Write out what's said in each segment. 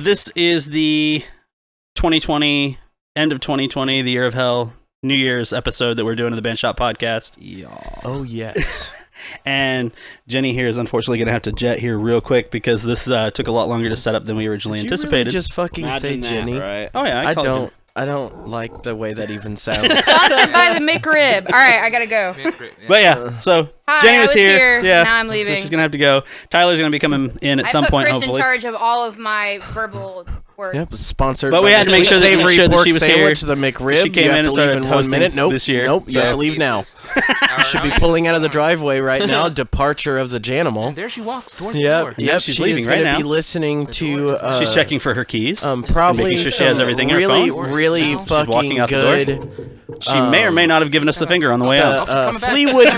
this is the 2020, end of 2020, the year of hell, New Year's episode that we're doing of the Band Shop podcast. Yeah. Oh, yes. And Jenny here is unfortunately going to have to jet here real quick because this took a lot longer to set up than we originally anticipated. You really just fucking Imagine say Jenny? right? Oh yeah, I don't like the way that even sounds. Sponsored by the McRib. All right, I gotta go. But yeah, so Hi, Jenny I was here. Yeah, now I'm so leaving. she's gonna have to go. Tyler's gonna be coming in at some point, Chris hopefully. in charge of all of my verbal work. Yep, sponsored. But we by had to the make sure that- savory make sure that pork she was sandwich, here. the McRib. She came you in have and to leave started in 1 hosting minute. Nope, this year. Nope, you have to leave now. You should be pulling out of the driveway right now. Departure of the Janimal. And there she walks towards the Yep, door. yep. she's She leaving is right going to now. be listening to. She's checking for her keys. Probably making sure she has some everything in her really, phone. really She's walking fucking out the door. good. She may or may not have given us the finger on the way out. Fleetwood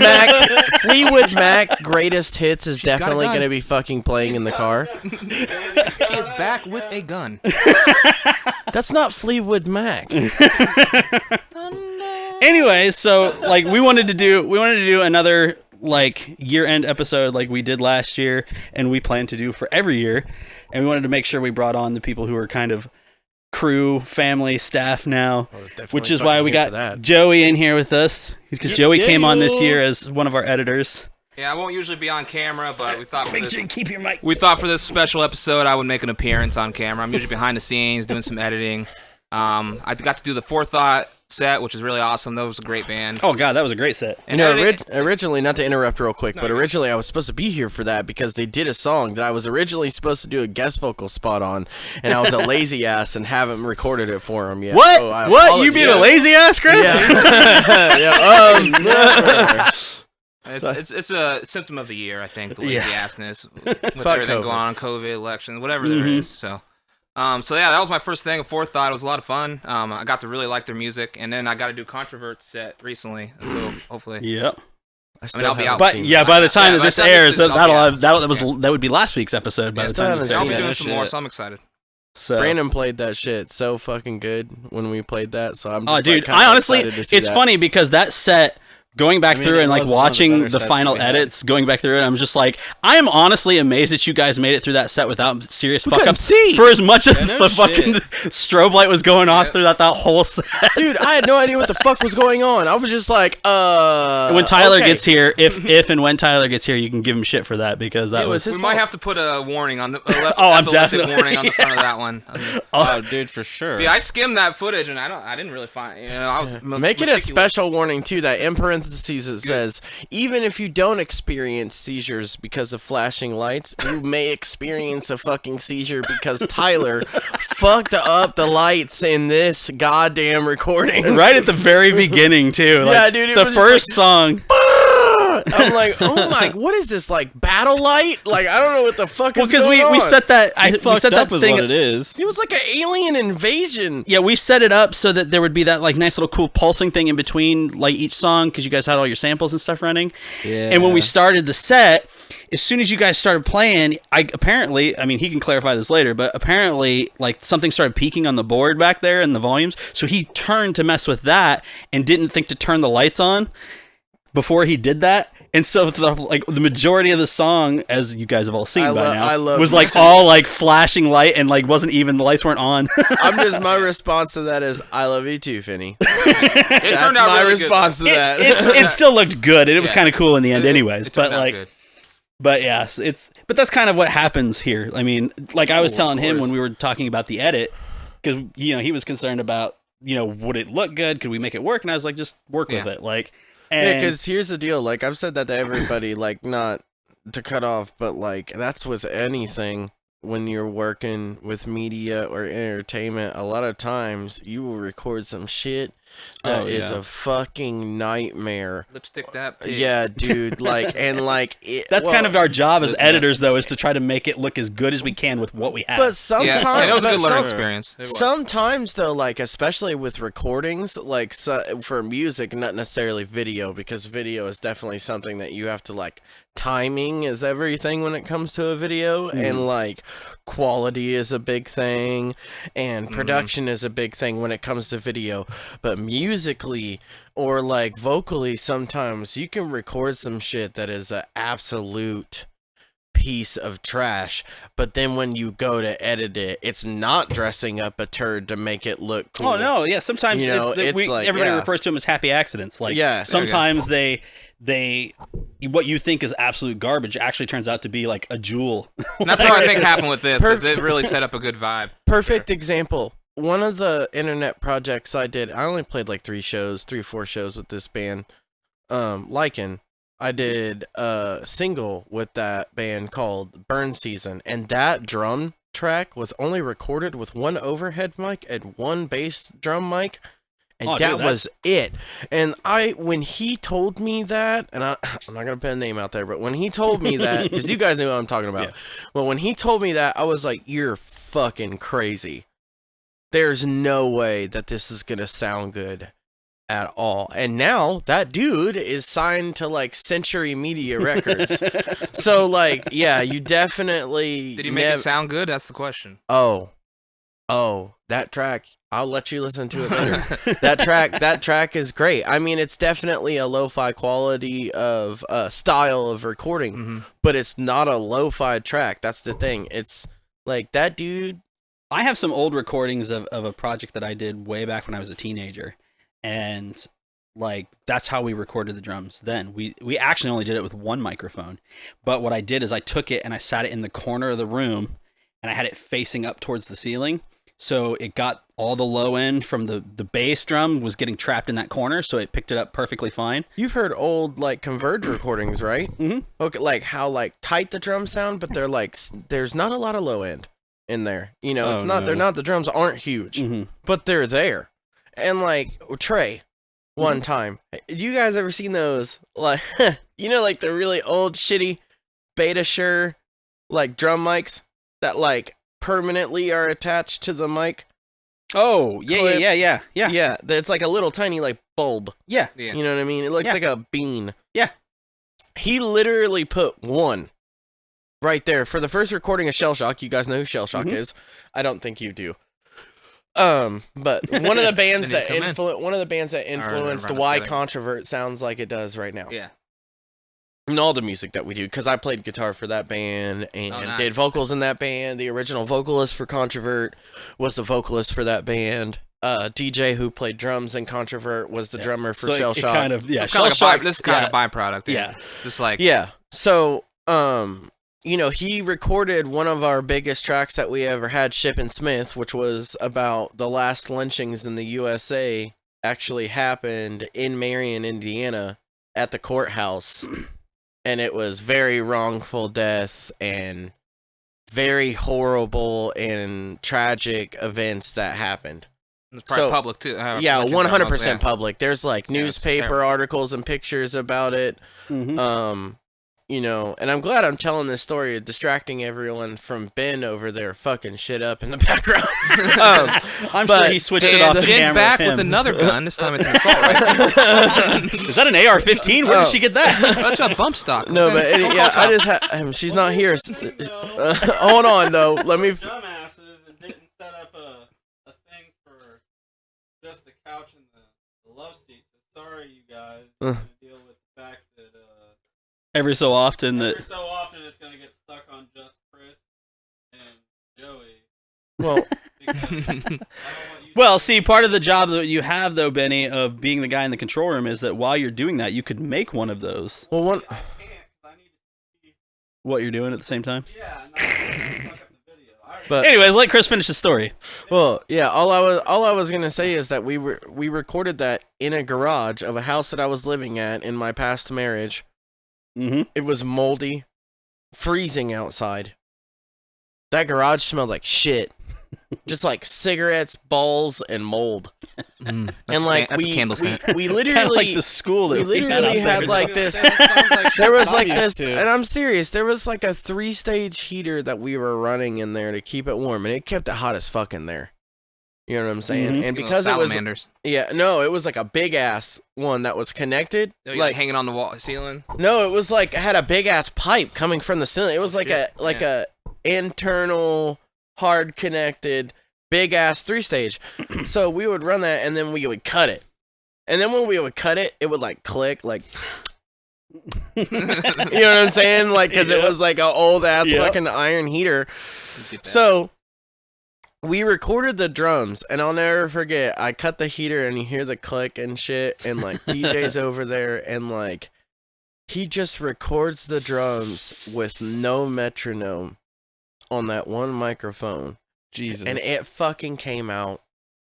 Mac Greatest Hits is got a definitely gun. going to be fucking playing in the car. She is back with a gun. That's not Fleetwood Mac. Anyway, so like we wanted to do another like year-end episode like we did last year, and we plan to do for every year, and we wanted to make sure we brought on the people who are kind of crew, family, staff now, which is why we got Joey in here with us, because Joey came on this year as one of our editors. Yeah, I won't usually be on camera, but we thought for Make sure you this, keep your mic. we thought for this special episode I would make an appearance on camera. I'm usually behind the scenes doing some editing. I got to do the Forethought set, which is really awesome. That was a great band. Oh god, that was a great set. You know, originally, not to interrupt real quick, but originally I was supposed to be here for that because they did a song that I was originally supposed to do a guest vocal spot on, and I was a lazy ass and haven't recorded it for them yet. What? So I What? You being a lazy ass, Chris? Yeah. It's a symptom of the year, I think, the lazy Yeah. assness with Fuck everything COVID. going on, COVID, elections, whatever there is. So yeah, that was my first thing. Forethought. It was a lot of fun. I got to really like their music, and then I got to do Controvert set recently. So hopefully, Yep. I'll be out. But yeah, by the time Yeah, that by this the time this airs, is- I'll be that would be last week's episode. By Yeah, the still time this haven't airs. I'll be seen doing that some more, shit. so I'm excited. So. Brandon played that shit so fucking good when we played that, so I'm Oh, just dude, like, kinda I honestly, excited to see it's that. funny because that set, going back through it and like was one of the watching better the sets final that we had. edits, going back through it, I'm just like, I am honestly amazed that you guys made it through that set without serious fuck couldn't ups. see. For as much as no the shit. fucking strobe light was going off throughout that whole set. Dude, I had no idea what the fuck was going on. I was just like, When Tyler okay. gets here, if and when Tyler gets here, you can give him shit for that because that It was was. his We might have to put a warning on the I'm epileptic definitely- warning on the front of that one. Oh, dude, for sure. Yeah, I skimmed that footage and I didn't really find. I was Make it a meticulous. special warning too. That in parentheses it says, even if you don't experience seizures because of flashing lights, you may experience a fucking seizure because Tyler fucked up the lights in this goddamn recording. Right at the very beginning too. Like, Yeah, dude, it the was just first like- song. I'm like, oh my, what is this, like battle light? Like, I don't know what the fuck Well, is because going on. we set that. We fucked set up that is thing. what it is. It was like an alien invasion. Yeah, we set it up so that there would be that like nice little cool pulsing thing in between like each song because you guys had all your samples and stuff running. Yeah. And when we started the set, as soon as you guys started playing, I mean he can clarify this later, but apparently like something started peaking on the board back there in the volumes. So he turned to mess with that and didn't think to turn the lights on before he did that. And so the majority of the song, as you guys have all seen I by now, love was like all like flashing light and like wasn't even the lights weren't on. My response to that is, I love you too, Finney. It That's turned out my really good. response to that. It still looked good and it was Yeah. kind of cool in the end anyways. It But turned out like good. But yes, but that's kind of what happens here. I mean, like I was Oh, of telling him course. when we were talking about the edit, because he was concerned about would it look good? Could we make it work? And I was like, just work with Yeah. it. Like, Yeah, and because here's the deal. Like, I've said that to everybody, like, not to cut off, but, like, that's with anything when you're working with media or entertainment. A lot of times you will record some shit that is yeah. a fucking nightmare. Lipstick that pig. Yeah, dude. Like, and, like, that's kind of our job as editors, though, is to try to make it look as good as we can with what we have. But sometimes, Yeah, and it was a good but learning some- experience. It was. Sometimes though, like especially with recordings, like for music, not necessarily video, because video is definitely something that you have to like. Timing is everything when it comes to a video, and like quality is a big thing, and production is a big thing when it comes to video. But musically or like vocally, sometimes you can record some shit that is an absolute piece of trash. But then when you go to edit it, it's not dressing up a turd to make it look cool. Oh no, yeah. Sometimes You know, it's like, everybody yeah. refers to them as happy accidents. Like Yeah. sometimes they what you think is absolute garbage actually turns out to be like a jewel. And that's what I think happened with this, because it really set up a good vibe. Perfect example. One of the internet projects I did, I only played like 3 or 4 shows with this band. Lycan. I did a single with that band called Burn Season, and that drum track was only recorded with 1 overhead mic and 1 bass drum mic. And that was it. And when he told me that, and I'm not going to put a name out there, but when he told me that, because you guys know what I'm talking about. Yeah. Well, when he told me that, I was like, you're fucking crazy. There's no way that this is going to sound good at all. And now that dude is signed to like Century Media Records. So like, yeah, you definitely... Did he make it sound good? That's the question. Oh, that track, I'll let you listen to it later. that track is great. I mean, it's definitely a lo-fi quality of style of recording, but it's not a lo-fi track. That's the thing. It's like that dude. I have some old recordings of a project that I did way back when I was a teenager, and like that's how we recorded the drums then. We actually only did it with 1 microphone, but what I did is I took it and I sat it in the corner of the room, and I had it facing up towards the ceiling. So it got all the low end from the bass drum was getting trapped in that corner, so it picked it up perfectly fine. You've heard old like Converge recordings, right? Mm-hmm. Okay, like how like tight the drums sound, but they're like there's not a lot of low end in there. You know, the drums aren't huge, but they're there. And like Trey, one time, you guys ever seen those like you know like the really old shitty Beta Shure like drum mics that like permanently are attached to the mic? Oh, yeah. Yeah, it's like a little tiny like bulb. Yeah. You know what I mean? It looks like a bean. Yeah. He literally put 1 right there for the first recording of Shell Shock. You guys know who Shell Shock is. I don't think you do. But one of the bands that influenced why Controvert sounds like it does right now. Yeah. And all the music that we do, because I played guitar for that band and did vocals in that band. The original vocalist for Controvert was the vocalist for that band. DJ who played drums in Controvert was the drummer for Shell Shock. Kind of, yeah. It's kind of like this is kind of a byproduct. Yeah. Just like So, you know, he recorded one of our biggest tracks that we ever had, Ship and Smith, which was about the last lynchings in the USA actually happened in Marion, Indiana, at the courthouse. And it was very wrongful death and very horrible and tragic events that happened. It's probably public too. Yeah, 100% public. There's like newspaper articles and pictures about it. You know, and I'm glad I'm telling this story, distracting everyone from Ben over there fucking shit up in the background. I'm sure he switched it off the camera. Back with another gun. This time it's an assault rifle. Is that an AR-15? Where did she get that? That's a bump stock. No, but I just she's not here. Hold on though. Let me. Dumbasses and didn't set up a thing for just the couch and the love seats. Sorry, you guys. You're gonna deal with the fact that every so often it's gonna get stuck on just Chris and Joey. Well, well, see, part of the job that you have, though, Benny, of being the guy in the control room is that while you're doing that, you could make one of those. Well, what you're doing at the same time? Yeah. Fuck up the video. But anyways, let Chris finish the story. Well, yeah, all I was gonna say is that we recorded that in a garage of a house that I was living at in my past marriage. It was moldy, freezing outside. That garage smelled like shit. Just like cigarettes, balls, and mold. And like we literally like the school that we literally had like this. There was like this, and I'm serious. There was like a 3-stage heater that we were running in there to keep it warm, and it kept it hot as fuck in there. You know what I'm saying? And because it was it was like a big ass one that was connected, like hanging on the wall ceiling. No, it was like it had a big ass pipe coming from the ceiling. It was like a internal hard connected big ass 3-stage. So we would run that and then we would cut it. And then when we would cut it, it would like click like You know what I'm saying? Like, because it was like an old ass Yeah. fucking iron heater. So we recorded the drums, and I'll never forget. I cut the heater, and you hear the click and shit, and like DJ's over there, and like he just records the drums with no metronome on that one microphone. Jesus. And it fucking came out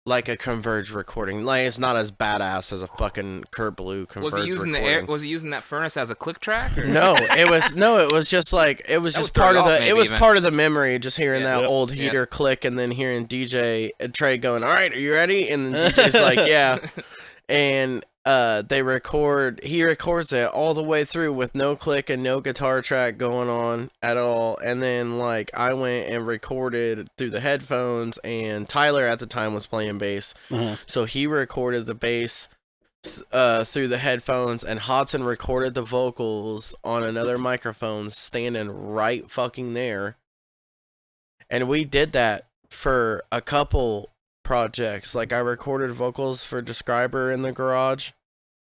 like a Converge recording. Like, it's not as badass as a fucking Kurt Blue Converge Was he using recording. Was he using that furnace as a click track? Or? No, it was just like it was That just would throw part you of off the maybe it was even. part of the memory, just hearing Yeah. that Yep. old heater click, and then hearing DJ Trey going, "All right, are you ready?" And then DJ's like, "Yeah," and he records it all the way through with no click and no guitar track going on at all. And then like I went and recorded through the headphones, and Tyler at the time was playing bass, so he recorded the bass through the headphones, and Hodson recorded the vocals on another microphone standing right fucking there. And we did that for a couple projects. Like I recorded vocals for Describer in the garage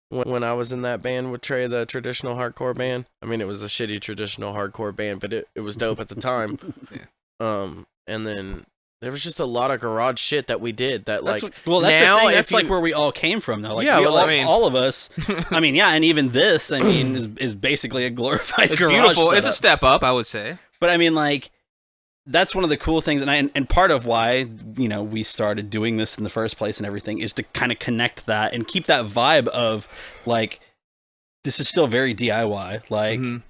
when I was in that band with Trey, the traditional hardcore band. I mean, it was a shitty traditional hardcore band, but it was dope at the time. And then there was just a lot of garage shit that we did that That's like that's now the thing. if That's like you- where we all came from, though. Like, Yeah, we but all, I mean- all of us. I mean, yeah, and even this, I mean, is basically a glorified It's garage beautiful. It's a setup. step up, I would say. But I mean, like, that's one of the cool things, and part of why, you know, we started doing this in the first place and everything is to kind of connect that and keep that vibe of like, this is still very DIY, like. Mhm.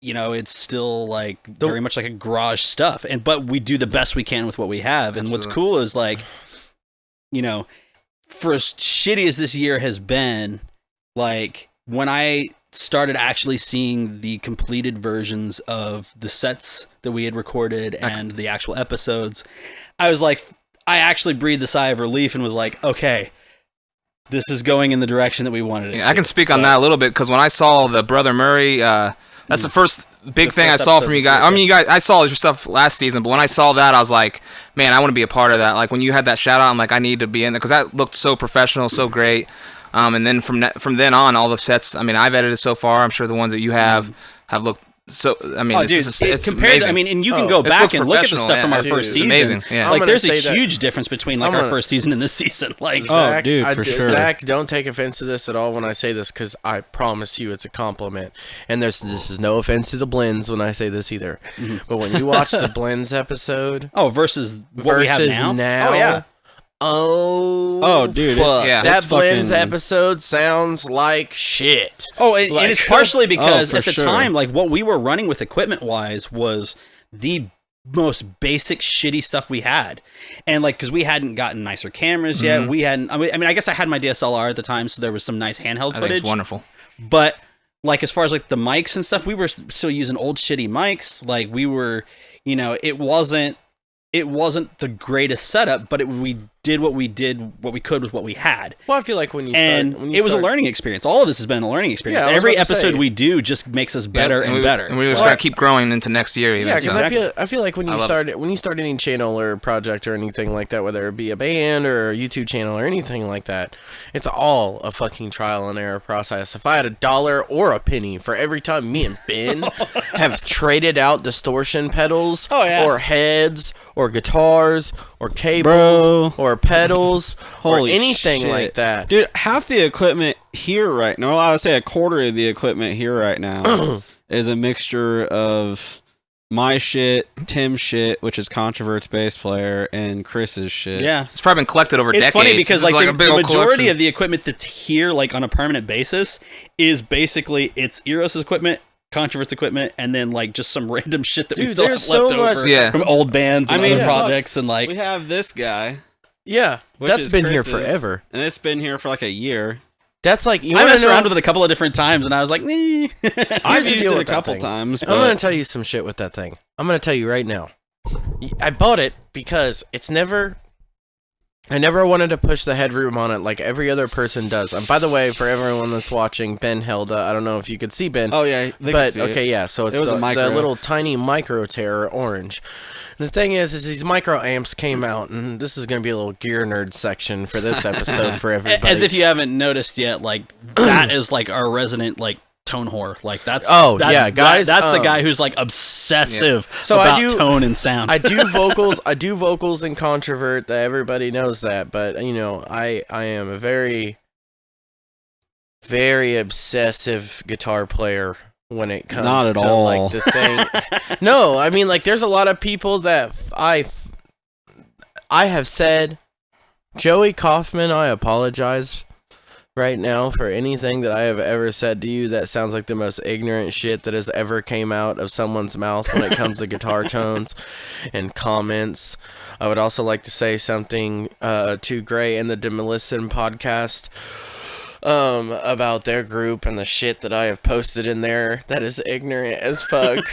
You know, it's still like very much like a garage stuff, but we do the best we can with what we have. And what's Absolutely. cool is like, you know, for as shitty as this year has been, like when I started actually seeing the completed versions of the sets that we had recorded and the actual episodes, I was like, I actually breathed a sigh of relief and was like, okay, this is going in the direction that we wanted it. Yeah, I can to. speak on that a little bit because when I saw the Brother Murray, that's the first big The thing I first saw episode from you this guys. year, I mean, you guys, I saw your stuff last season, but when I saw that, I was like, man, I want to be a part of that. Like when you had that shout out, I'm like, I need to be in there because that looked so professional, so great. And then from then on, all the sets. I mean, I've edited so far. I'm sure the ones that you have looked so. I mean, Oh, it's dude, just, it's compared to, amazing. I mean, and you can Oh, go it back looks and look at the professional, stuff from yeah, our it's first season. amazing, yeah. I'm Like, gonna there's say a that- huge difference between like I'm our gonna- first season and this season. Like, Oh, dude, for sure. Zach, don't take offense to this at all when I say this, because I promise you it's a compliment. And this is no offense to the Blends when I say this either. But when you watch the Blends episode oh, versus what we have versus now. now, Oh yeah. oh, dude, fuck. yeah. That it's Blends fucking- episode sounds like shit. Oh, and Like- it's partially because for at the sure. time, like what we were running with equipment wise was the most basic shitty stuff we had, and like because we hadn't gotten nicer cameras yet, we hadn't. I mean, I guess I had my DSLR at the time, so there was some nice handheld I think footage. it's wonderful. But like as far as like the mics and stuff, we were still using old shitty mics. Like we were, you know, it wasn't the greatest setup, but we did what we could with what we had. Well, I feel like when you And start, when you it was a start- learning experience. All of this has been a learning experience. Yeah, I was Every about to episode say. we do just makes us better Yeah, and we, better. And we just Well, gotta keep growing into next year. Even, Yeah, because so. I feel like when I you love start any channel or project or anything like that, whether it be a band or a YouTube channel or anything like that, it's all a fucking trial and error process. If I had $1 or a penny for every time me and Ben have traded out distortion pedals Oh, yeah. or heads or guitars or cables Bro. or pedals or Holy anything shit. like that. Dude, half the equipment here right now, well, I would say a quarter of the equipment here right now is a mixture of my shit, Tim's shit, which is Controvert's bass player, and Chris's shit. yeah. It's probably been collected over It's decades. funny because This is like, a the big old majority collection. of the equipment that's here like on a permanent basis is basically it's Eros' equipment, Controvert's equipment, and then like just some random shit that we Dude, still have there's left so much- over Yeah. from old bands and I mean, other yeah. projects and like We have this guy. Yeah, Which that's is been here Chris's, forever. And it's been here for like a year. That's like, you I want messed to know? around with it a couple of different times and I was like, eh. I've the used deal it a with that couple thing. times, I'm going but to tell you some shit with that thing. I'm going to tell you right now. I bought it because I never wanted to push the headroom on it like every other person does. And by the way, for everyone that's watching, Ben held, I don't know if you could see Ben. oh yeah, they can But see it. okay, yeah. So it's It was a the micro. little tiny micro terror orange. The thing is these micro amps came out, and this is going to be a little gear nerd section for this episode for everybody. As if you haven't noticed yet, like that is like our resident like tone whore. Like that's guys. That's the guy who's like obsessive So about I do, tone and sound. I do vocals. I do vocals in Controvert. That everybody knows that. But I am a very, very obsessive guitar player when it comes Not at to all. like the thing. No, I mean like there's a lot of people that I have said, Joey Kaufman, I apologize right now for anything that I have ever said to you that sounds like the most ignorant shit that has ever came out of someone's mouth when it comes to guitar tones and comments. I would also like to say something to Gray and the Demolition podcast about their group and the shit that I have posted in there that is ignorant as fuck.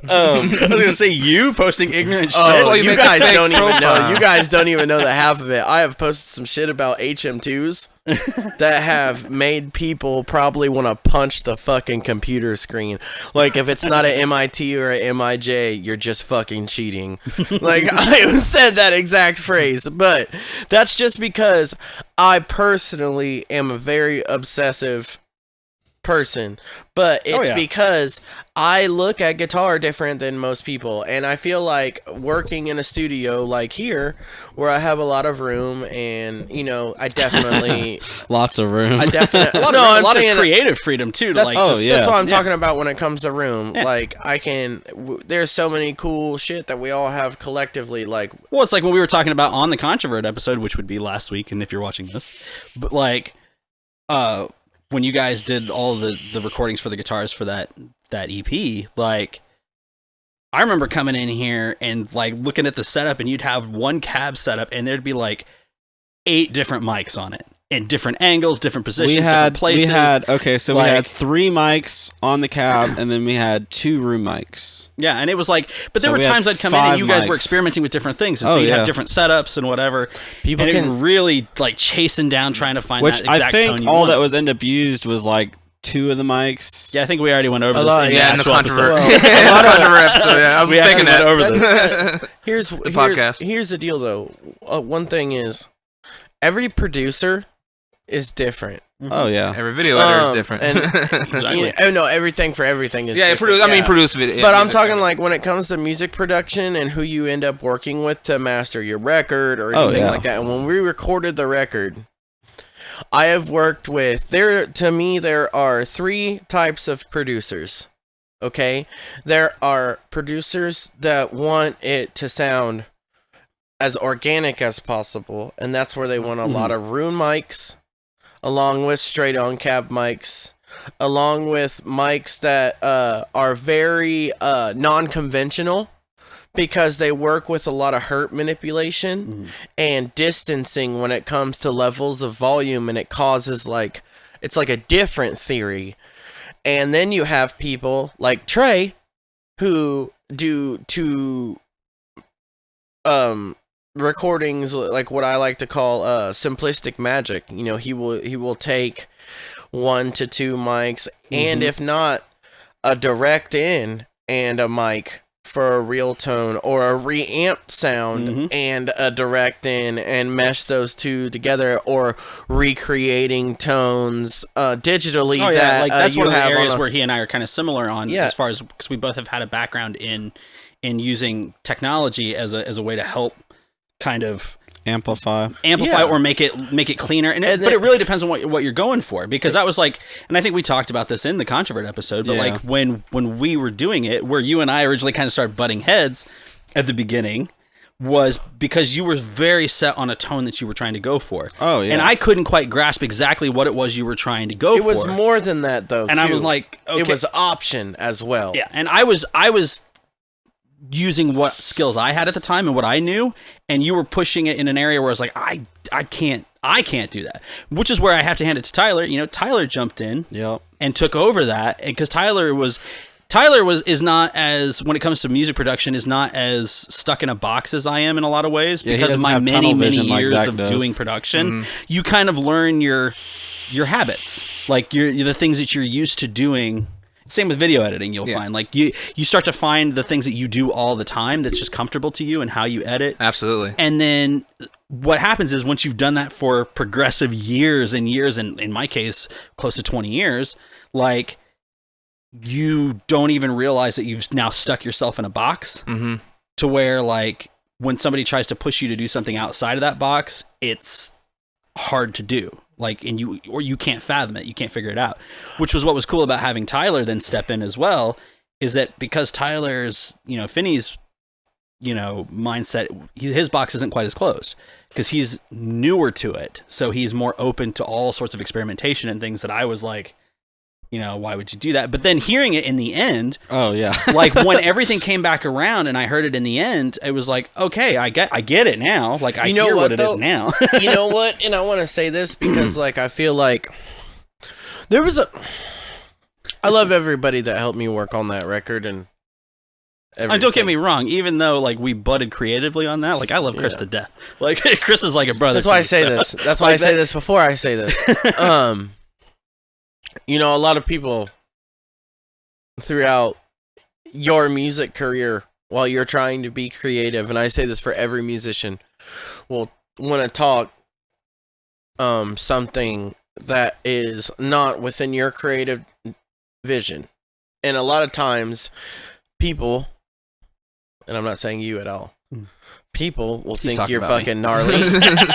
I was gonna say you posting ignorant shit. Oh, you make a guys fake don't even know. profile. You guys don't even know the half of it. I have posted some shit about HM2s that have made people probably want to punch the fucking computer screen. Like, if it's not an MIT or an MIJ, you're just fucking cheating. Like, I said that exact phrase, but that's just because I personally am a very obsessive person, but it's because I look at guitar different than most people, and I feel like working in a studio like here where I have a lot of room, and I definitely Lots of room. a lot of creative freedom too. To that's yeah. what I'm talking about when it comes to room. Like there's so many cool shit that we all have collectively. Like, well, it's like when we were talking about on the Controvert episode, which would be last week, and if you're watching this, but like, when you guys did all the recordings for the guitars for that EP, like, I remember coming in here and like looking at the setup, and you'd have one cab setup, and there'd be like 8 different mics on it, in different angles, different positions, different places. We had 3 mics on the cab, and then we had 2 room mics. Yeah, and it was like, but there So were we had times I'd come in and you guys were mics. experimenting with different things, and so you have different setups and whatever. People and can it really like chasing down trying to find Which that exact I think tone you all want. that was ended up used was like 2 of the mics. Yeah, I think we already went over A this. lot, in yeah, in the actual episode. Controvert. I was We thinking actually that. went over this. here's podcast. Here's the deal though. One thing is, every producer is different. Oh yeah. Every video editor is different. And no, everything for everything is yeah, different. produce video. But I'm talking like when it comes to music production and who you end up working with to master your record or anything like that. And when we recorded the record, I have worked with to me there are 3 types of producers. Okay? There are producers that want it to sound as organic as possible, and that's where they want a lot of room mics, along with straight on cab mics, along with mics that are very non-conventional, because they work with a lot of hertz manipulation and distancing when it comes to levels of volume, and it causes it's like a different theory. And then you have people like Trey who do recordings like what I like to call simplistic magic. He will take 1 to 2 mics, and if not, a direct in and a mic for a real tone, or a reamp sound and a direct in, and mesh those 2 together, or recreating tones digitally. Oh yeah, like that's you one of the have areas where he and I are kind of similar on, Yeah. as far as, because we both have had a background in using technology as a way to help kind of Amplify or make it cleaner, but it really depends on what you're going for, because that was like, and I think we talked about this in the Controvert episode, but like when we were doing it, where you and I originally kind of started butting heads at the beginning, was because you were very set on a tone that you were trying to go for. Oh yeah. And I couldn't quite grasp exactly what it was you were trying to go for. It was more than that though. And too. I was like, okay. It was option as well. Yeah, and I was using what skills I had at the time and what I knew, and you were pushing it in an area where I was like, I can't do that. Which is where I have to hand it to Tyler. Tyler jumped in and took over that, because Tyler is not as, when it comes to music production, is not as stuck in a box as I am in a lot of ways, because of my many years of doing production. You kind of learn your habits, like the things that you're used to doing. Same with video editing, you'll find like you start to find the things that you do all the time that's just comfortable to you and how you edit. Absolutely. And then what happens is, once you've done that for progressive years and years, and in my case close to 20 years, like you don't even realize that you've now stuck yourself in a box to where like when somebody tries to push you to do something outside of that box, it's hard to do. Like, and you can't fathom it. You can't figure it out, which was what was cool about having Tyler then step in as well, is that because Tyler's, Finney's, mindset, his box isn't quite as closed because he's newer to it. So he's more open to all sorts of experimentation and things that I was like, why would you do that? But then hearing it in the end, oh yeah, like when everything came back around and I heard it in the end, it was like, okay, I get it now. Like I hear what it is now. You know what? And I want to say this because like I feel like I love everybody that helped me work on that record and everything. Don't get me wrong, even though like we butted creatively on that, like I love Chris to death. Like Chris is like a brother. That's why I say this. That's why I say this before I say this. A lot of people throughout your music career, while you're trying to be creative, and I say this for every musician, will want to talk something that is not within your creative vision. And a lot of times, people, and I'm not saying you at all, people will think you're fucking gnarly.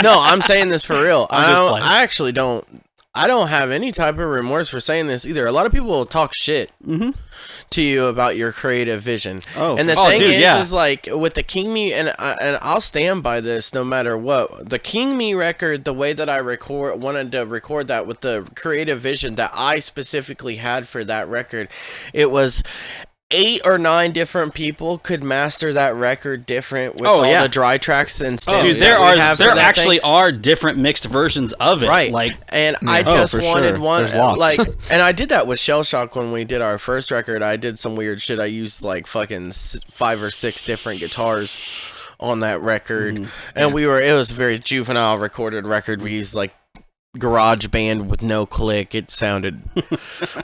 No, I'm saying this for real. I actually don't. I don't have any type of remorse for saying this either. A lot of people will talk shit to you about your creative vision. Oh, and the thing is like with the King Me, and I'll stand by this no matter what. The King Me record, the way that I wanted to record that with the creative vision that I specifically had for that record, it was 8 or 9 different people could master that record different with all the dry tracks and stuff. Dude, there actually are different mixed versions of it. Right. Like, and I just wanted one like, and I did that with Shell Shock when we did our first record. I did some weird shit. I used like fucking 5 or 6 different guitars on that record, and it was a very juvenile recorded record. We used like Garage Band with no click. It sounded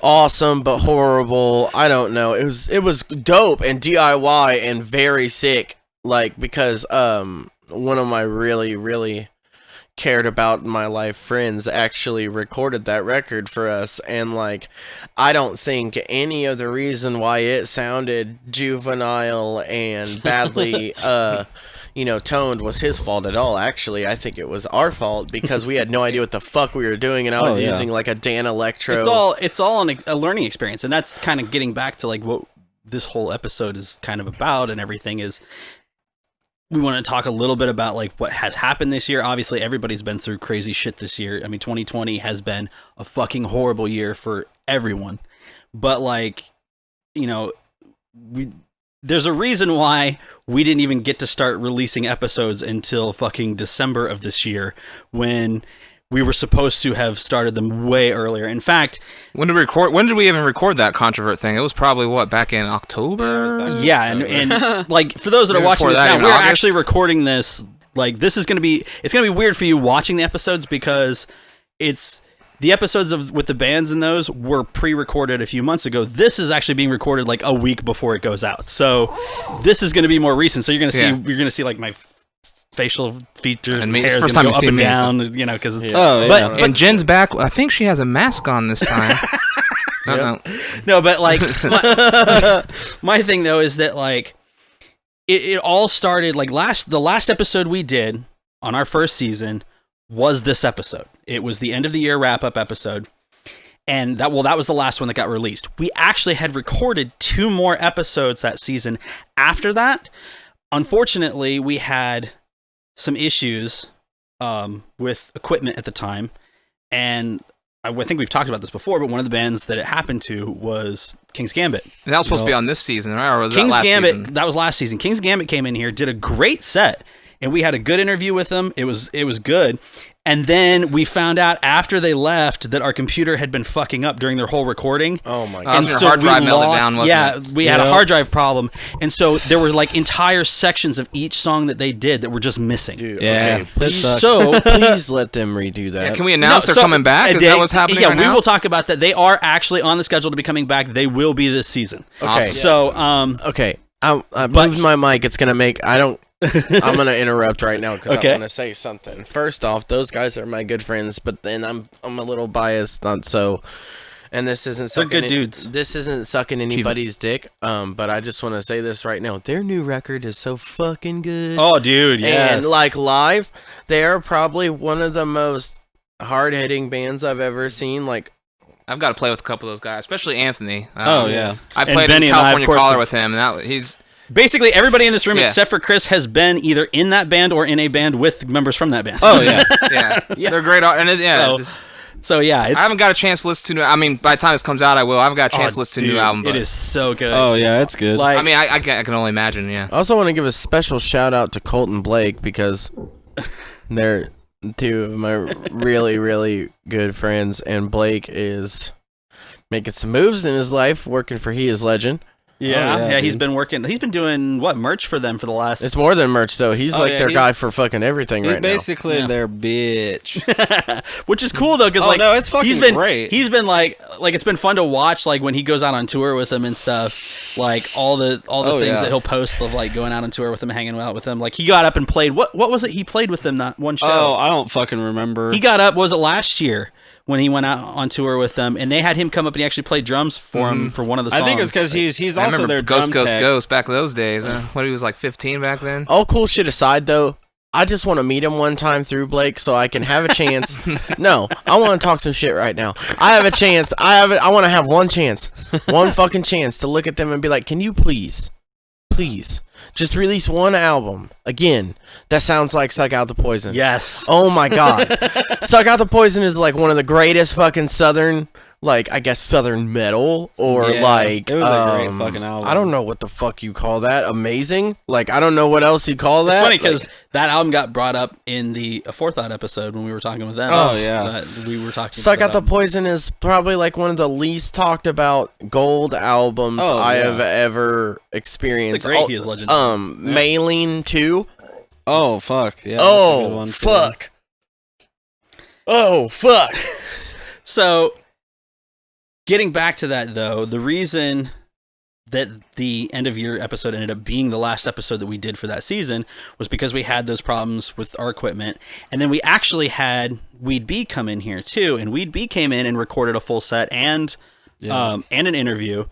awesome but horrible. I don't know. It was dope and DIY and very sick. Like because one of my really cared about in my life friends actually recorded that record for us, and like I don't think any of the reason why it sounded juvenile and badly toned was his fault at all. Actually, I think it was our fault because we had no idea what the fuck we were doing, and I was using like a Dan Electro. It's all a learning experience, and that's kind of getting back to like what this whole episode is kind of about, and everything is. We want to talk a little bit about like what has happened this year. Obviously, everybody's been through crazy shit this year. I mean, 2020 has been a fucking horrible year for everyone, but like, there's a reason why we didn't even get to start releasing episodes until fucking December of this year, when we were supposed to have started them way earlier. In fact, when did we even record that Controvert thing? It was probably back in October? Yeah, and like for those that are watching this now, we're actually recording this like it's going to be weird for you watching the episodes because the episodes with the bands in those were pre-recorded a few months ago. This is actually being recorded like a week before it goes out. So this is going to be more recent. So you're going to see like my facial features and hair is going to go up and down, because it's... But Jen's back. I think she has a mask on this time. No, but like my thing though is that like it all started like the last episode we did on our first season was this episode. It was the end of the year wrap-up episode, and that was the last one that got released. We actually had recorded 2 more episodes that season after that. Unfortunately, we had some issues with equipment at the time, and I think we've talked about this before, but one of the bands that it happened to was King's Gambit. And that was supposed to be on this season, right? Or was King's that last Gambit, season? That was last season. King's Gambit came in here, did a great set, and we had a good interview with them. It was good. And then we found out after they left that our computer had been fucking up during their whole recording. Oh my god! And so hard drive melted down, wasn't it? We had a hard drive problem, and so there were like entire sections of each song that they did that were just missing. Dude, yeah. Okay, please let them redo that. Yeah, can we announce they're coming back? Is that what's happening? Yeah, right we now? will talk about that. They are actually on the schedule to be coming back. They will be this season. Okay. So okay. I moved my mic. It's gonna make. I'm gonna interrupt right now because I want to say something. First off, those guys are my good friends, but then I'm a little biased, not so. And this isn't They're sucking good dudes. This isn't sucking anybody's dick. But I just want to say this right now. Their new record is so fucking good. Oh, dude, yes. And like live, they are probably one of the most hard-hitting bands I've ever seen. Like, I've got to play with a couple of those guys, especially Anthony. Oh, yeah. I And played Benny in and I, of California course, Caller have- with him, and he's Basically, everybody in this room Yeah. except for Chris has been either in that band or in a band with members from that band. Oh yeah. yeah, they're great. And So yeah, it's, I haven't got a chance to listen to. I mean, by the time this comes out, I will. I haven't got a chance to listen to a new album. But It is so good. Oh yeah, it's good. Like, I mean, I can only imagine. Yeah. I also want to give a special shout out to Colt and Blake because they're two of my really, really good friends, and Blake is making some moves in his life, working for He Is Legend. yeah, Oh, yeah, he's dude. been working. He's been doing merch for them for the last. It's more than merch though. He's Oh, like yeah, their he's- guy for fucking everything He's right now. basically Yeah. their bitch. Which is cool though, because Oh, like no, it's fucking he's been great. He's been like it's been fun to watch like when he goes out on tour with them and stuff. Like all the Oh, things yeah. that he'll post of like going out on tour with them, hanging out with them. Like he got up and played. What was it? He played with them that one show. Oh, I don't fucking remember. He got up. Was it last year when he went out on tour with them? And they had him come up and he actually played drums for him for one of the songs. I think it's because he's I also remember their Ghost drum Ghost tech. Ghost back in those days. What he was like 15 back then. All cool shit aside though, I just want to meet him one time through Blake so I can have a chance. No, I want to talk some shit right now. I have a chance. I want to have one chance, one fucking chance to look at them and be like, can you please just release one album again that sounds like Suck Out the Poison? Yes. Oh my god. Suck Out the Poison is like one of the greatest fucking southern, like I guess southern metal or Yeah, like it was a great fucking album. I don't know what the fuck you call that. Amazing? Like I don't know what else you call that. It's funny Like, because that album got brought up in the Forethought episode when we were talking with them. Oh, yeah. That we were talking. Suck about Out the Poison is probably like one of the least talked about gold albums Oh, I yeah. have ever experienced. It's a great He Is Legend. Mailing too. Oh fuck. Yeah. that's a good Oh one, too. fuck. Oh fuck. So, getting back to that though, the reason that the end of year episode ended up being the last episode that we did for that season was because we had those problems with our equipment, and then we actually had Weed B come in here too, and Weed B came in and recorded a full set and an interview,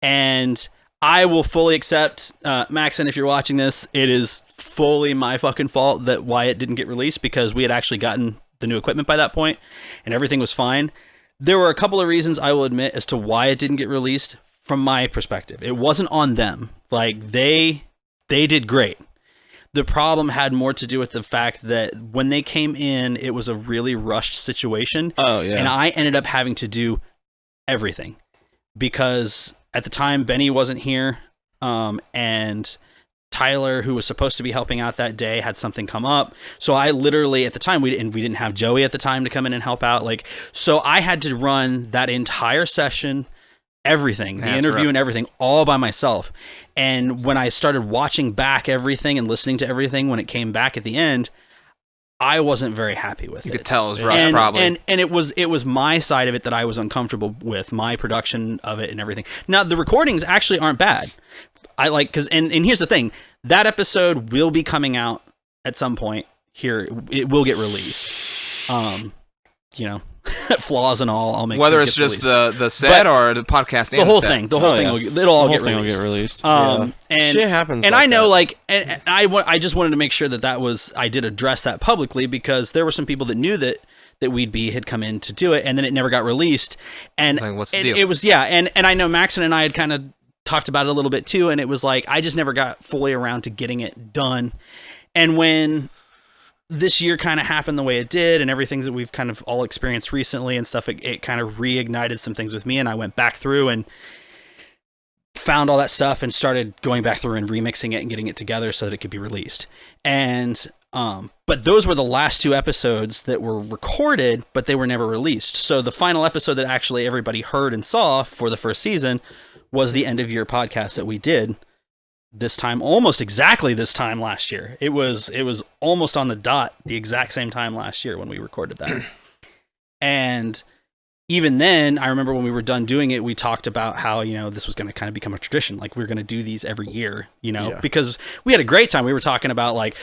and I will fully accept, Maxon, if you're watching this, it is fully my fucking fault that why it didn't get released, because we had actually gotten the new equipment by that point and everything was fine. There were a couple of reasons I will admit as to why it didn't get released from my perspective. It wasn't on them. Like they did great. The problem had more to do with the fact that when they came in, it was a really rushed situation. Oh yeah. And I ended up having to do everything because at the time Benny wasn't here, and Tyler, who was supposed to be helping out that day, had something come up. So I literally, at the time, we didn't have Joey at the time to come in and help out. Like, so I had to run that entire session, everything, the That's interview rough. and everything, all by myself. And when I started watching back everything and listening to everything when it came back at the end, I wasn't very happy with it. You could tell it was rushed, and, probably. And it was my side of it that I was uncomfortable with, my production of it and everything. Now the recordings actually aren't bad. I like because and here's the thing, that episode will be coming out at some point here. It will get released. You know, flaws and all. I'll make Whether sure it it's gets just released. the set But or the podcast. the and whole set. thing, the whole Oh, thing, yeah. it'll all The get whole thing will released. get released. And Shit happens. and like I know, that. like, and I just wanted to make sure that I did address that publicly, because there were some people that knew that Weed B had come in to do it, and then it never got released. And Like, what's the it, deal? it was, yeah, and I know Maxon and I had kind of talked about it a little bit too, and it was like, I just never got fully around to getting it done. And when this year kind of happened the way it did, and everything that we've kind of all experienced recently and stuff, it kind of reignited some things with me, and I went back through and found all that stuff and started going back through and remixing it and getting it together so that it could be released. And but those were the last two episodes that were recorded, but they were never released. So the final episode that actually everybody heard and saw for the first season was the end of year podcast that we did this time, almost exactly this time last year. It was almost on the dot, the exact same time last year when we recorded that. And even then, I remember when we were done doing it, we talked about how, you know, this was going to kind of become a tradition. Like, we were going to do these every year, you know, Yeah. because we had a great time. We were talking about like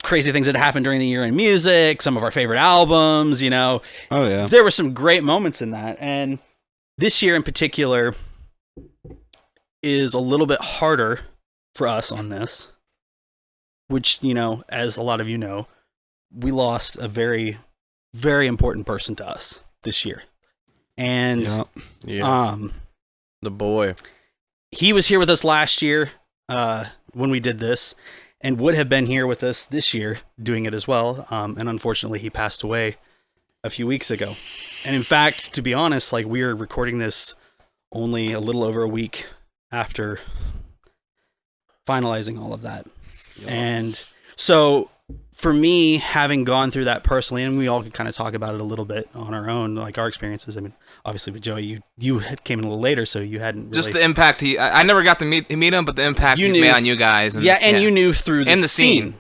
crazy things that happened during the year in music, some of our favorite albums, you know. Oh yeah. There were some great moments in that. And this year in particular is a little bit harder for us on this, which, you know, as a lot of you know, we lost a very, very important person to us this year. And the boy. He was here with us last year when we did this, and would have been here with us this year doing it as well. And unfortunately, he passed away a few weeks ago. And in fact, to be honest, like, we are recording this only a little over a week after finalizing all of that. Yeah. And so for me, having gone through that personally, and we all can kind of talk about it a little bit on our own, like our experiences. I mean, obviously with Joey, you came in a little later, so you hadn't really... Just the impact I never got to meet him, but the impact he's made on you guys. And, you knew through the scene.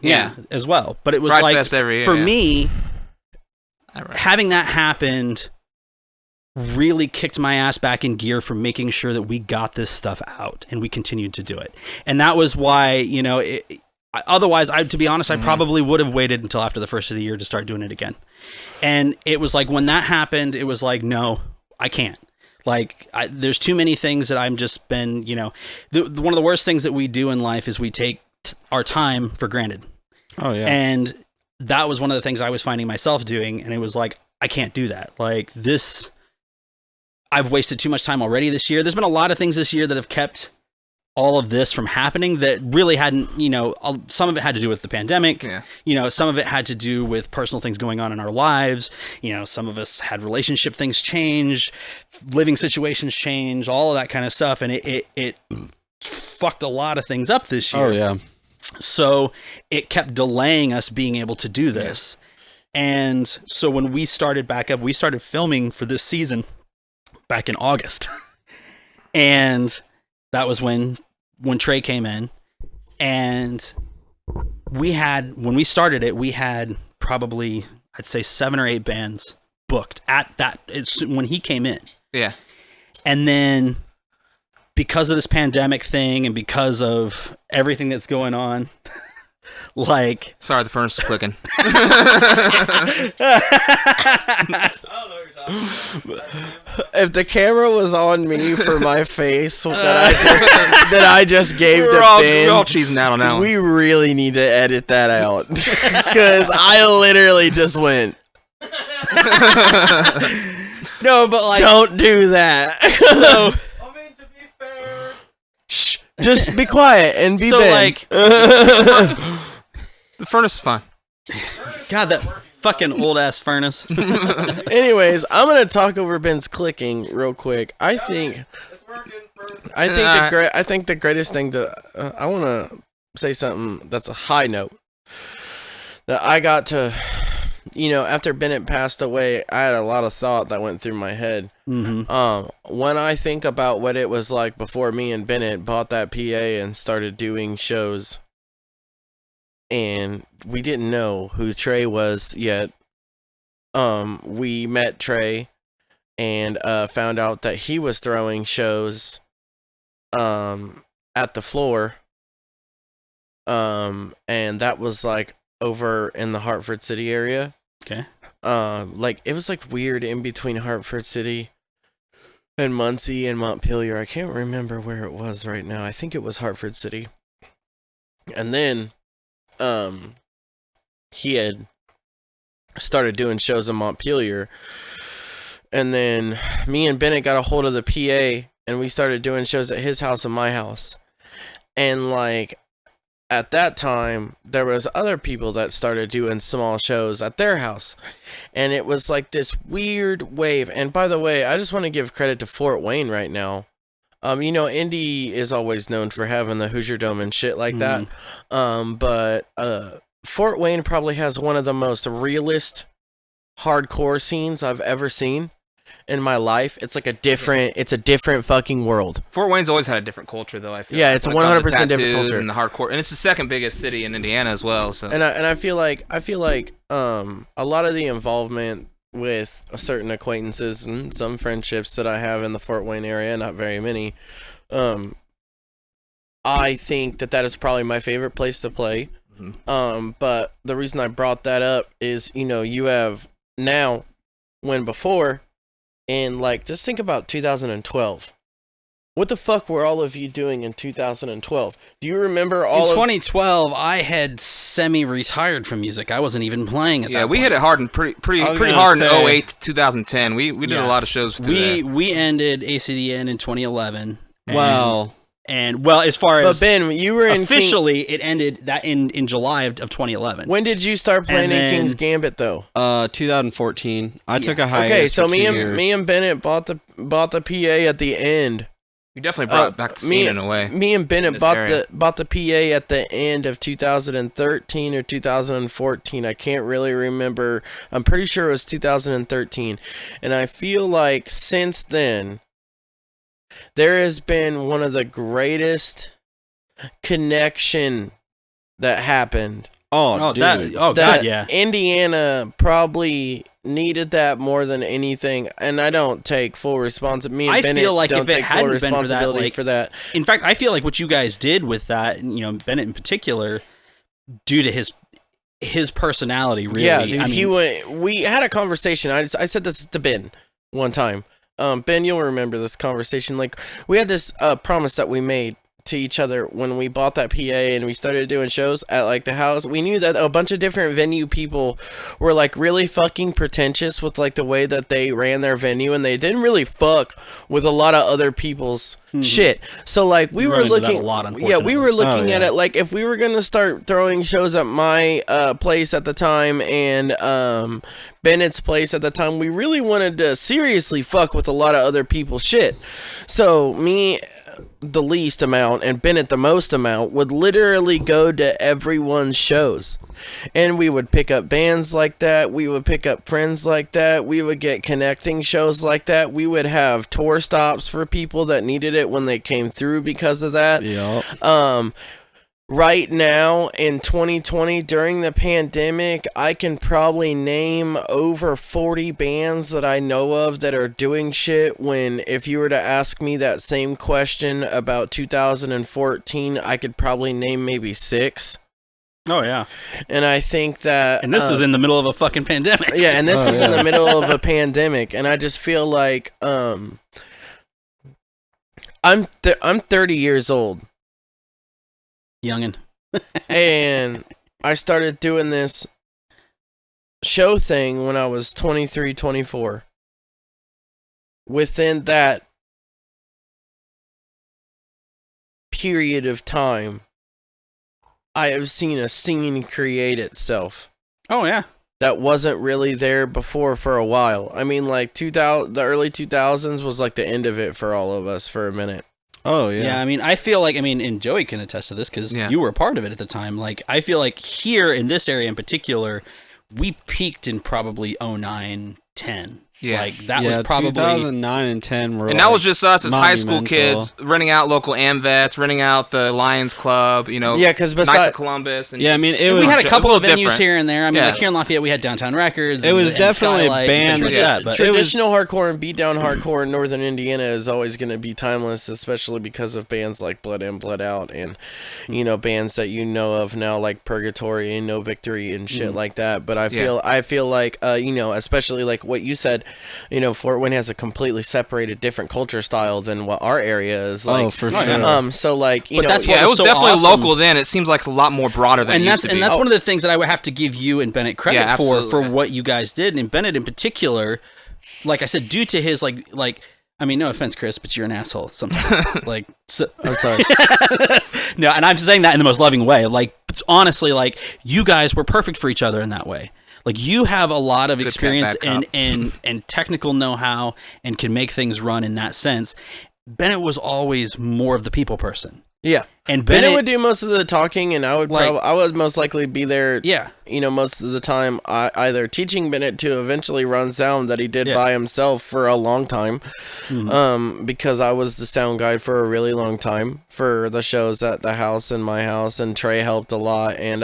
As well. But it was Pride like, Fest every year, for me, having that happened really kicked my ass back in gear for making sure that we got this stuff out, and we continued to do it. And that was why, you know, otherwise, to be honest, I probably would have waited until after the first of the year to start doing it again. And it was like, when that happened, it was like, no, I can't. Like, there's too many things that I'm just been, you know, one of the worst things that we do in life is we take our time for granted. Oh, yeah. And that was one of the things I was finding myself doing. And it was like, I can't do that. Like, this, I've wasted too much time already this year. There's been a lot of things this year that have kept all of this from happening that really hadn't, you know, some of it had to do with the pandemic. Yeah. You know, some of it had to do with personal things going on in our lives. You know, some of us had relationship things change, living situations change, all of that kind of stuff. And it fucked a lot of things up this year. Oh, yeah. So it kept delaying us being able to do this. Yeah. And so when we started back up, we started filming for this season back in August. And that was when Trey came in, and when we started it, we had probably, I'd say 7 or 8 bands booked at that. It's when he came in. Yeah. And then because of this pandemic thing and because of everything that's going on, like... Sorry, the furnace is clicking. If the camera was on me for my face that I just gave to Ben, we're all cheesing out on that one. We really need to edit that out because I literally just went. No, but like, don't do that. So, I mean, to be fair, shh, just be quiet and be so Ben. Like, the furnace is fine. God, that fucking old ass furnace. Anyways, I'm gonna talk over Ben's clicking real quick. I think the greatest thing that I want to say something that's a high note that I got to, you know, after Bennett passed away, I had a lot of thought that went through my head. Mm-hmm. When I think about what it was like before me and Bennett bought that PA and started doing shows, and we didn't know who Trey was yet. We met Trey and found out that he was throwing shows at the floor. And that was like over in the Hartford City area. Okay. Like it was like weird in between Hartford City and Muncie and Montpelier. I can't remember where it was right now. I think it was Hartford City. And then he had started doing shows in Montpelier, and then me and Bennett got a hold of the PA, and we started doing shows at his house and my house. And like at that time, there was other people that started doing small shows at their house, and it was like this weird wave. And by the way, I just want to give credit to Fort Wayne right now. You know, Indy is always known for having the Hoosier Dome and shit like that. But Fort Wayne probably has one of the most realist hardcore scenes I've ever seen in my life. It's like a different fucking world. Fort Wayne's always had a different culture, though. I feel. Yeah, it's a 100% different culture. And the hardcore, and it's the second biggest city in Indiana as well. So, and I feel like a lot of the involvement with certain acquaintances and some friendships that I have in the Fort Wayne area, not very many. I think that is probably my favorite place to play. But the reason I brought that up is, you know, you have now, when before, And like, just think about 2012. What the fuck were all of you doing in 2012? Do you remember all In of 2012, I had semi-retired from music. I wasn't even playing at that Yeah, we point. hit it hard and pretty I was hard gonna in say- 08 to 2010. We did Yeah. a lot of shows through there. We ended ACDN in 2011. Well, And well, as far But as Ben, you were in officially, it ended that in July of 2011. When did you start playing And in King's then- Gambit though? 2014. I took a hiatus. Okay, so for 2 me years. and Bennett bought the PA at the end. You definitely brought back the scene in a way. Me and Bennett this bought area. the PA at the end of 2013 or 2014. I can't really remember. I'm pretty sure it was 2013. And I feel like since then there has been one of the greatest connection that happened. Oh, dude. that that god, yeah. Indiana probably needed that more than anything, and I don't take full responsibility. Me and I Bennett feel like don't if it take full hadn't been for that, responsibility like- for that. In fact, I feel like what you guys did with that, Bennett in particular, due to his personality, really. Yeah, dude, I mean, he went. We had a conversation. I said this to Ben one time. Ben, you'll remember this conversation. Like, we had this promise that we made to each other when we bought that PA and we started doing shows at like the house. We knew that a bunch of different venue people were like really fucking pretentious with like the way that they ran their venue, and they didn't really fuck with a lot of other people's shit. So like we You were run into that looking a lot, yeah, we were looking Oh, at yeah. it like if we were gonna start throwing shows at my place at the time and Bennett's place at the time, we really wanted to seriously fuck with a lot of other people's shit. So me, the least amount, and Bennett the most amount, would literally go to everyone's shows. And we would pick up bands like that. We would pick up friends like that. We would get connecting shows like that. We would have tour stops for people that needed it when they came through because of that. Yup. Right now in 2020 during the pandemic, I can probably name over 40 bands that I know of that are doing shit, when if you were to ask me that same question about 2014, I could probably name maybe 6. oh yeah, And I think that and this is in the middle of a fucking pandemic. yeah, and this Oh, is in yeah. the middle of a pandemic, and I just feel like I'm 30 years old. Youngin. And I started doing this show thing when I was 23, 24. Within that period of time, I have seen a scene create itself Oh yeah. that wasn't really there before for a while. I mean, like the early 2000s was like the end of it for all of us for a minute. Oh, Yeah, yeah. I mean, I feel like, and Joey can attest to this because Yeah. you were a part of it at the time. Like, I feel like here in this area in particular, we peaked in probably 09, 10. Yeah. Like, that yeah, was probably 2009 and 10 were And that was just us as high school monumental. kids renting out local AmVets, renting out the Lions Club, Yeah, because Knights besides of Columbus. And Yeah, I mean, it we was had a couple of little venues different. here and there. I mean, Yeah. like here in Lafayette, we had Downtown Records. It was definitely Skylight and things bands- like that, but traditional hardcore and beatdown hardcore in northern Indiana is always going to be timeless, especially because of bands like Blood In, Blood Out, and bands that you know of now like Purgatory and No Victory and shit like that. But I feel like especially like what you said, Fort Wayne has a completely separated different culture style than what our area is like. Oh, for sure. So like But that's what yeah, it was so definitely awesome. local then. It seems like a lot more broader than and it that's used to be. one of the things that I would have to give you and Bennett credit Yeah, for absolutely. what you guys did, and Bennett in particular. Like I said, due to his like. I mean, no offense, Chris, but you're an asshole sometimes. Like, so, I'm sorry. no, and I'm saying that in the most loving way. Like, it's honestly, like you guys were perfect for each other in that way. Like, you have a lot of Good experience cat, bad and technical know-how and can make things run in that sense. Bennett was always more of the people person. Yeah. And Bennett would do most of the talking, and I would Like- I would most likely be there. Yeah. Most of the time, either teaching Bennett to eventually run sound that he did Yeah. by himself for a long time, because I was the sound guy for a really long time for the shows at the house and my house, and Trey helped a lot. And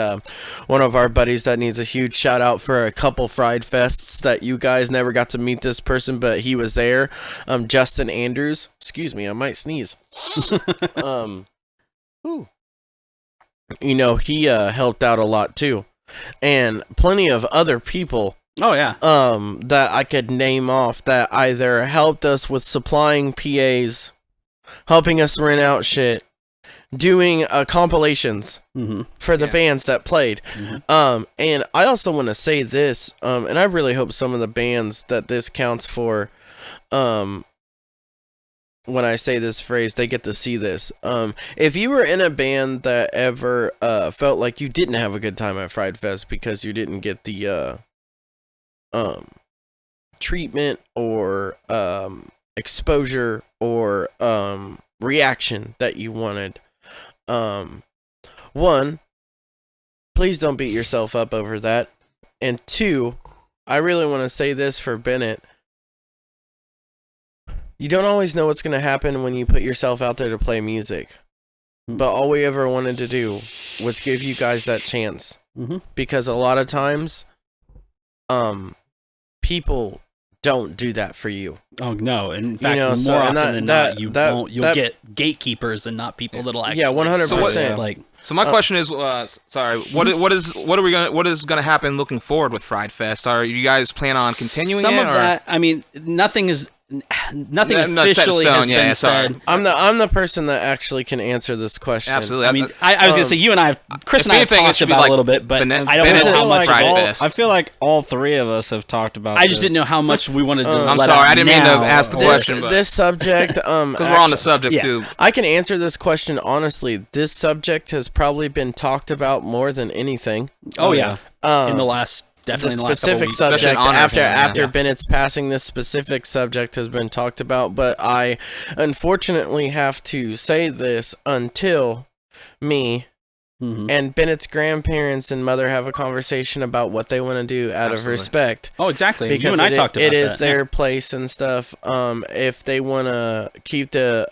one of our buddies that needs a huge shout out for a couple Fried Fests that you guys never got to meet this person, but he was there. Justin Andrews. Excuse me, I might sneeze. He helped out a lot too. And plenty of other people Oh yeah. That I could name off that either helped us with supplying PAs, helping us rent out shit, doing compilations for the bands that played. And I also want to say this, and I really hope some of the bands that this counts for, when I say this phrase, they get to see this. If you were in a band that ever felt like you didn't have a good time at Fried Fest because you didn't get the treatment or exposure or reaction that you wanted, one, please don't beat yourself up over that. And two, I really want to say this for Bennett. You don't always know what's going to happen when you put yourself out there to play music. But all we ever wanted to do was give you guys that chance. Because a lot of times, people don't do that for you. Oh no! In fact, know, more so- often and than that- not, you that- won't. You'll that- get gatekeepers and not people that'll actually. Yeah, 100%. Like, So my question is, sorry, what is gonna happen looking forward with Fried Fest? Are you guys plan on continuing some it? of or? that. I mean, nothing Not set in officially stone, has yeah, been sorry. said. I'm the person that actually can answer this question. Absolutely. I mean, I was gonna say you and I, Chris if and I have anything, it talked should be about like a little bit, but Bennett- I don't Bennett's know how much. Fried all, Fest. I feel like all three of us have talked about I just this. didn't know how much we wanted to. I'm let sorry, out I didn't mean to now, ask the or- question, but This subject, because we're on the subject yeah. too. I can answer this question honestly. This subject has probably been talked about more than anything. Oh yeah, Um, in the last the definitely in the last couple specific weeks. Especially subject in honor of after him, yeah. after Bennett's passing, this specific subject has been talked about, but I unfortunately have to say this until me and Bennett's grandparents and mother have a conversation about what they want to do out of Absolutely. respect. Oh, exactly. Because You and I talked about it is that. their place and stuff. If they want to keep the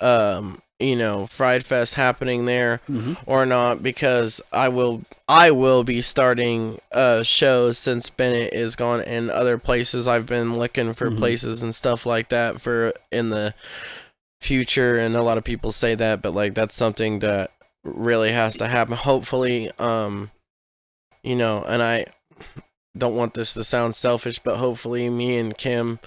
Fried Fest happening there or not, because I will be starting shows since Bennett is gone and other places. I've been looking for places and stuff like that for in the future, and a lot of people say that, but like that's something that really has to happen. Hopefully, and I don't want this to sound selfish, but hopefully me and Kim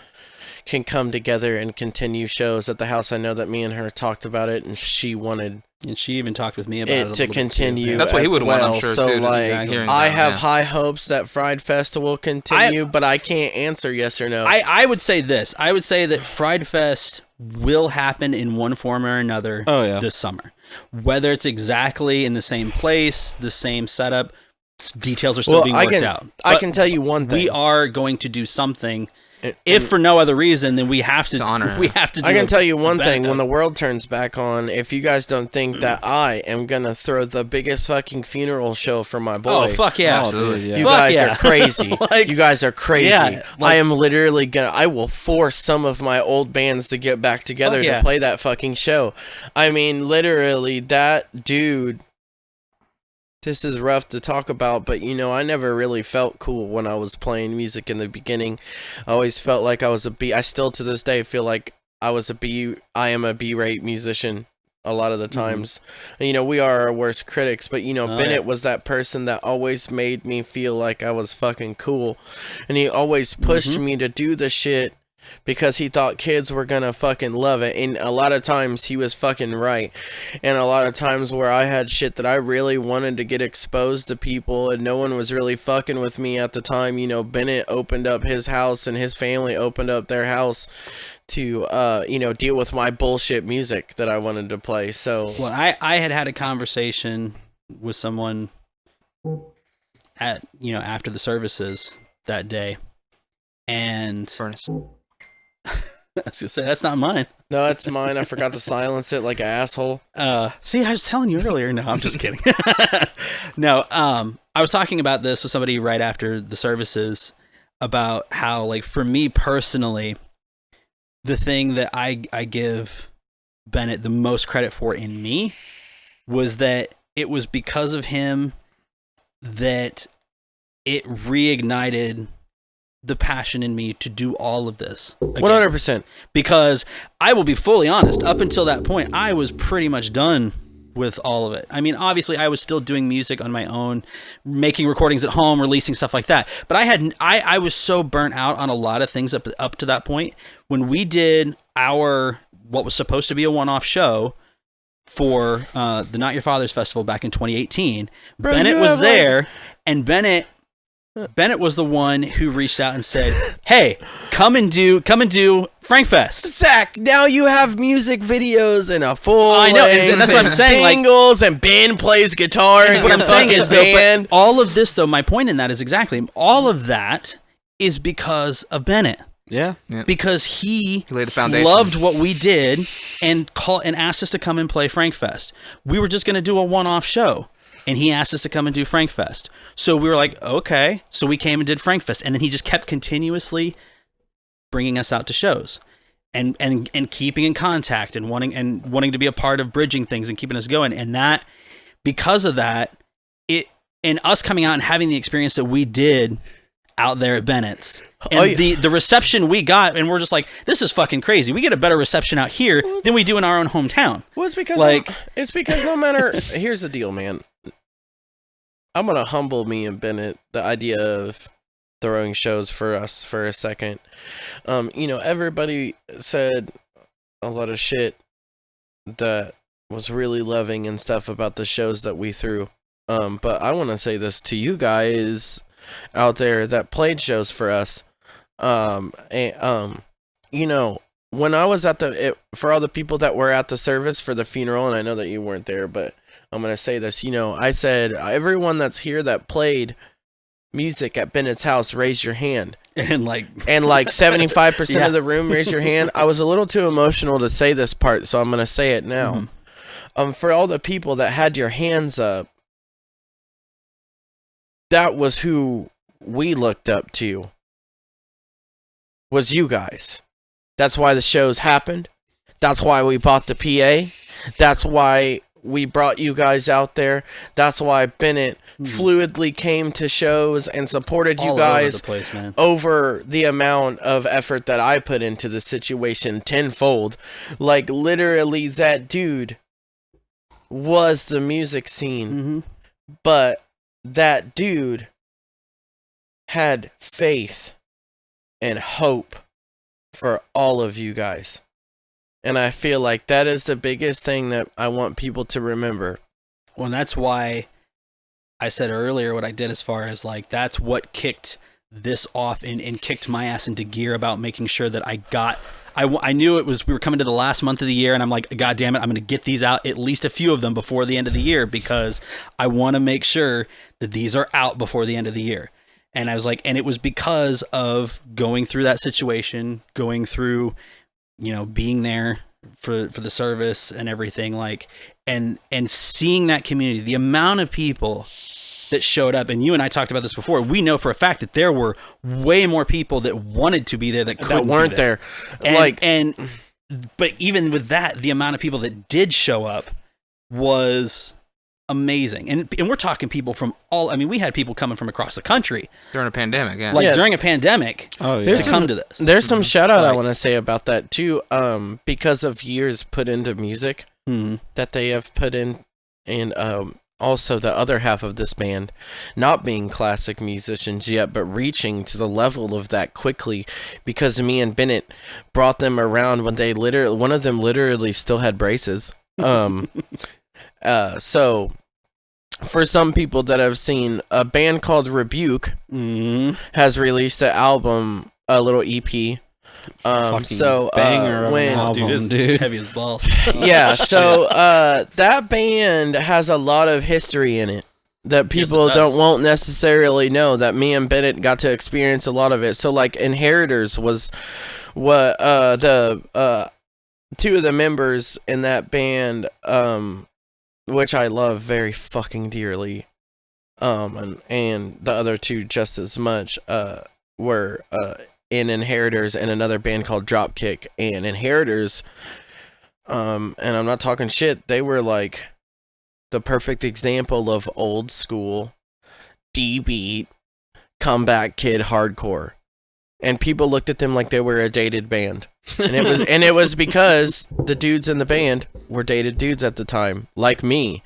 can come together and continue shows at the house. I know that me and her talked about it, and she wanted And she even talked with me about it a it to little bit, too. continue. Yeah. That's what he as would want, I'm well. sure, So too, just like, hearing I about it, have yeah. high hopes that Fried Fest will continue, but I can't answer yes or no. I would say this. I would say that Fried Fest will happen in one form or another this summer. Whether it's exactly in the same place, the same setup, details are still being worked out. I But can tell you one thing. we are going to do something. If for no other reason, then we have to honor him. We have to. Do I can a tell you one thing. backup. When the world turns back on, if you guys don't think that I am gonna throw the biggest fucking funeral show for my boy, Oh fuck yeah! Oh, dude, yeah. you Fuck guys yeah. are crazy. Like, you guys are crazy. yeah, like- I am literally gonna. I will force some of my old bands to get back together Fuck yeah. to play that fucking show. I mean, literally, that dude. This is rough to talk about, but I never really felt cool when I was playing music in the beginning. I always felt like I was a B. I still to this day feel like I am a B-rate musician a lot of the times. We are our worst critics, but Bennett was that person that always made me feel like I was fucking cool, and he always pushed me to do the shit because he thought kids were gonna fucking love it. And a lot of times he was fucking right. And a lot of times where I had shit that I really wanted to get exposed to people and no one was really fucking with me at the time, Bennett opened up his house and his family opened up their house to deal with my bullshit music that I wanted to play. So Well, I had a conversation with someone at after the services that day, and Furnace. I was gonna say that's not mine. no, it's mine. I forgot to silence it like an asshole. See, I was telling you earlier. No, I'm just kidding. No, I was talking about this with somebody right after the services about how, like, for me personally, the thing that I give Bennett the most credit for in me was that it was because of him that it reignited the passion in me to do all of this again. 100%. Because I will be fully honest, up until that point, I was pretty much done with all of it. I mean, obviously I was still doing music on my own, making recordings at home, releasing stuff like that. But I was so burnt out on a lot of things up to that point. When we did what was supposed to be a one-off show for the Not Your Father's Festival back in 2018, Bennett was there, and Bennett was the one who reached out and said, "Hey, come and do Frankfest." Zach, now you have music videos and a full. I know, and that's what I'm saying. Singles, and Ben plays guitar. And what I'm saying is, band. All of this, though, my point in that is exactly all of that is because of Bennett. Yeah. Because he laid the foundation. Loved what we did and asked us to come and play Frankfest. We were just going to do a one-off show, and he asked us to come and do Frankfest. So we were like, okay. So we came and did Frankfest, and then he just kept continuously bringing us out to shows, and keeping in contact and wanting to be a part of bridging things and keeping us going. And that, because of that, and us coming out and having the experience that we did out there at Bennett's, and the reception we got, and we're just like, this is fucking crazy. We get a better reception out here than we do in our own hometown. Well, it's because no matter. Here's the deal, man. I'm gonna humble me and Bennett the idea of throwing shows for us for a second. Everybody said a lot of shit that was really loving and stuff about the shows that we threw. But I want to say this to you guys out there that played shows for us. When I was for all the people that were at the service for the funeral, and I know that you weren't there, but I'm going to say this, I said, everyone that's here that played music at Bennett's house, raise your hand. And like 75% of the room, raise your hand. I was a little too emotional to say this part, so I'm going to say it now. Mm-hmm. For all the people that had your hands up, that was who we looked up to, was you guys. That's why the shows happened. That's why we bought the PA. That's why we brought you guys out there. That's why Bennett fluidly came to shows and supported you guys over the amount of effort that I put into the situation tenfold. Like, literally, that dude was the music scene. Mm-hmm. But that dude had faith and hope for all of you guys. And I feel like that is the biggest thing that I want people to remember. Well, and that's why I said earlier what I did, as far as like, that's what kicked this off and kicked my ass into gear about making sure that I knew we were coming to the last month of the year, and I'm like, God damn it, I'm going to get these out, at least a few of them, before the end of the year, because I want to make sure that these are out before the end of the year. And I was like, and it was because of going through that situation, going through, being there for the service and everything, like, and seeing that community, the amount of people that showed up. And you and I talked about this before. We know for a fact that there were way more people that wanted to be there that weren't there. But even with that, the amount of people that did show up was amazing. And we're talking people from we had people coming from across the country during a pandemic. Yeah. During a pandemic to come to this. There's some shout out I want to say about that too. Because of years put into music that they have put in, and also the other half of this band not being classic musicians yet, but reaching to the level of that quickly, because me and Bennett brought them around when one of them literally still had braces. So for some people that have seen, a band called Rebuke has released an album, a little EP. Banger when album, dude. Heavy as balls. Yeah, so that band has a lot of history in it that people won't necessarily know, that me and Bennett got to experience a lot of it. So like Inheritors was what the two of the members in that band, which I love very fucking dearly, and the other two just as much, were in Inheritors and another band called Dropkick. And Inheritors, and I'm not talking shit, they were like the perfect example of old school D-beat comeback kid hardcore, and people looked at them like they were a dated band. and it was because the dudes in the band were dated dudes at the time, like me.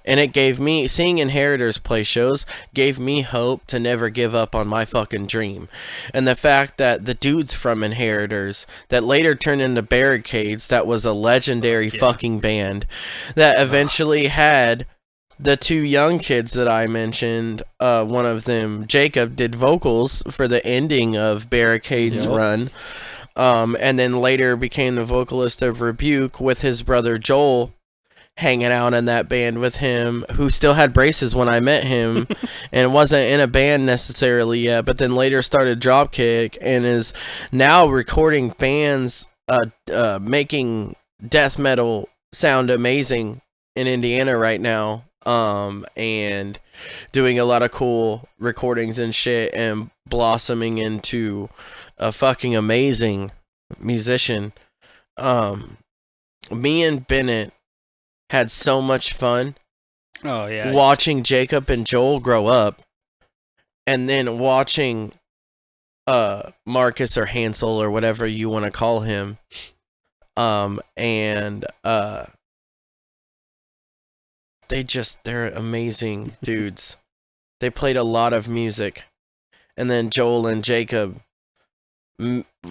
And it gave me, seeing Inheritors play shows, gave me hope to never give up on my fucking dream. And the fact that the dudes from Inheritors, that later turned into Barricades, that was a legendary fucking band, that eventually had the two young kids that I mentioned, one of them, Jacob, did vocals for the ending of Barricades' run. And then later became the vocalist of Rebuke with his brother Joel, hanging out in that band with him, who still had braces when I met him and wasn't in a band necessarily yet, but then later started Dropkick and is now recording bands, making death metal sound amazing in Indiana right now, and doing a lot of cool recordings and shit and blossoming into a fucking amazing musician. Me and Bennett had so much fun watching Jacob and Joel grow up, and then watching Marcus or Hansel or whatever you want to call him, and they're amazing dudes. They played a lot of music, and then Joel and Jacob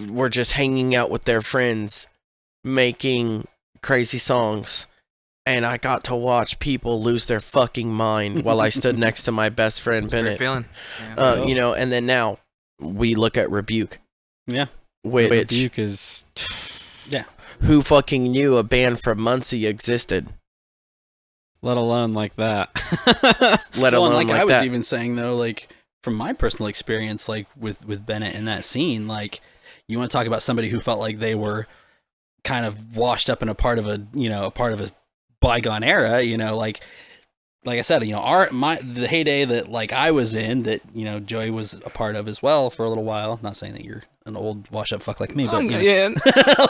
were just hanging out with their friends, making crazy songs. And I got to watch people lose their fucking mind while I stood next to my best friend Bennett. Feeling. Yeah. You know, and then now we look at Rebuke. Yeah. Which, Rebuke is... Yeah. Who fucking knew a band from Muncie existed? Let alone like that. Let alone like like I was that. even saying though, like from my personal experience, like with Bennett in that scene, like you want to talk about somebody who felt like they were kind of washed up in a part of a bygone era, you know, like I said, you know, the heyday that like I was in, that, you know, Joey was a part of as well for a little while. Not saying that you're an old wash up fuck like me, but you know. Yeah,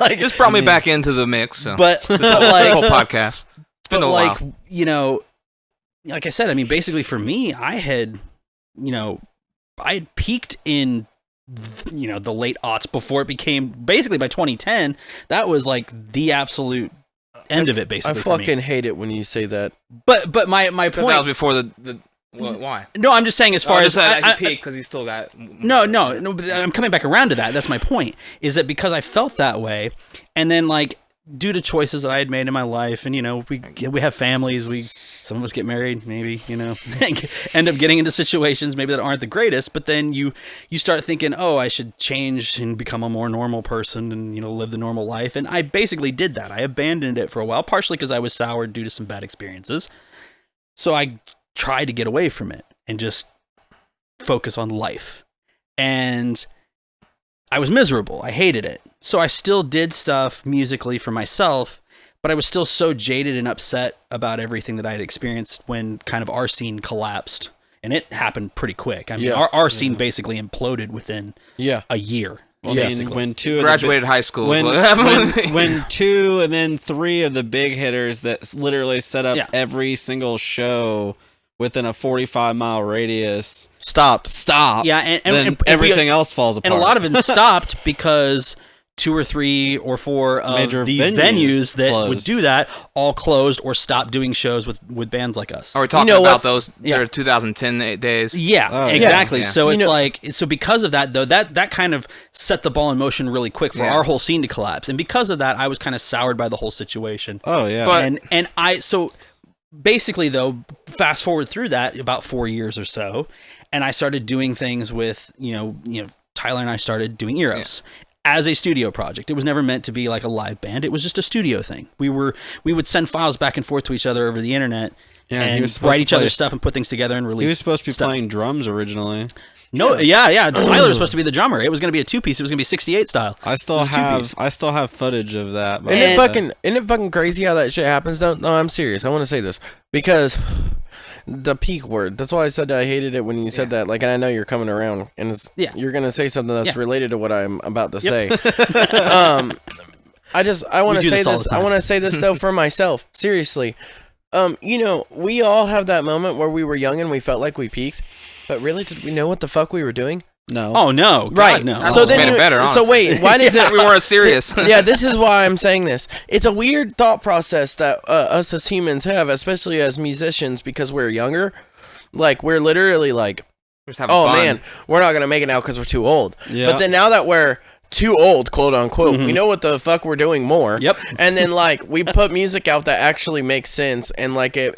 like, just brought me back into the mix. So. But this like whole podcast, it's been a while. You know, like I said, I mean, basically for me, I had peaked in, you know, the late aughts before it became, basically by 2010, that was like the absolute end of it, basically. I fucking hate it when you say that. But my point, that was before the why? No, I'm just saying as far as he peaked because he still got no, but I'm coming back around to that. That's my point. Is that because I felt that way, and then like due to choices that I had made in my life, and you know, we have families, some of us get married, maybe, you know, end up getting into situations maybe that aren't the greatest, but then you start thinking, oh, I should change and become a more normal person and, you know, live the normal life. And I basically did that. I abandoned it for a while, partially because I was soured due to some bad experiences. So I tried to get away from it and just focus on life. And I was miserable. I hated it. So I still did stuff musically for myself, but I was still so jaded and upset about everything that I had experienced when kind of our scene collapsed. And it happened pretty quick. I mean, our scene basically imploded within a year. Well, I mean, when two graduated high school, when two and then three of the big hitters that literally set up every single show within a 45-mile radius stopped. Yeah, and everything else falls apart. And a lot of them stopped because 2 or 3 or 4 of major the venues that closed. would do that all closed or stopped doing shows with bands like us. Are we talking about those? They're 2010 days. Yeah, exactly. Yeah. So it's so because of that though, that kind of set the ball in motion really quick for our whole scene to collapse. And because of that, I was kind of soured by the whole situation. Oh yeah. But, and I so basically though, fast forward through that about 4 years or so, and I started doing things with you know Tyler and I started doing Eros. As a studio project. It was never meant to be like a live band. It was just a studio thing. We would send files back and forth to each other over the internet and write each other's stuff and put things together and release. He was supposed to be playing drums originally. No, yeah. Tyler was supposed to be the drummer. It was going to be a 2-piece. It was going to be 68 style. I still have footage of that. Isn't it fucking crazy how that shit happens though? No, I'm serious. I want to say this because the peak word. That's why I said I hated it when you said that. Like, and I know you're coming around, and you're gonna say something that's related to what I'm about to say. I want to say this. I want to say this though for myself. Seriously, you know, we all have that moment where we were young and we felt like we peaked, but really, did we know what the fuck we were doing? No. Oh no, God, Right. no. That's So what's then made it you, better, so honestly. wait, why does it? we weren't serious. Yeah, this is why I'm saying this. It's a weird thought process that us as humans have, especially as musicians, because we're younger. Like, we're literally like, We're just having oh fun. man, we're not gonna make it now because we're too old. Yeah. But then now that we're too old, quote unquote, we know what the fuck we're doing more. Yep. And then like we put music out that actually makes sense and like it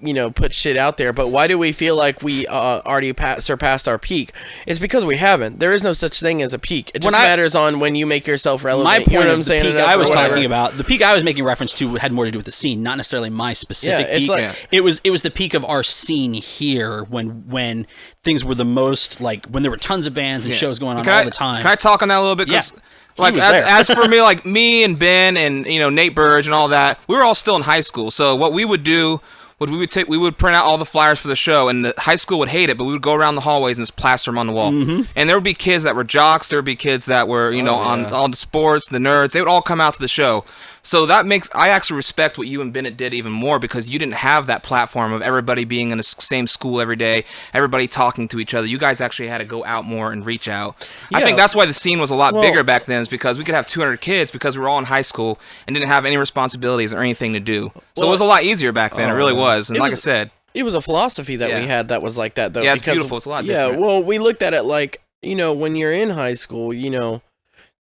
you know, put shit out there. But why do we feel like we already surpassed our peak? It's because we haven't. There is no such thing as a peak. It just matters on when you make yourself relevant. My You know point what of I'm the saying? peak Enough I or was whatever. talking about, the peak I was making reference to had more to do with the scene, not necessarily my specific Yeah, it's peak. like- It was the peak of our scene here when things were the most, like when there were tons of bands and shows going on Can all I- the time. Can I talk on that a little bit? 'Cause, Yeah. like was as, there. as for me, like me and Ben and Nate Burge and all that, we were all still in high school. So what we would do, we would print out all the flyers for the show, and the high school would hate it, but we would go around the hallways and just plaster them on the wall. Mm-hmm. And there would be kids that were jocks, there would be kids that were on all the sports, the nerds. They would all come out to the show. So that makes I actually respect what you and Bennett did even more, because you didn't have that platform of everybody being in the same school every day, everybody talking to each other. You guys actually had to go out more and reach out. I Yeah. think that's why the scene was a lot Well- bigger back then, is because we could have 200 kids because we were all in high school and didn't have any responsibilities or anything to do. So it was a lot easier back then. It really was. And It like was- I said, It was a philosophy that Yeah. we had that was like that, though. Yeah, it's because, beautiful. It's a lot Yeah, different. well, we looked at it like, when you're in high school,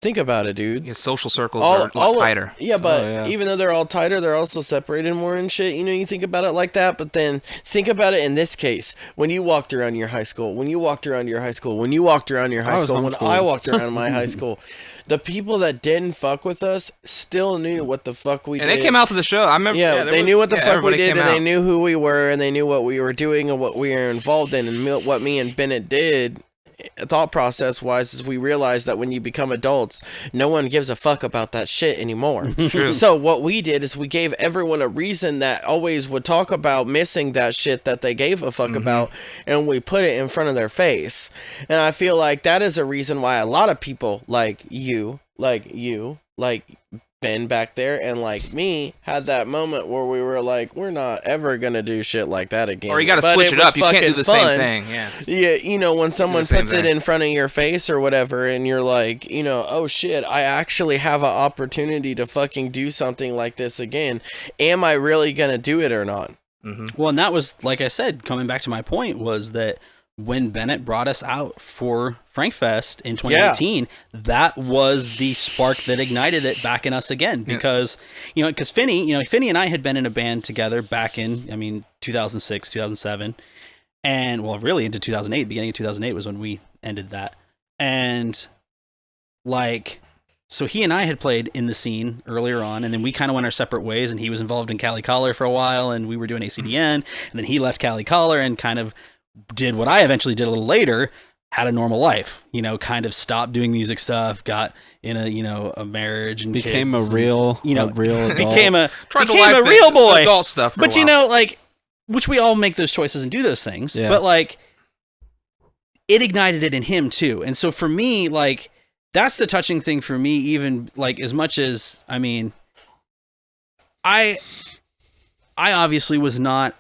think about it, dude. your social circles are a lot tighter. Yeah, but yeah. even though they're all tighter, they're also separated more and shit. You think about it like that, but then think about it in this case. When you walked around your high school, when you walked around your high school, when you walked around your high was school, when homeschooled. I walked around my high school, the people that didn't fuck with us still knew what the fuck we And did. they came out to the show. I remember. Yeah, there they was- knew what the fuck we everybody did, came and they out. knew who we were, and they knew what we were doing and what we were involved in, and what me and Bennett did. Thought process wise is we realized that when you become adults, no one gives a fuck about that shit anymore. True. So what we did is we gave everyone a reason that always would talk about missing that shit that they gave a fuck about, and we put it in front of their face. And I feel like that is a reason why a lot of people like Ben back there and like me had that moment where we were like, we're not ever gonna do shit like that again. Or you got to But switch it was up. You can't do fucking the fun. same thing. Yeah. Yeah, when someone same puts it thing. in front of your face or whatever, and you're like, oh shit, I actually have an opportunity to fucking do something like this again. Am I really gonna do it or not? Well, and that was, like I said, coming back to my point, was that when Bennett brought us out for Frankfest in 2018, that was the spark that ignited it back in us again. Because, because Finney and I had been in a band together back in, 2006, 2007, and, well, really into 2008. Beginning of 2008 was when we ended that. And, so he and I had played in the scene earlier on, and then we kind of went our separate ways, and he was involved in Cali Collar for a while, and we were doing ACDN, and then he left Cali Collar and kind of did what I eventually did a little later, had a normal life, kind of stopped doing music stuff, got in a marriage and Became kids a real and, real adult. became a Tried to became a life real the boy. adult stuff. For But a while. which we all make those choices and do those things. Yeah. But it ignited it in him too. And so for me, that's the touching thing for me, even as much as, I obviously was not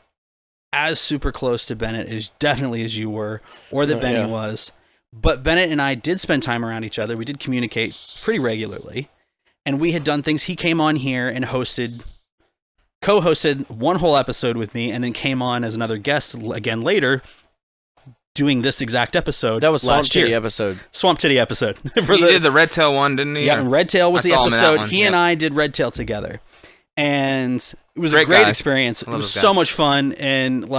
as super close to Bennett as definitely as you were, or that Benny yeah. was. But Bennett and I did spend time around each other. We did communicate pretty regularly. And we had done things. He came on here and co-hosted one whole episode with me, and then came on as another guest again later, doing this exact episode. That was Swamp last year. Titty episode. Swamp Titty episde. He did the Red Tail one, didn't he? Yeah, Or- and Red Tail was I the saw him in that episode. one, He yeah. and I did Red Tail together. And it was a Great great guy. experience. It I love was those so guys. much fun. And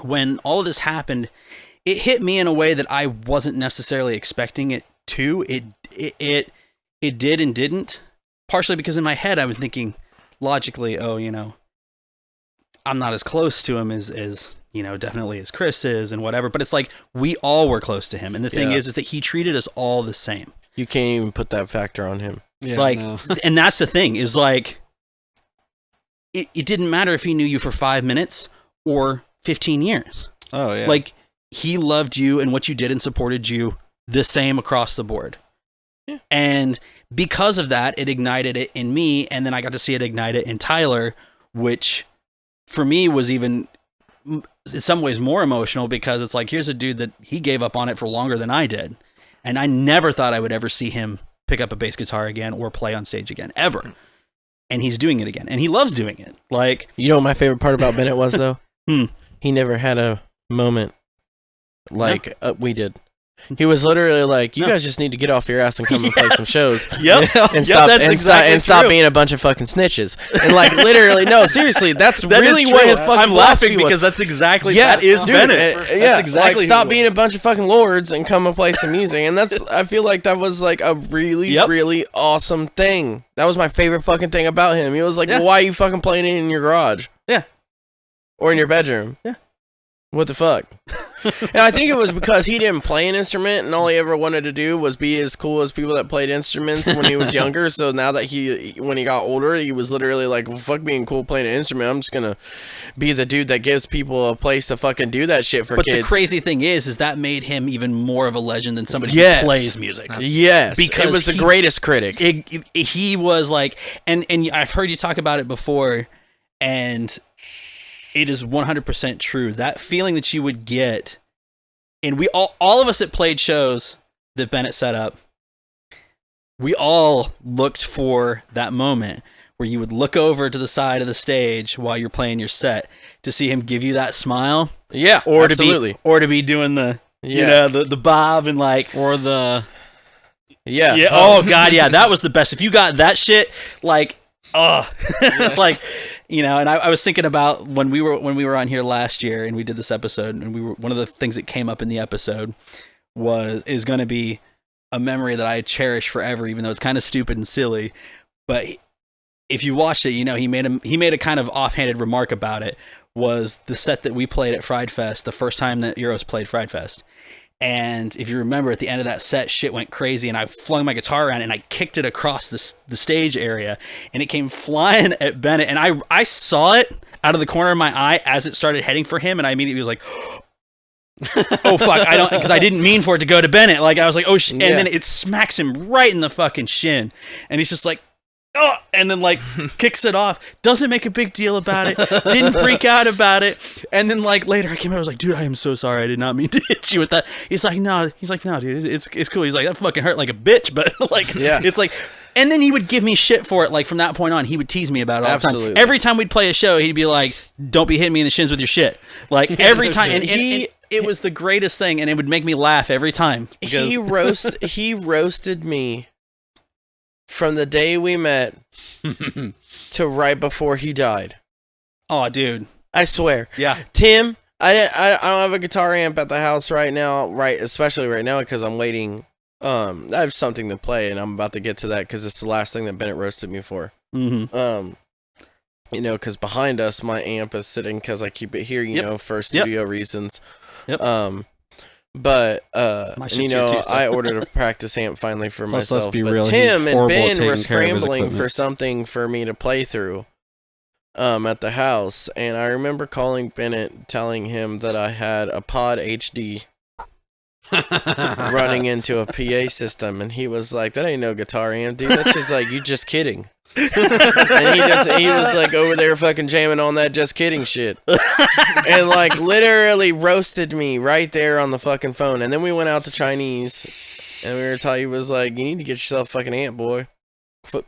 when all of this happened, it hit me in a way that I wasn't necessarily expecting it to. It did and didn't. Partially because in my head I was thinking logically, I'm not as close to him as definitely as Chris is and whatever. But it's we all were close to him. And the thing Yeah. is that he treated us all the same. You can't even put that factor on him. Yeah, no. And that's the thing is it didn't matter if he knew you for 5 minutes or 15 years. Oh yeah. He loved you and what you did and supported you the same across the board. Yeah. And because of that, it ignited it in me. And then I got to see it ignite it in Tyler, which for me was even in some ways more emotional because it's like, here's a dude that he gave up on it for longer than I did. And I never thought I would ever see him pick up a bass guitar again or play on stage again, ever. And he's doing it again. And he loves doing it. Like, you know what my favorite part about Bennett was, though? He never had a moment like we did. He was literally like, "You guys just need to get off your ass and come and play some shows." And stop being a bunch of fucking snitches. And like literally, no, seriously, that's really what his fucking I'm laughing was. because that's exactly that is dude, Bennett. That's exactly like stop being a bunch of fucking lords and come and play some music. And that's I feel like that was like a really really awesome thing. That was my favorite fucking thing about him. He was like, well, "Why are you fucking playing it in your garage?" Yeah. Or in your bedroom. Yeah. What the fuck? And I think it was because he didn't play an instrument and all he ever wanted to do was be as cool as people that played instruments when he was younger. So now that when he got older, he was literally like, well, fuck being cool playing an instrument. I'm just going to be the dude that gives people a place to fucking do that shit for kids. But the crazy thing is that made him even more of a legend than somebody who plays music. Yes. Because it was the greatest critic. He was like, and I've heard you talk about it before, and it is 100% true. That feeling that you would get, and we all of us that played shows that Bennett set up, we all looked for that moment where you would look over to the side of the stage while you're playing your set to see him give you that smile. Yeah, or absolutely. To be doing the you know the bob and like or the yeah. Oh god, yeah, that was the best. If you got that shit, like like. You know, and I was thinking about when we were on here last year and we did this episode, and one of the things that came up in the episode is going to be a memory that I cherish forever, even though it's kind of stupid and silly. But if you watched it, you know he made a kind of offhanded remark about it. Was the set that we played at Fried Fest, the first time that Euros played Fried Fest. And if you remember, at the end of that set, shit went crazy, and I flung my guitar around, and I kicked it across the stage area, and it came flying at Bennett, and I saw it out of the corner of my eye as it started heading for him, and I immediately was like, oh, fuck, because I didn't mean for it to go to Bennett. Like, I was like, oh, and then it smacks him right in the fucking shin, and he's just like, oh, and then like kicks it off, doesn't make a big deal about it, didn't freak out about it, and then like later I came out, I was like, dude, I am so sorry, I did not mean to hit you with that. He's like, no, dude, it's cool. He's like, that fucking hurt like a bitch, but like, it's like, and then he would give me shit for it. Like from that point on, he would tease me about it all the time. Every time we'd play a show, he'd be like, don't be hitting me in the shins with your shit. Like every time, and it was the greatest thing, and it would make me laugh every time. He roasted me from the day we met to right before he died. Oh, dude. I swear. Yeah. Tim, I don't have a guitar amp at the house right now, especially right now because I'm waiting. I have something to play, and I'm about to get to that because it's the last thing that Bennett roasted me for. Mm-hmm. You know, because behind us, my amp is sitting because I keep it here, you know, for studio reasons. Yep. But you know, I ordered a practice amp finally for myself. Let's be but real, Tim and Ben were taking care of his scrambling equipment. for something for me to play through at the house, and I remember calling Bennett, telling him that I had a Pod HD running into a PA system, and he was like, "That ain't no guitar amp, dude. That's just like you just kidding." And he was like over there fucking jamming on that just kidding shit, and like literally roasted me right there on the fucking phone. And then we went out to Chinese, and we were telling, he was like, "You need to get yourself a fucking amp, boy.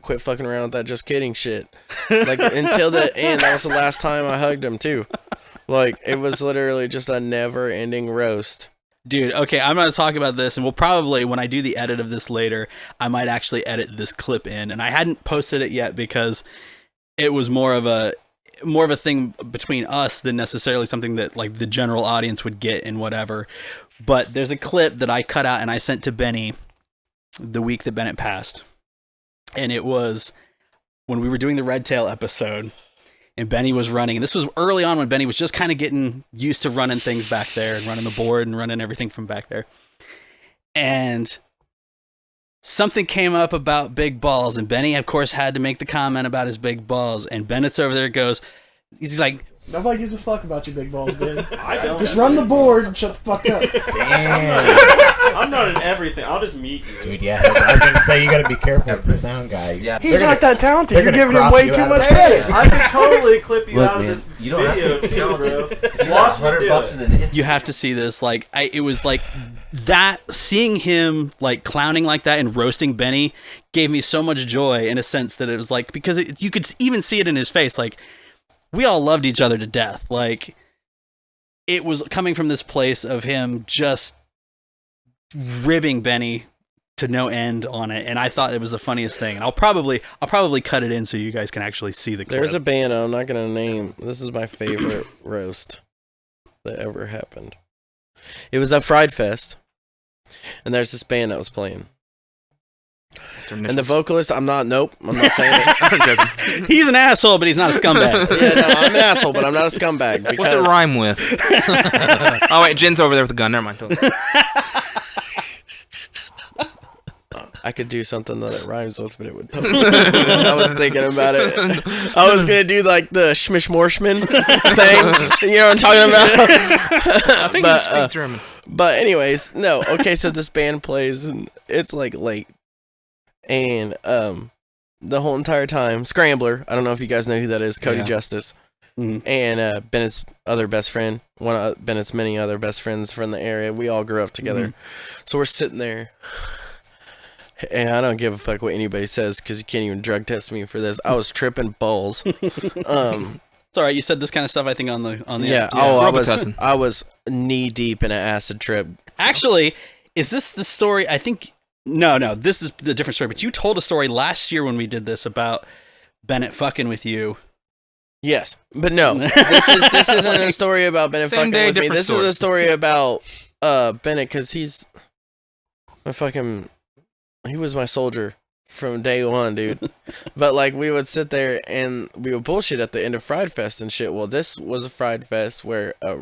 Quit fucking around with that just kidding shit." Like until the end, that was the last time I hugged him too. Like it was literally just a never-ending roast. Dude, okay, I'm going to talk about this, and we'll probably, when I do the edit of this later, I might actually edit this clip in, and I hadn't posted it yet because it was more of a thing between us than necessarily something that, like, the general audience would get and whatever, but there's a clip that I cut out and I sent to Benny the week that Bennett passed, and it was when we were doing the Red Tail episode, and Benny was running, and this was early on when Benny was just kind of getting used to running things back there and running the board and running everything from back there. And something came up about big balls, and Benny, of course, had to make the comment about his big balls. And Bennett's over there he's like, Nobody gives a fuck about you, big balls, Ben. I don't. Just run the board and shut the fuck up. Damn. I'm not in everything. I'll just meet you. Dude, yeah. I was going to say, you got to be careful with the sound guy. Yeah. He's not that talented. they're You're gonna giving him crop way you too out much of credit. I could totally clip you Look, out of man, this you don't have video to be too, talented. bro. If you Watch got me do $100 it. in an instant. You have to see this. Like, it was like that. Seeing him like clowning like that and roasting Benny gave me so much joy in a sense that it was like because you could even see it in his face. Like, we all loved each other to death. Like, it was coming from this place of him just ribbing Benny to no end on it, and I thought it was the funniest thing. And I'll probably cut it in so you guys can actually see the clip. There's a band I'm not gonna name. This is my favorite roast that ever happened. It was at Fried Fest, and there's this band that was playing. And the vocalist, I'm not saying it. He's an asshole, but he's not a scumbag. Yeah, no, I'm an asshole, but I'm not a scumbag. Because What's it rhyme with? Oh wait, Jin's over there with the gun. Never mind. I could do something that it rhymes with, but it would. I was thinking about it. I was gonna do like the Schmishmorschman thing. You know what I'm talking about? I think you speak German. But anyways, no. Okay, so this band plays, and it's like late, and the whole entire time, Scrambler. I don't know if you guys know who that is. Cody Yeah. Justice. Mm-hmm. And Bennett's other best friend, one of Bennett's many other best friends from the area. We all grew up together. Mm-hmm. So we're sitting there, and I don't give a fuck what anybody says because you can't even drug test me for this. I was tripping balls. It's all right. You said this kind of stuff. I think on the Yeah. episode. Oh, I was knee deep in an acid trip. Actually, is this the story? I think no. This is the different story. But you told a story last year when we did this about Bennett fucking with you. Yes, but no. This isn't a story about Bennett Same fucking day, with me. different This story. is a story about Bennett because he's my fucking. He was my soldier from day one, dude. But like we would sit there and we would bullshit at the end of Fried Fest and shit. Well, this was a Fried Fest where a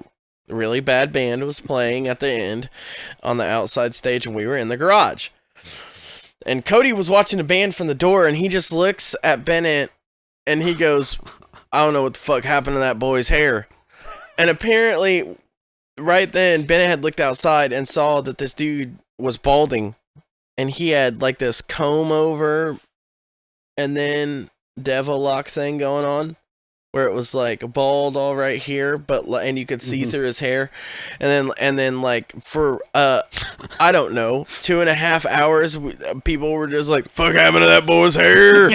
really bad band was playing at the end on the outside stage, and we were in the garage. And Cody was watching the band from the door, and he just looks at Bennett, and he goes, "I don't know what the fuck happened to that boy's hair." And apparently, right then, Bennett had looked outside and saw that this dude was balding. And he had like this comb over and then devil lock thing going on where it was like bald all right here, but and you could see through his hair. And then like for I don't know, 2.5 hours, people were just like, "Fuck happened to that boy's hair?"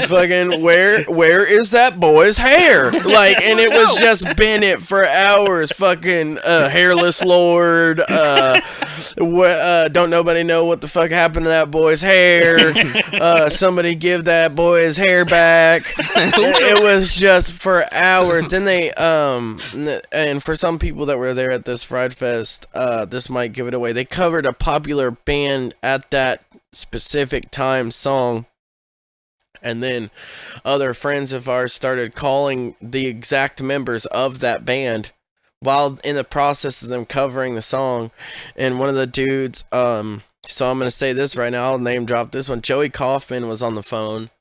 Fucking where is that boy's hair? Like, and it was just Bennett for hours. Fucking hairless lord. Don't nobody know what the fuck happened to that boy's hair? Somebody give that boy his hair back. It was just for hours. Then they and for some people that were there at this Fried Fest, this might give it away. They covered a popular band at that specific time song, and then other friends of ours started calling the exact members of that band while in the process of them covering the song. And one of the dudes, so I'm gonna say this right now, I'll name drop this one. Joey Kaufman was on the phone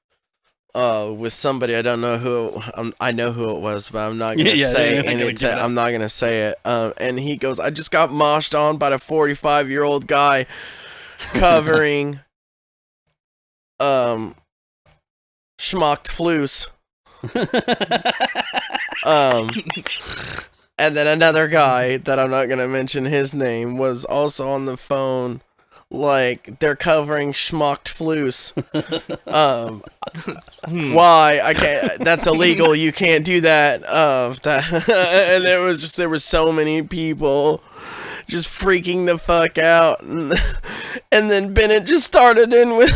with somebody. I don't know who. I know who it was, but I'm not gonna say it. I'm not gonna say it. And he goes, "I just got moshed on by the 45-year-old guy covering schmucked floose." And then another guy that I'm not gonna mention his name was also on the phone. Like, they're covering schmucked floose. Why? I can't. That's illegal. You can't do that. And there was so many people just freaking the fuck out. And then Bennett just started in with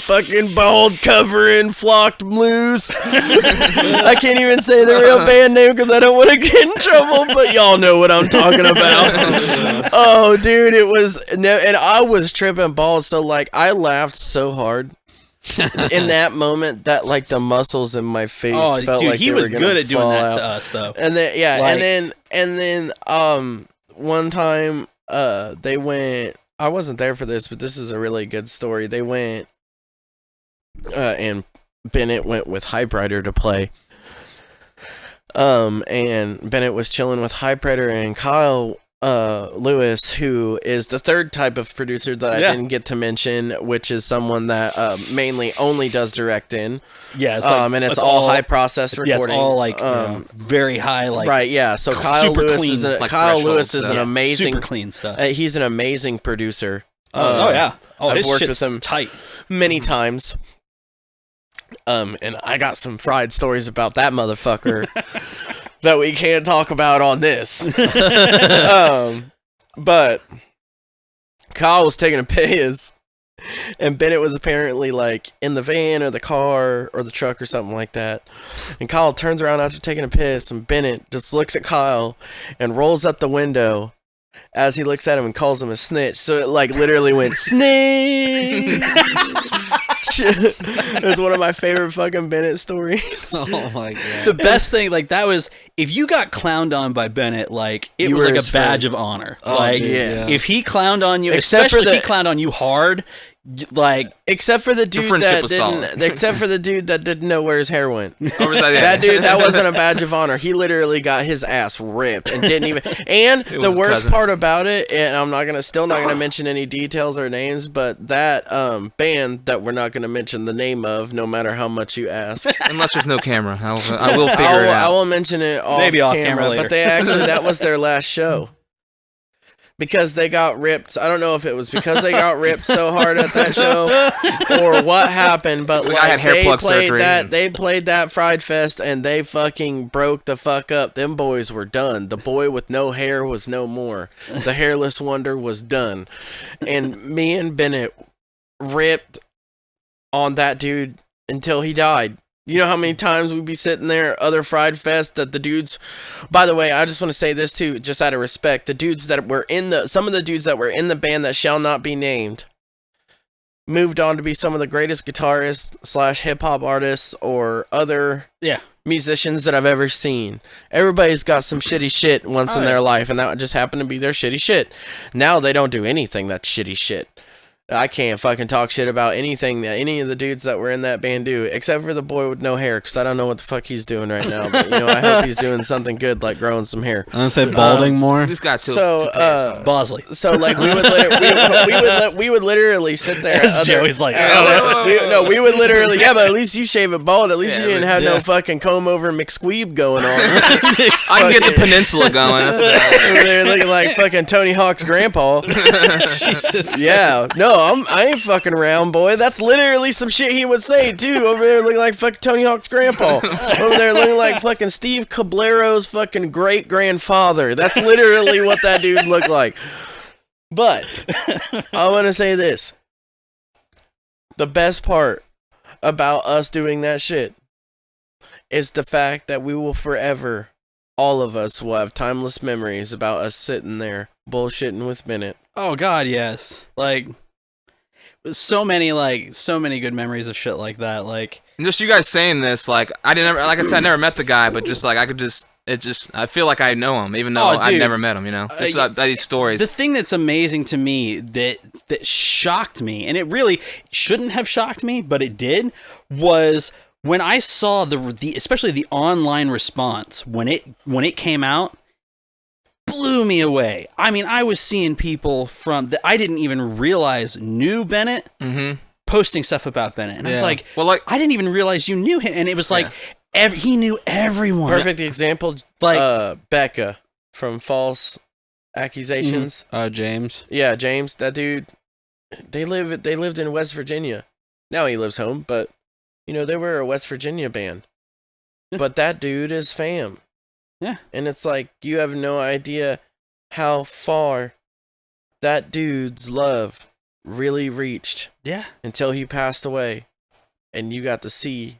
fucking bald covering flocked loose. I can't even say the real band name because I don't want to get in trouble, but y'all know what I'm talking about. Oh, dude, it was no, and I was tripping balls. So like, I laughed so hard in that moment that like the muscles in my face felt dude, like he they was were gonna good at doing fall that out. to us though. And then Like- and then one time they went. I wasn't there for this, but this is a really good story. They went and Bennett went with Hypewriter to play. And Bennett was chilling with High Predator and Kyle Lewis, who is the third type of producer that I didn't get to mention, which is someone that mainly only does directing. Yeah, and it's all high process recording. Yeah, it's all like very high, like right. Yeah, so Kyle Lewis clean, is like Kyle Lewis is an amazing, super clean stuff. He's an amazing producer. Oh yeah, I've his worked shit's with him tight many times. And I got some fried stories about that motherfucker that we can't talk about on this. But Kyle was taking a piss, and Bennett was apparently like in the van or the car or the truck or something like that. And Kyle turns around after taking a piss, and Bennett just looks at Kyle and rolls up the window as he looks at him and calls him a snitch. So it like literally went snitch. It's one of my favorite fucking Bennett stories. Oh my god. The best thing, like, that was, if you got clowned on by Bennett, like, it You was were like his a badge friend. of honor. Oh, like, dude, yes. if he clowned on you, Except for especially if he the- clowned on you hard, like, Except for the dude friendship that was didn't. solid. Except for the dude that didn't know where his hair went. That That wasn't a badge of honor. He literally got his ass ripped and didn't even. And It was the his worst cousin. part about it, and I'm still not gonna mention any details or names, but that band that we're not gonna mention the name of, no matter how much you ask. Unless there's no camera, I will figure it I out. will mention it off Maybe off camera, camera later. but that was their last show. Because they got ripped. I don't know if it was because they got ripped so hard at that show or what happened, but The guy had like hair plug surgery. they played that Fried Fest and they fucking broke the fuck up. Them boys were done. The boy with no hair was no more. The hairless wonder was done. And me and Bennett ripped on that dude until he died. You know how many times we'd be sitting there at other Fried Fest that the dudes, by the way, I just want to say this too, just out of respect, the dudes that were some of the dudes that were in the band that shall not be named moved on to be some of the greatest guitarists / hip hop artists or other musicians that I've ever seen. Everybody's got some shitty shit once in their life, and that just happened to be their shitty shit. Now they don't do anything that's shitty shit. I can't fucking talk shit about anything that any of the dudes that were in that band do, except for the boy with no hair, because I don't know what the fuck he's doing right now. But, I hope he's doing something good, like growing some hair. I'm gonna say balding more. This got Bosley. So like we would literally sit there. As Joey's like, we would literally, but at least you shave it bald. At least you didn't have no fucking comb over McSqueeb going on. I can get the peninsula going. That's about it. Over there looking like fucking Tony Hawk's grandpa. Jesus. Yeah, no, I ain't fucking around, boy. That's literally some shit he would say too. Over there looking like fucking Tony Hawk's grandpa. Over there looking like fucking Steve Cablero's fucking great grandfather. That's literally what that dude looked like. But I want to say this: the best part about us doing that shit is the fact that we will forever, all of us will have timeless memories about us sitting there bullshitting with Bennett. Oh God, yes. Like, so many good memories of shit like that. Like, And just you guys saying this, like I said, I never met the guy, but just like I feel like I know him, even though I've never met him. Just these stories. the thing that's amazing to me that shocked me, and it really shouldn't have shocked me, but it did, was when I saw the especially the online response when it came out. Blew me away. I mean, I was seeing people from that I didn't even realize knew Bennett posting stuff about Bennett, and I was like, well, like I didn't even realize you knew him, and it was like he knew everyone. Perfect example, Like Becca from False Accusations. James. Yeah, James, that dude. They lived in West Virginia. Now he lives home, but they were a West Virginia band. But that dude is fam. Yeah. And it's like, you have no idea how far that dude's love really reached. Yeah. Until he passed away. And you got to see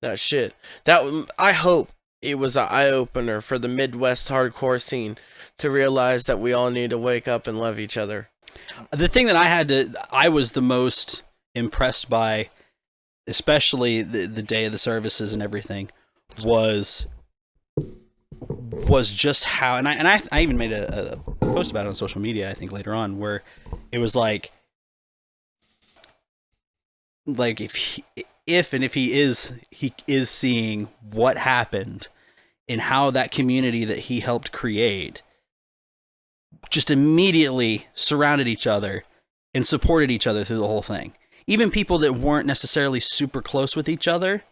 that shit. I hope it was an eye-opener for the Midwest hardcore scene to realize that we all need to wake up and love each other. The thing that I was the most impressed by, especially the day of the services and everything, was just how, and I even made a post about it on social media, I think later on, where it was like if he is seeing what happened, and how that community that he helped create just immediately surrounded each other and supported each other through the whole thing. Even people that weren't necessarily super close with each other,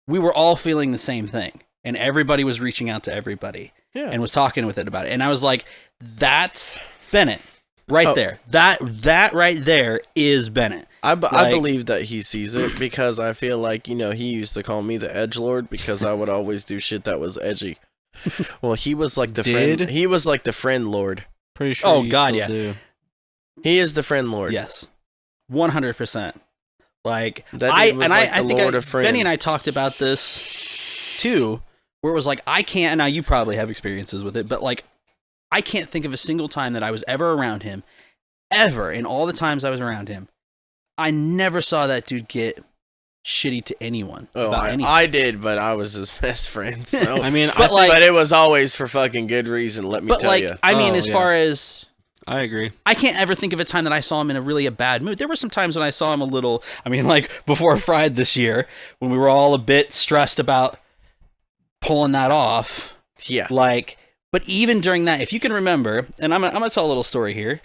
we were all feeling the same thing. And everybody was reaching out to everybody and was talking with it about it. And I was like, that's Bennett right there. That right there is Bennett. I believe that he sees it because I feel like, he used to call me the edgelord because I would always do shit that was edgy. Well, he was like the friend. He was like the friend lord. Pretty sure. Oh God, yeah. Do. He is the friend lord. Yes, 100%. Like I think Benny and I talked about this too, where it was like I can't. Now you probably have experiences with it, but like I can't think of a single time that I was ever around him, ever in all the times I was around him. I never saw that dude get shitty to anyone. Oh, about anything. I did, but I was his best friend. So. I mean, but it was always for fucking good reason. Let me tell you. I mean, far as I agree, I can't ever think of a time that I saw him in a bad mood. There were some times when I saw him a little. I mean, like before Fried this year, when we were all a bit stressed about pulling that off. Yeah. Like, but even during that, if you can remember, and I'm gonna tell a little story here.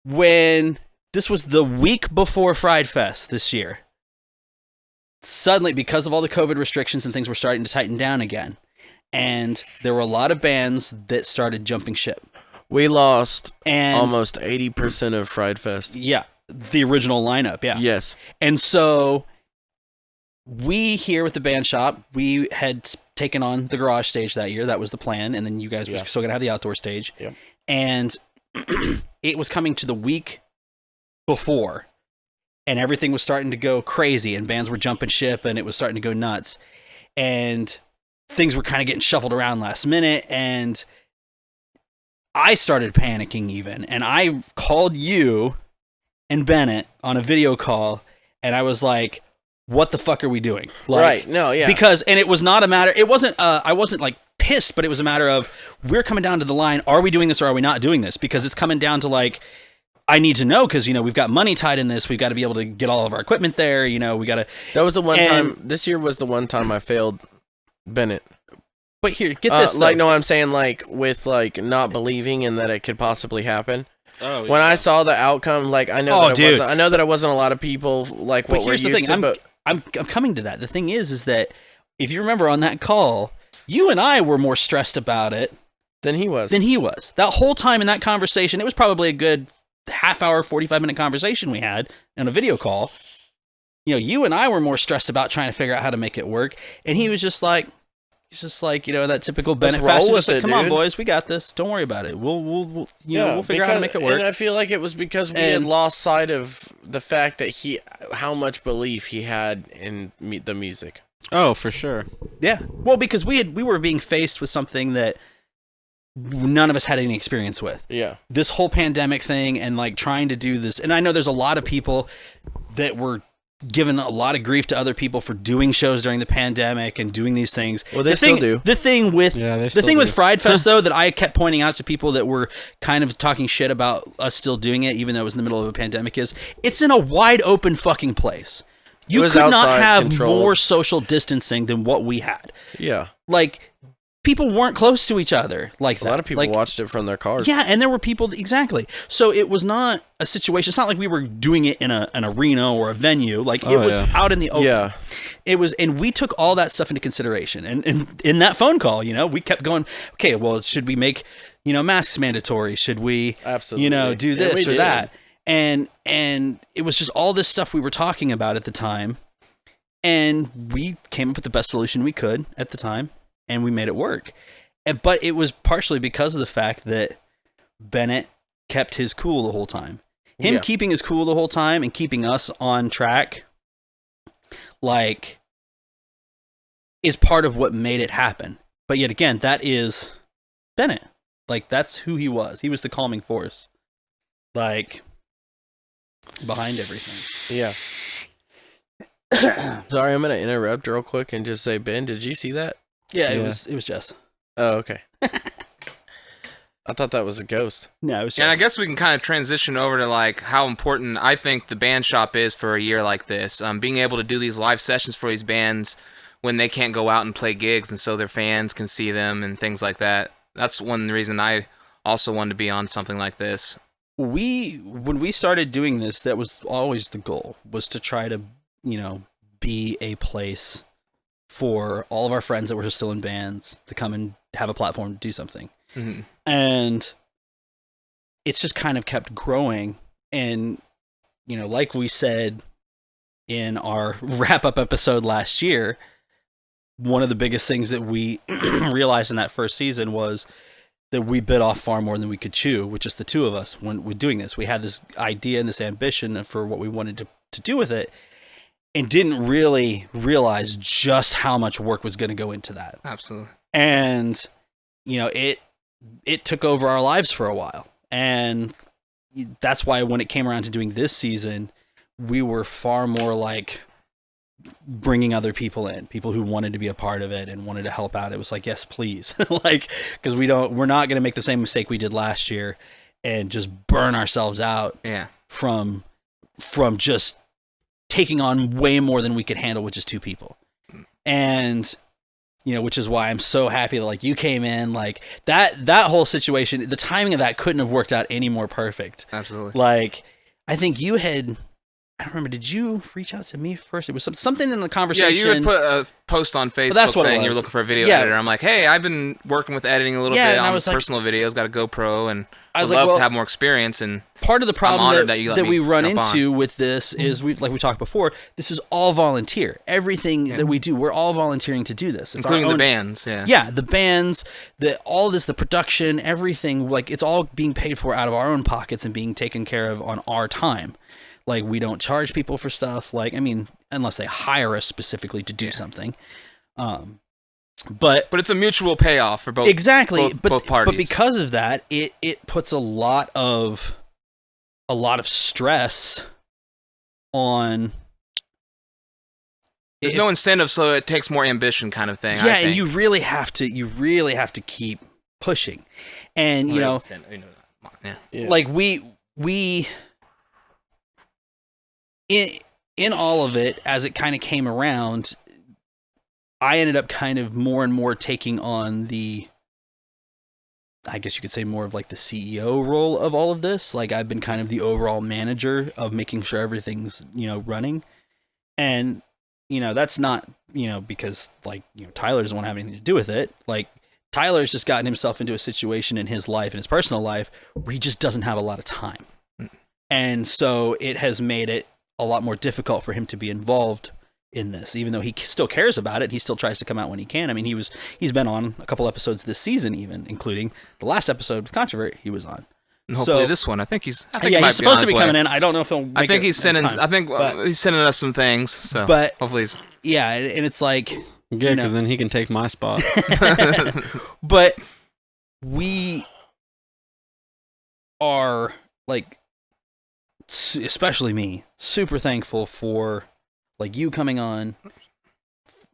When this was the week before Fried Fest this year. Suddenly, because of all the COVID restrictions and things were starting to tighten down again, and there were a lot of bands that started jumping ship. We lost almost 80% of Fried Fest. Yeah, the original lineup, yeah. Yes. And so we here with the band shop, we had taken on the garage stage that year. That was the plan, and then you guys were still going to have the outdoor stage. Yep. And it was coming to the week before, and everything was starting to go crazy, and bands were jumping ship, and it was starting to go nuts, and things were kind of getting shuffled around last minute, and I started panicking even, and I called you and Bennett on a video call, and I was like, what the fuck are we doing? Like, right, no, yeah. Because, and it was not a matter, it wasn't, I wasn't like pissed, but it was a matter of, we're coming down to the line, are we doing this or are we not doing this? Because it's coming down to like, I need to know because, we've got money tied in this. We've got to be able to get all of our equipment there. We got to. That was the one time. This year was the one time I failed Bennett. But here, get this. I'm saying like with like not believing in that it could possibly happen. Oh, yeah. When I saw the outcome, like I know that it wasn't a lot of people like what we're used to. But I'm coming to that. The thing is that if you remember on that call, you and I were more stressed about it than he was. That whole time in that conversation, it was probably a good half hour, 45-minute conversation we had on a video call. You and I were more stressed about trying to figure out how to make it work. And he was just like, that typical Bennett fashion. Just like, come on, boys, we got this. Don't worry about it. We'll figure out how to make it work. And I feel like it was because we had lost sight of the fact that how much belief he had in the music. Oh, for sure. Yeah. Well, because we were being faced with something that none of us had any experience with. Yeah. This whole pandemic thing and like trying to do this. And I know there's a lot of people that were giving a lot of grief to other people for doing shows during the pandemic and doing these things. Well, they still do. The thing with with Fried Fest though that I kept pointing out to people that were kind of talking shit about us still doing it even though it was in the middle of a pandemic is it's in a wide open fucking place. You could not have more social distancing than what we had. Yeah. Like people weren't close to each other like that. A lot of people watched it from their cars. Yeah, and there were people exactly. So it was not a situation. It's not like we were doing it in an arena or a venue. Like it was out in the open. Yeah. It was, and we took all that stuff into consideration. And in that phone call, we kept going. Okay, well, should we make masks mandatory? Should we absolutely do this or that? And it was just all this stuff we were talking about at the time, and we came up with the best solution we could at the time. And we made it work. But it was partially because of the fact that Bennett kept his cool the whole time. Him keeping his cool the whole time and keeping us on track, like, is part of what made it happen. But yet again, that is Bennett. Like, that's who he was. He was the calming force. Like, behind everything. Yeah. Sorry, I'm going to interrupt real quick and just say, Ben, did you see that? Yeah, it was Jess. Oh, okay. I thought that was a ghost. No, it was Jess. And I guess we can kind of transition over to like how important I think the band shop is for a year like this. Being able to do these live sessions for these bands when they can't go out and play gigs, and so their fans can see them and things like that. That's one reason I also wanted to be on something like this. When we started doing this, that was always the goal, was to try to, be a place for all of our friends that were still in bands to come and have a platform to do something. Mm-hmm. And it's just kind of kept growing. And, like we said in our wrap-up episode last year, one of the biggest things that we realized in that first season was that we bit off far more than we could chew, with just the two of us when we're doing this. We had this idea and this ambition for what we wanted to do with it, and didn't really realize just how much work was going to go into that. Absolutely. And, it took over our lives for a while. And that's why when it came around to doing this season, we were far more like bringing other people in, people who wanted to be a part of it and wanted to help out. It was like, yes, please. Because we're not going to make the same mistake we did last year and just burn ourselves out from just taking on way more than we could handle with just two people. And, which is why I'm so happy that you came in, that whole situation, the timing of that couldn't have worked out any more perfect. Absolutely. I think you had, I don't remember, did you reach out to me first? It was something in the conversation. Yeah, you had put a post on Facebook saying you were looking for a video editor. I'm like, hey, I've been working with editing a little bit on personal videos, got a GoPro, and I would love to have more experience. And part of the problem that we run into on. with this is, we talked before, this is all volunteer. Everything that we do, we're all volunteering to do this. It's including the bands, Yeah, the bands, all this, the production, everything, it's all being paid for out of our own pockets and being taken care of on our time. We don't charge people for stuff, unless they hire us specifically to do something. But it's a mutual payoff for both. Exactly. Both parties. But because of that, it puts a lot of stress on. There's no incentive, so it takes more ambition, kind of thing. Yeah, and you really have to keep pushing, and we in all of it, as it kind of came around, I ended up kind of more and more taking on the, I guess you could say, more of the CEO role of all of this. I've been kind of the overall manager of making sure everything's, running. And, that's not, because Tyler doesn't want to have anything to do with it. Tyler's just gotten himself into a situation in his life, in his personal life, where he just doesn't have a lot of time. And so it has made it a lot more difficult for him to be involved in this, even though he still cares about it. He still tries to come out when he can. He's been on a couple episodes this season, even including the last episode with Controvert he was on. And hopefully this one. I think he's supposed to be coming in. I don't know if he'll make he's sending he's sending us some things, so hopefully he's... Yeah, and it's because then he can take my spot. But we are especially me, super thankful for you coming on,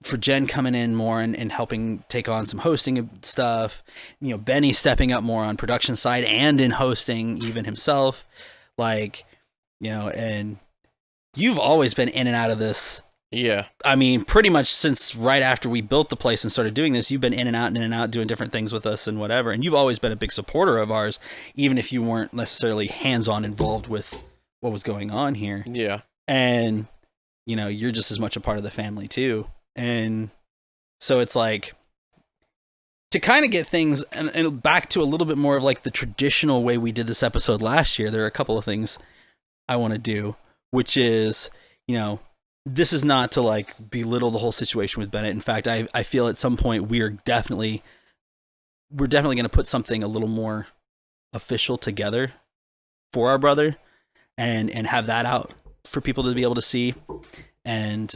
for Jen coming in more and helping take on some hosting stuff, Benny stepping up more on production side and in hosting even himself, and you've always been in and out of this. Yeah. Pretty much since right after we built the place and started doing this, you've been in and out doing different things with us and whatever, and you've always been a big supporter of ours, even if you weren't necessarily hands-on involved with what was going on here. Yeah. And you're just as much a part of the family too. And so it's to kind of get things and back to a little bit more of the traditional way we did this episode last year. There are a couple of things I want to do, which is, this is not to belittle the whole situation with Bennett. In fact, I feel at some point we're definitely going to put something a little more official together for our brother and have that out for people to be able to see. And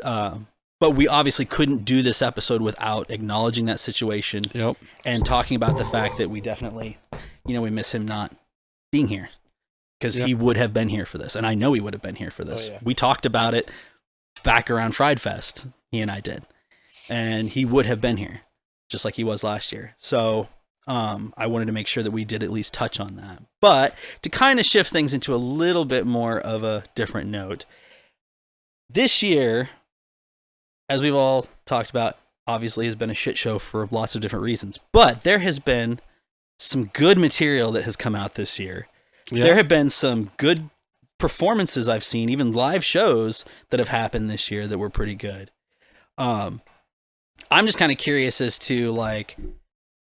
but we obviously couldn't do this episode without acknowledging that situation. Yep. And talking about the fact that we definitely, we miss him not being here, because he would have been here for this, and I know he would have been here for this. We talked about it back around Fried Fest, he and I did, and he would have been here just like he was last year. So I wanted to make sure that we did at least touch on that. But to kind of shift things into a little bit more of a different note, this year as we've all talked about, obviously has been a shit show for lots of different reasons. But there has been some good material that has come out this year. Yeah. There have been some good performances I've seen, even live shows that have happened this year that were pretty good. I'm just kind of curious as to like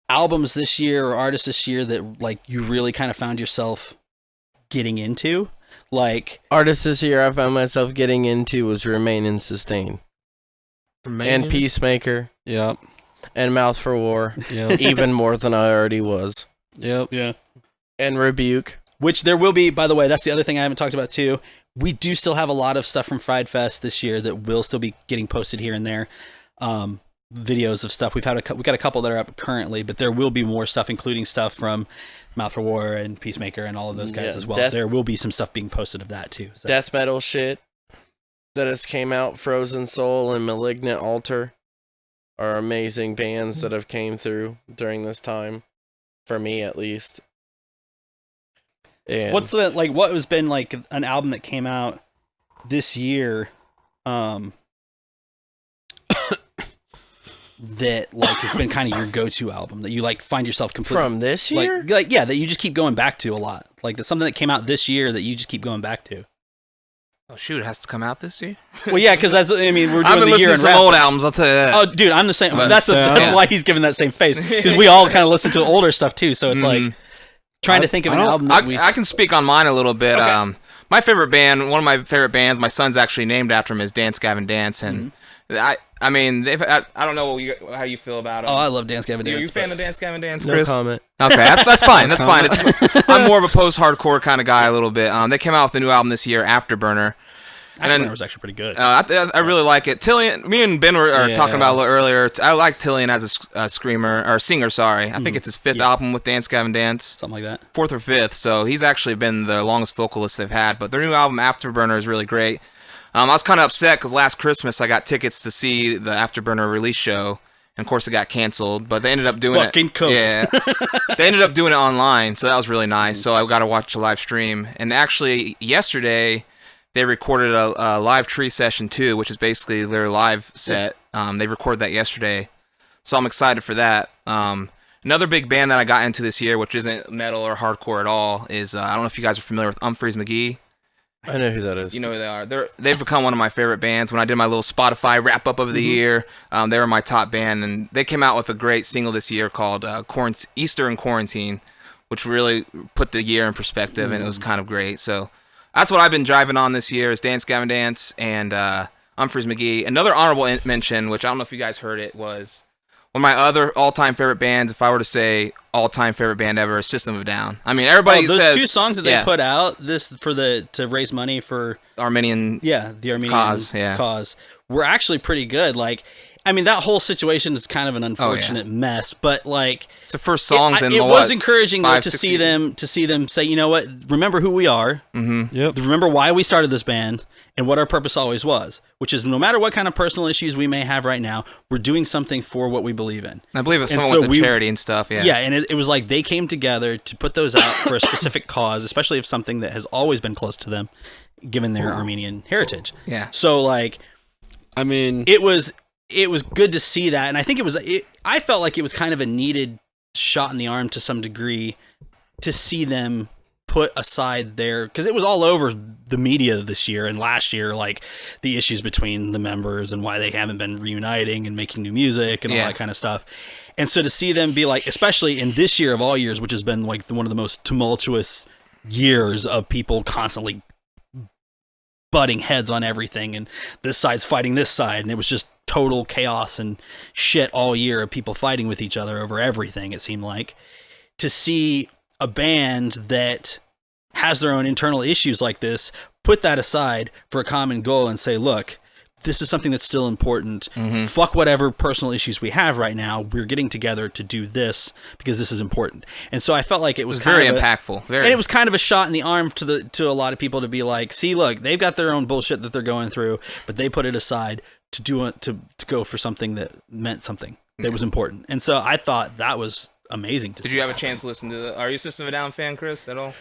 albums this year or artists this year that like you really kind of found yourself getting into. Like artists this year I found myself getting into was Remain and Sustain. And Peacemaker. Yep. And Mouth for War. Yep. Even more than I already was. Yep. Yeah. And Rebuke. Which there will be, by the way, that's the other thing I haven't talked about too. We do still have a lot of stuff from Fried Fest this year that will still be getting posted here and there. Videos of stuff. We've got a couple that are up currently, but there will be more stuff, including stuff from Mouth for War and Peacemaker and all of those guys as well. There will be some stuff being posted of that too. So. Death metal shit that has came out. Frozen Soul and Malignant Altar are amazing bands that have came through during this time, for me at least. And what has been like an album that came out this year that like has been kind of your go-to album that you like find yourself completely from this year? Like yeah, that you just keep going back to a lot. Like that's something that came out this year that you just keep going back to. Oh shoot! It has to come out this year. Well, yeah, because we're doing I've been the year listening to some old albums. I'll tell you that. Oh, dude, I'm the same. That's why he's giving that same face because we all kind of listen to older stuff too. So it's like trying to think of an album. I can speak on mine a little bit. Okay. My favorite band, one of my favorite bands, my son's actually named after him, is Dance Gavin Dance, and I mean, I don't know how you feel about it. Oh, I love Dance Gavin Dance. Are you a fan of Dance Gavin Dance, No Chris? comment. Okay, that's fine. That's fine. I'm more of a post-hardcore kind of guy a little bit. They came out with a new album this year, Afterburner. Afterburner was actually pretty good. I really like it. Tillian, me and Ben were talking about it a little earlier. I like Tillian as a screamer or singer. Sorry, I think it's his 5th album with Dance Gavin Dance, something like that. 4th or 5th. So he's actually been the longest vocalist they've had. But their new album Afterburner is really great. I was kind of upset because last Christmas I got tickets to see the Afterburner release show, and of course it got canceled. But they ended up doing Fucking cool. Yeah, they ended up doing it online, so that was really nice. So I got to watch a live stream. And actually yesterday they recorded a live Tree Session 2, which is basically their live set. They recorded that yesterday, so I'm excited for that. Another big band that I got into this year, which isn't metal or hardcore at all, is I don't know if you guys are familiar with Humphreys McGee. I know who that is. You know who they are. They've become one of my favorite bands. When I did my little Spotify wrap-up of the year, they were my top band, and they came out with a great single this year called Easter in Quarantine, which really put the year in perspective, and it was kind of great. So that's what I've been driving on this year is Dance Gavin Dance and Humphreys McGee. Another honorable mention, which I don't know if you guys heard it, was one of my other all-time favorite bands. If I were to say all-time favorite band ever, is System of a Down. I mean, everybody those says 2 songs that they put out to raise money for Armenian, the Armenian cause were actually pretty good. Like, I mean, that whole situation is kind of an unfortunate mess, but like it's the first songs it was encouraging to see them say, you know what, remember who we are, remember why we started this band, and what our purpose always was, which is no matter what kind of personal issues we may have right now, we're doing something for what we believe in. I believe it's someone with a charity and stuff. Yeah, and it was like they came together to put those out for a specific cause, especially of something that has always been close to them, given their Armenian heritage. Yeah. So like, I mean, it was good to see that, and I think I felt like it was kind of a needed shot in the arm to some degree to see them put aside because it was all over the media this year and last year, like the issues between the members and why they haven't been reuniting and making new music and all that kind of stuff. And so to see them be like, especially in this year of all years, which has been like one of the most tumultuous years of people constantly butting heads on everything, and this side's fighting this side, and it was just total chaos and shit all year of people fighting with each other over everything, it seemed like. To see a band that has their own internal issues like this put that aside for a common goal and say, look, this is something that's still important. Fuck whatever personal issues we have right now. We're getting together to do this because this is important. And so I felt like it was kind very of impactful. And it was kind of a shot in the arm to a lot of people to be like, see, look, they've got their own bullshit that they're going through, but they put it aside to go for something that meant something that was important. And so I thought that was amazing to see. Did you have a chance to listen to are you a System of a Down fan, Chris, at all?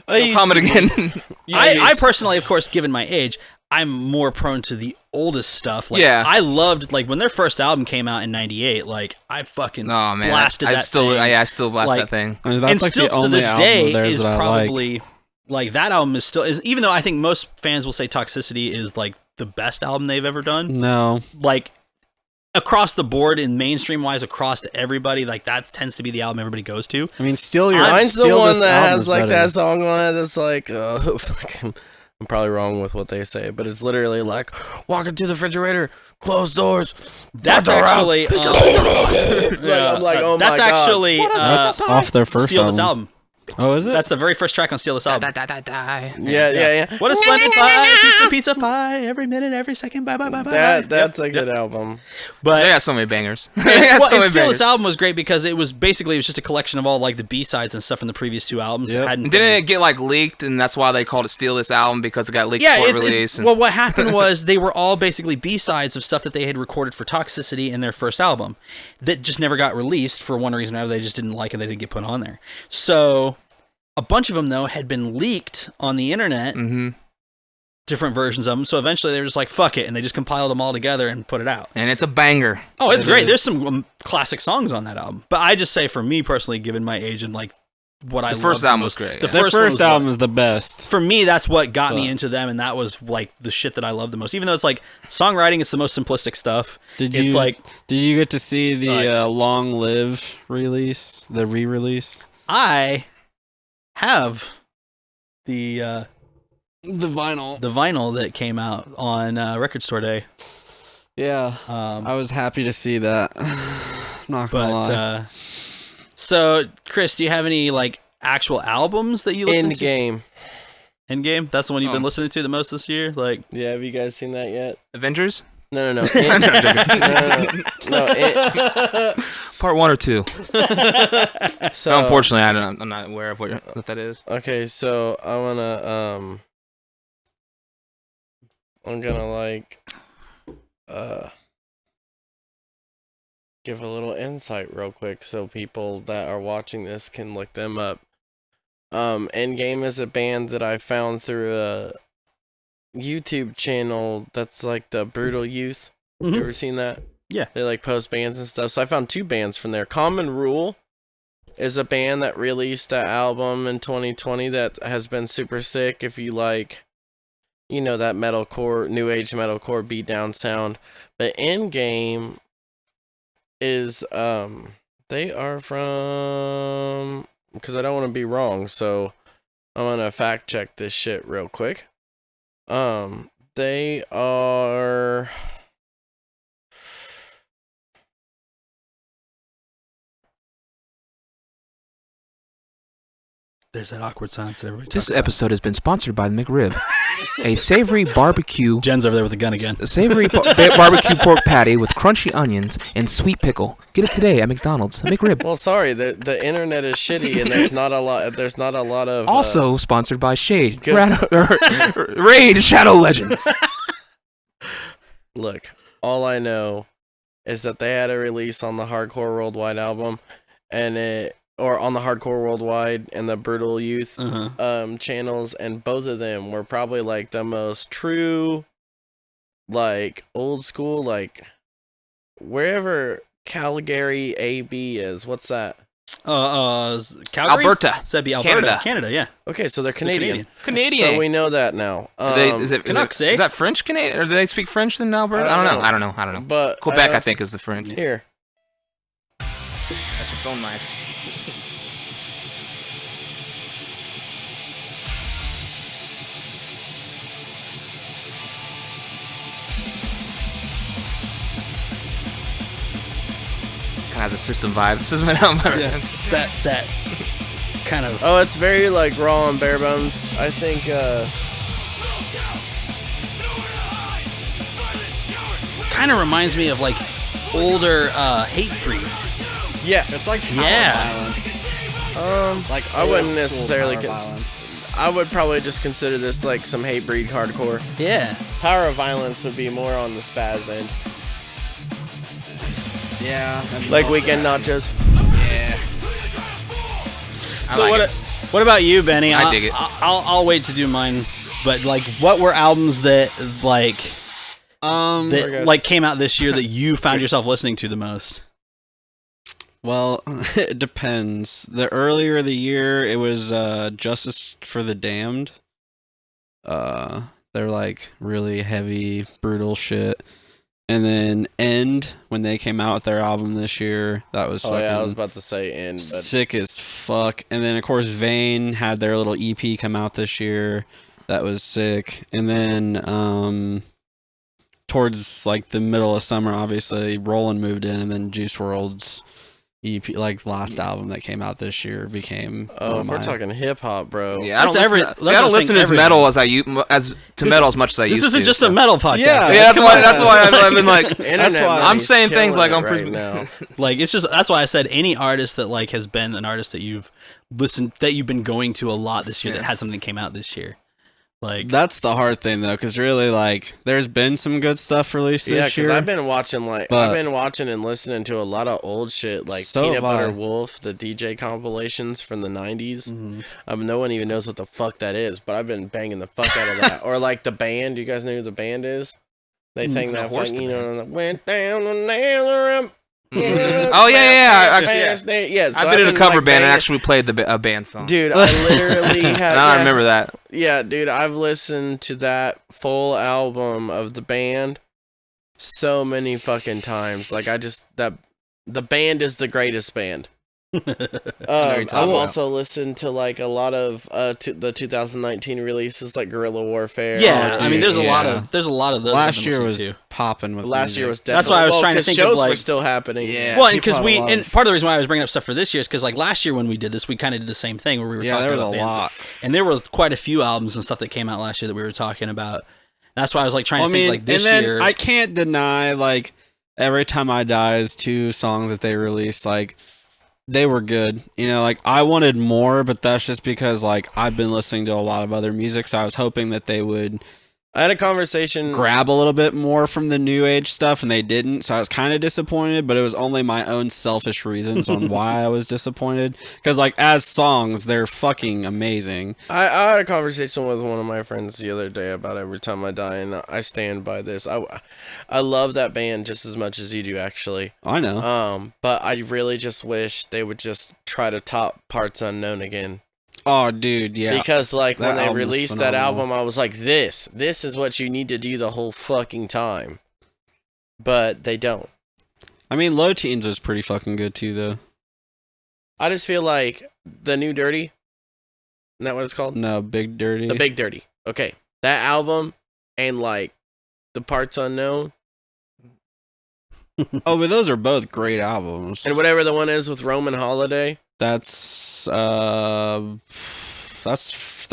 No comment again. I personally, of course, given my age, I'm more prone to the oldest stuff. Like, Yeah. I loved, like, when their first album came out in 98, like, I fucking Oh man, blasted I that still, thing. I still blast Like, that thing. I mean, that's And like still the to only this album day of theirs is that I probably, like, that album is still, even though I think most fans will say Toxicity is, like, the best album they've ever done. No. Like, across the board and mainstream wise, across to everybody, like, that tends to be the album everybody goes to. I mean, Steal Your Mine's the Steal one This that Album has is like better. that song on it that's like, fucking, I'm probably wrong with what they say, but it's literally like, walking to the refrigerator, close doors. That's butter out. actually, Like, I'm like, oh that's my God. actually That's off their first Steal album. This Album. Oh, is it? That's the very first track on Steal This Album. Yeah. What a splendid pie, pizza pie, every minute, every second, bye. That's a good album. But They got so many bangers. and, They got well, so and many Steal bangers. This Album was great because it was just a collection of all like the B-sides and stuff from the previous two albums. Yep. That hadn't Didn't it get like leaked, and that's why they called it "Steal This Album" because it got leaked yeah, before it's, release? and- well, what happened was they were all basically B-sides of stuff that they had recorded for Toxicity in their first album that just never got released for one reason or another. They just didn't like it. They didn't get put on there. So a bunch of them, though, had been leaked on the internet, different versions of them. So eventually they were just like, fuck it, and they just compiled them all together and put it out. and it's a banger. Oh, it's It great. is. There's some classic songs on that album. But I just say, for me personally, given my age and like what I The first loved album the was most, great, The yeah. Their first, one first was album what- is the best. for me, that's what got me But- into them, and that was like the shit that I loved the most. Even though it's like songwriting, it's the most simplistic stuff. Did It's you like did you get to see the like- Long Live release, the re-release? I have the The vinyl that came out on Record Store Day. Yeah, Um, I was happy to see that. I'm not gonna but lie. so Chris, do you have any like actual albums that you listen to? Endgame. Endgame. That's the one you've been Oh. listening to the most this year. Like, Yeah, have you guys seen that yet? Avengers No. No. Part 1 or 2. So Unfortunately, I'm not aware of what that is. okay, so I'm gonna like give a little insight real quick so people that are watching this can look them up. Endgame is a band that I found through a YouTube channel that's like the Brutal Youth. Mhm. You ever seen that? Yeah. They like post bands and stuff. So I found 2 bands from there. Common Rule is a band that released an album in 2020 that has been super sick. If you like, you know, that metalcore, new age metalcore beatdown sound. But Endgame is they are from, because I don't want to be wrong, so I'm gonna fact check this shit real quick. They are there's that awkward silence that everybody This talks about. episode has been sponsored by the McRib, a savory barbecue. Jen's over there with the gun again. A savory barbecue pork patty with crunchy onions and sweet pickle. Get it today at McDonald's. McRib. well, sorry, the internet is shitty and there's not a lot. There's not a lot of Also sponsored by Shade. Good. Raid Shadow Legends. Look, all I know is that they had a release on the Hardcore Worldwide album, or on the Hardcore Worldwide and the Brutal Youth channels, and both of them were probably like the most true, like old school, like wherever Calgary AB is. What's that? Calgary? Alberta. So that'd be Alberta, Canada. Canada. Yeah. Okay, so they're Canadian. Canadian. So we know that now. Canucks, eh? Is that French Canadian? Or do they speak French in Alberta? I don't know. But Quebec, I think, is the French. Here. That's your phone mic. Kind of has a system vibe. System Yeah. That kind of. Oh, it's very like raw and bare bones. I think Kind of reminds me of like older Hatebreed. yeah. It's like power Yeah. violence. Like I wouldn't old school necessarily power con- violence. I would probably just consider this like some hate breed hardcore. Yeah. Power of Violence would be more on the spaz end. Yeah. Like Weekend Nachos. Yeah. I So like what? it. What about you, Benny? I dig it. I'll wait to do mine But like, what were albums that like came out this year that you found yourself listening to the most? Well, it depends. The earlier the year, it was Justice for the Damned. They're like really heavy, brutal shit. And then End, when they came out with their album this year, that was Oh yeah, I was about to say End. But... sick as fuck. And then of course Vane had their little EP come out this year. That was sick. And then towards like the middle of summer, obviously Roland moved in, and then Juice WRLD's EP, like last album that came out this year, became. Oh, if we're talking hip hop, bro. Yeah, I don't listen to metal as metal as much as I used to. This isn't just a metal podcast. Yeah, that's why I've been like. That's why I'm saying things like I'm right now. Like it's just that's why I said any artist that like has been an artist that you've listened that you've been going to a lot this year that had something that came out this year. Like that's the hard thing though, because really, like, there's been some good stuff released this year. Yeah, because I've been watching and listening to a lot of old shit, like Peanut Butter Wolf, the DJ compilations from the '90s. Mm-hmm. No one even knows what the fuck that is, but I've been banging the fuck out of that. Or like the band. You guys know who the band is? They sang that fucking, went down on the ramp. Oh yeah. I've been in a cover band and actually played a band song. Dude, I literally have. Now I remember that. Yeah, dude, I've listened to that full album of the band so many fucking times. Like the band is the greatest band. I've also listened to like a lot of the 2019 releases, like Guerrilla Warfare. Yeah, I mean, there's a lot of those. Last year was popping with. Last year was definitely. That's why I was trying to think shows of like were still happening. Yeah, well, because and part of the reason why I was bringing up stuff for this year is because like last year when we did this, we kind of did the same thing where we were talking there was about a lot, and there were quite a few albums and stuff that came out last year that we were talking about. That's why I was like trying to think like this and then year. I can't deny like Every Time I Die is 2 songs that they released like. They were good. You know, like, I wanted more, but that's just because, like, I've been listening to a lot of other music, so I was hoping that they would... I had a conversation... grab a little bit more from the new age stuff, and they didn't, so I was kind of disappointed, but it was only my own selfish reasons on why I was disappointed. Because, like, as songs, they're fucking amazing. I had a conversation with one of my friends the other day about Every Time I Die, and I stand by this. I love that band just as much as you do, actually. I know. But I really just wish they would just try to top Parts Unknown again. Oh, dude, yeah. Because, like, when they released that album, I was like, this is what you need to do the whole fucking time. But they don't. I mean, Low Teens was pretty fucking good, too, though. I just feel like the New Dirty, isn't that what it's called? No, Big Dirty. The Big Dirty. Okay. That album and, like, the Parts Unknown. Oh, but those are both great albums. And whatever the one is with Roman Holiday. That's their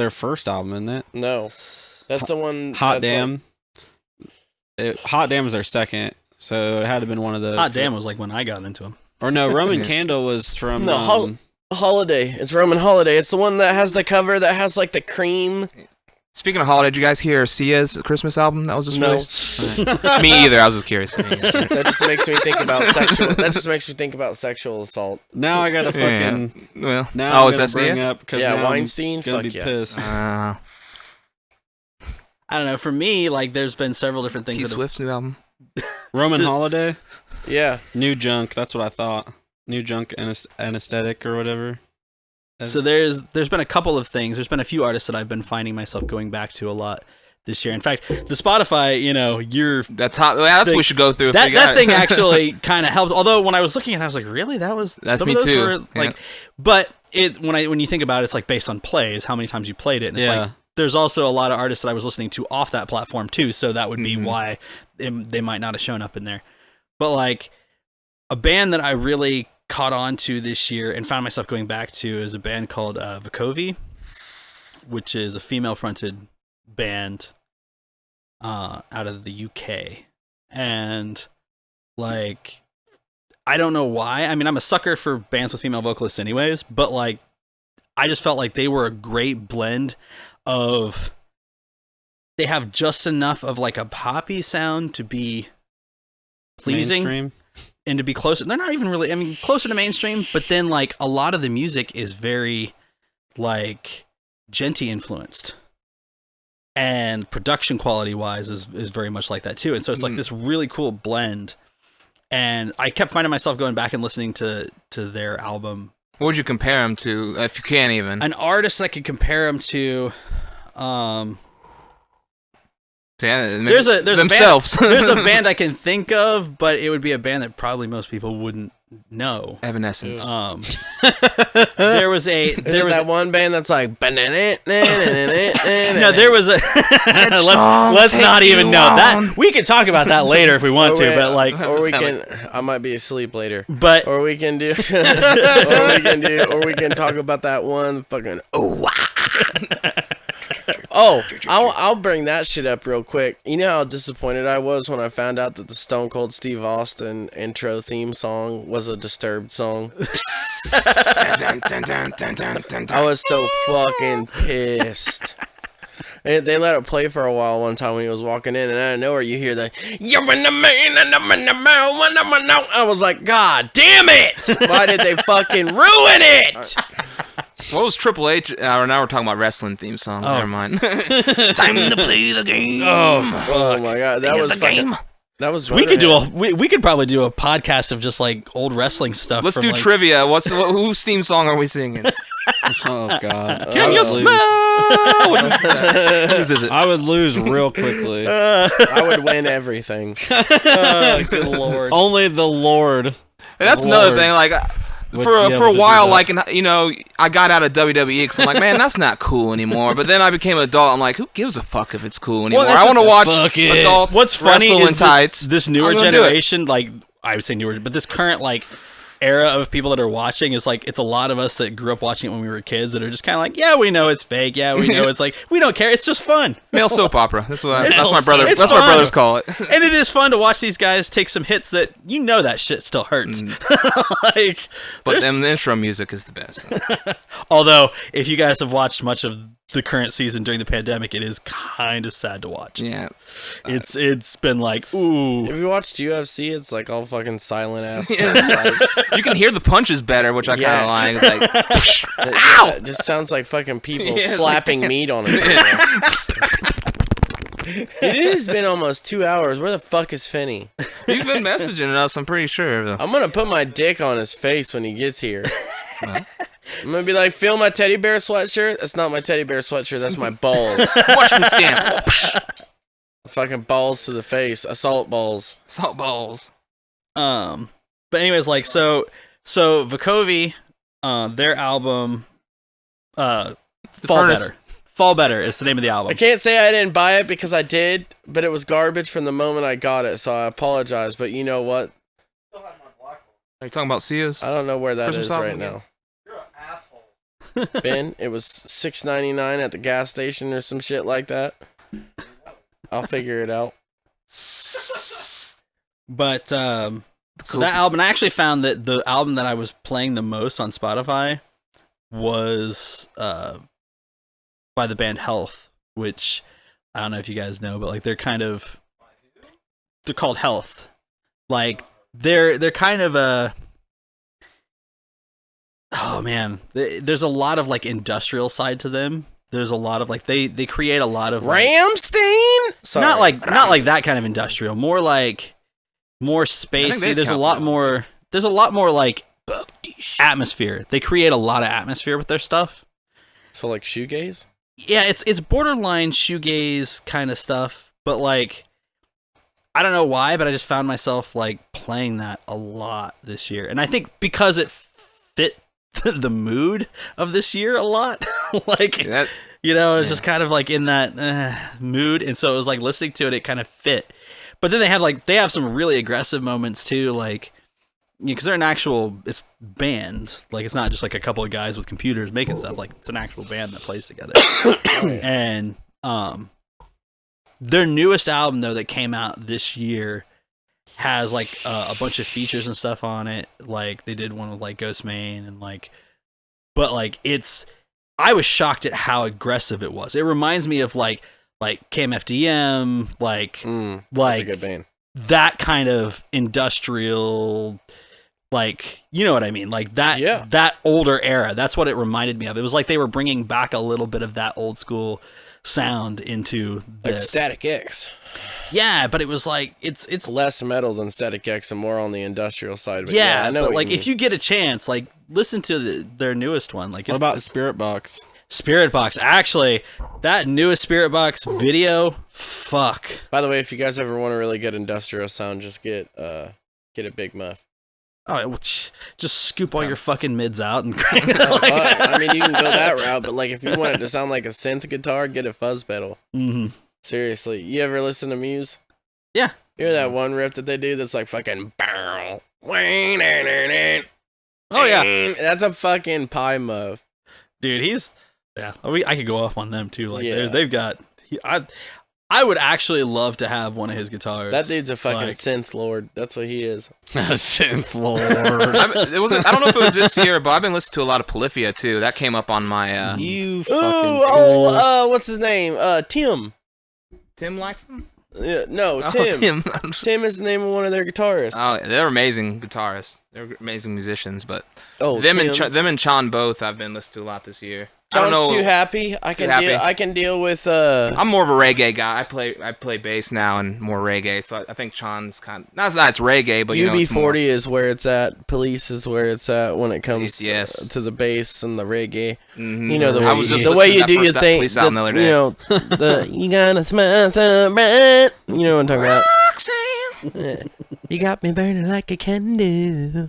first album, isn't it? No, that's the one. Hot Damn. Hot Damn was their second, so it had to have been one of those. Hot Damn was like when I got into them. Or no, Roman Candle was from Holiday. It's Roman Holiday. It's the one that has the cover that has like the cream. Speaking of holiday, did you guys hear Sia's Christmas album that was just released? Right. Me either. I was just curious. That just makes me think about sexual. That just makes me think about sexual assault. Now I gotta fucking. Yeah. Well, now I'm gonna bring up because Weinstein. I'm gonna be pissed. I don't know. For me, like, there's been several different things. T Swift's new album. Roman Holiday. Yeah. New Junk. That's what I thought. New Junk Anesthetic or whatever. So there's been a couple of things. There's been a few artists that I've been finding myself going back to a lot this year. In fact, the Spotify, that's what we should go through. That thing actually kind of helps. Although when I was looking at it, I was like, really? That's some me of those too. were like, but when you think about it, it's like based on plays, how many times you played it. And it's like, there's also a lot of artists that I was listening to off that platform too. So that would be why they might not have shown up in there. But like a band that I really caught on to this year and found myself going back to is a band called Vukovi, which is a female-fronted band out of the UK. And like, I don't know why. I mean, I'm a sucker for bands with female vocalists anyways, but like, I just felt like they were a great blend of, they have just enough of like a poppy sound to be pleasing. Mainstream. And to be closer, they're not even really, I mean, closer to mainstream, but then like a lot of the music is very like Genty influenced. and production quality wise is very much like that too. And so it's like this really cool blend. And I kept finding myself going back and listening to their album. What would you compare them to, if you can even? An artist I could compare them to. There's themselves. A band, there's a band I can think of, but it would be a band that probably most people wouldn't know. Evanescence. There was that one band that's like no, there was a let's not even know that. We can talk about that later if we want to, but like, or we can. I might be asleep later, but or we can do, or we can talk about that one fucking I'll bring that shit up real quick. You know how disappointed I was when I found out that the Stone Cold Steve Austin intro theme song was a Disturbed song. I was so fucking pissed. And they let it play for a while one time when he was walking in, and out of nowhere you hear the I was like, God damn it! Why did they fucking ruin it? What was Triple H? Now we're talking about wrestling theme song. Never mind. Time to play the game. Oh my God, that was fucking. That was. We could we could probably do a podcast of just like old wrestling stuff. Let's do trivia. Whose theme song are we singing? Oh God! Can you smell? Whose is it? I would lose real quickly. I would win everything. Good Lord! Only the Lord. And that's another thing. Like. For a while, like, you know, I got out of WWE because I'm like, man, that's not cool anymore. But then I became an adult. I'm like, who gives a fuck if it's cool anymore? I want to watch adults What's funny wrestle in is tights. This newer generation, like, I would say newer, but this current, like, era of people that are watching is like, it's a lot of us that grew up watching it when we were kids that are just kind of like, yeah, we know it's fake. Yeah, we know it's like, we don't care. It's just fun. Male soap opera. That's my It's what fun. brothers call it. And it is fun to watch these guys take some hits that you know that shit still hurts. But then the intro music is the best. Although, if you guys have watched much of the current season during the pandemic, it is kind of sad to watch. Yeah. It's been like, ooh. If you watched UFC, it's like all fucking silent ass. You can hear the punches better, which I kind of like. It's like, ow! It just sounds like fucking people slapping meat on a table. It has been almost 2 hours. Where the fuck is Finney? He's been messaging us, I'm pretty sure. I'm gonna put my dick on his face when he gets here. I'm gonna be like, feel my teddy bear sweatshirt? That's not my teddy bear sweatshirt, that's my balls. Watch him stand. Fucking balls to the face. Assault balls. Assault balls. But anyways, like, so Vukovi, their album, Fall Better. Fall Better is the name of the album. I can't say I didn't buy it because I did, but it was garbage from the moment I got it, so I apologize. But you know what? Are you talking about Sia's? I don't know where that Christmas is album right again? now. You're an asshole. Ben, it was $6.99 at the gas station or some shit like that. I'll figure it out. But so that album, I actually found that the album that I was playing the most on Spotify was by the band Health, which I don't know if you guys know, but like they're called Health. Like they're kind of a, oh man, there's a lot of like industrial side to them. There's a lot of like they create a lot of like, Ramstein? Sorry. not like that kind of industrial, more spacey. There's a lot more like atmosphere. They create a lot of atmosphere with their stuff. So like shoegaze? Yeah, it's borderline shoegaze kind of stuff, but like I don't know why, but I just found myself like playing that a lot this year. And I think because it fit the mood of this year a lot. Like, you know, it's just kind of like in that mood. And so it was like listening to it, it kind of fit. But then they have some really aggressive moments too, like, because they're an actual, it's band. Like, it's not just like a couple of guys with computers making stuff. Like, it's an actual band that plays together. And their newest album though that came out this year has like a bunch of features and stuff on it. Like they did one with like Ghostman and like, but like I was shocked at how aggressive it was. It reminds me of like KMFDM, like that's a good band. That kind of industrial, like, you know what I mean? Like that older era. That's what it reminded me of. It was like they were bringing back a little bit of that old school sound into Like this. Static X. Yeah, but it was like it's Less metal than Static X and more on the industrial side. But yeah, I know but what like you if you get a chance, like listen to their newest one. Like What about Spirit Box? Spirit Box? Actually, that newest Spirit Box video, fuck. By the way, if you guys ever want a really good industrial sound, just get a Big Muff. Oh, just scoop all your fucking mids out and crank it. Like, I mean, you can go that route, but like if you want it to sound like a synth guitar, get a fuzz pedal. mm-hmm. Seriously, you ever listen to Muse? Yeah. You hear that one riff that they do that's like fucking. Oh yeah, that's a fucking pie muff. dude, I could go off on them too. Like Yeah. they've got. I would actually love to have one of his guitars. That dude's a fucking Like, synth lord. That's what he is. Synth Lord. I don't know if it was this year, but I've been listening to a lot of Polyphia too. That came up on my. You Ooh, fucking cool. what's his name? Tim. Tim likes them. No, Oh, Tim. Tim. Tim is the name of one of their guitarists. Oh, they're amazing guitarists. They're amazing musicians, but Oh, them Tim. and them and Chan both I've been listening to a lot this year. I don't John's know. too happy. I Too can happy. deal. I can deal with. I'm more of a reggae guy. I play bass now and more reggae, so I think Chan's kind of not that it's reggae, but you know, it's more, UB40 is where it's at. Police is where it's at when it comes Yes. to the bass and the reggae. Mhm. You know the I way was you, just the way you listening to do your that thing. Police album the other day. You know the you gotta smell the bread. You know what I'm talking about. Roxanne. You got me burning like a candle.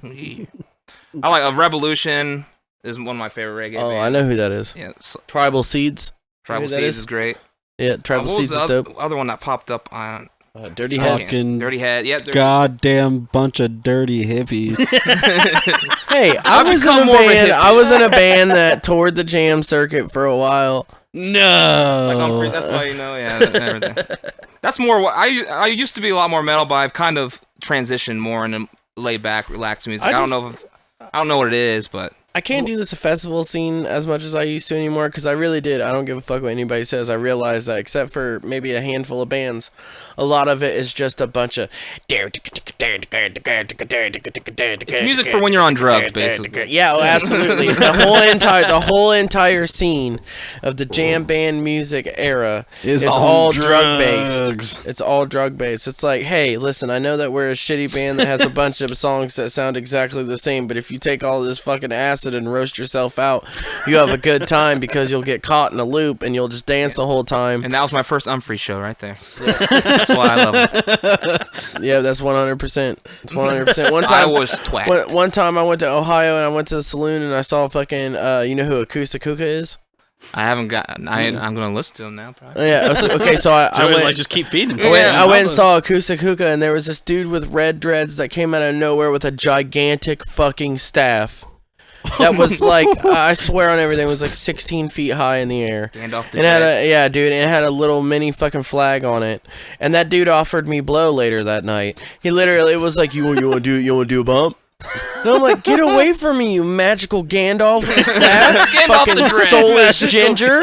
I like a Revolution is one of my favorite reggae. Oh, bands. I know who that is. Yeah, Tribal Seeds. Tribal who that Seeds is? is great. Yeah, Tribal What was Seeds the is dope. other one that popped up on Dirty Fucking Heads. Dirty Head? Yeah, Dirty Goddamn bunch of dirty hippies. Hey, I I've was in become a more of a band. hippie. I was in a band that toured the jam circuit for a while. No. That's why you know, yeah, and everything. That's more what I used to be a lot more metal, but I've kind of transitioned more into laid back, relaxed music. I don't know what it is, but I can't do this festival scene as much as I used to anymore because I really did. I don't give a fuck what anybody says. I realized that except for maybe a handful of bands, a lot of it is just a bunch of. it's music for when you're on drugs, basically. Yeah, well, absolutely. The whole entire scene of the jam band music era Is is on all drug drugs. based. It's all drug based. It's like, hey, listen, I know that we're a shitty band that has a bunch of songs that sound exactly the same, but if you take all this fucking acid and roast yourself out, you have a good time because you'll get caught in a loop and you'll just dance the whole time. And that was my first Humphrey show right there. That's why I love it. Yeah, that's 100%. It's 100%. One I time, was twat. one time I went to Ohio and I went to the saloon and I saw fucking, you know who Acoustic Hookah is? I haven't got. I'm gonna listen to him now. Probably. Oh, yeah. Okay. So I Joey's went. like, just keep feeding him. I went and saw Acoustic Hookah, and there was this dude with red dreads that came out of nowhere with a gigantic fucking staff. That was like, I swear on everything, it was like 16 feet high in the air. Gandalf the And had Red. it had a little mini fucking flag on it. And that dude offered me blow later that night. He literally was like, you wanna do a bump? And I'm like, get away from me, you magical Gandalf with the staff. Gandalf Fucking the Dread. soulless ginger.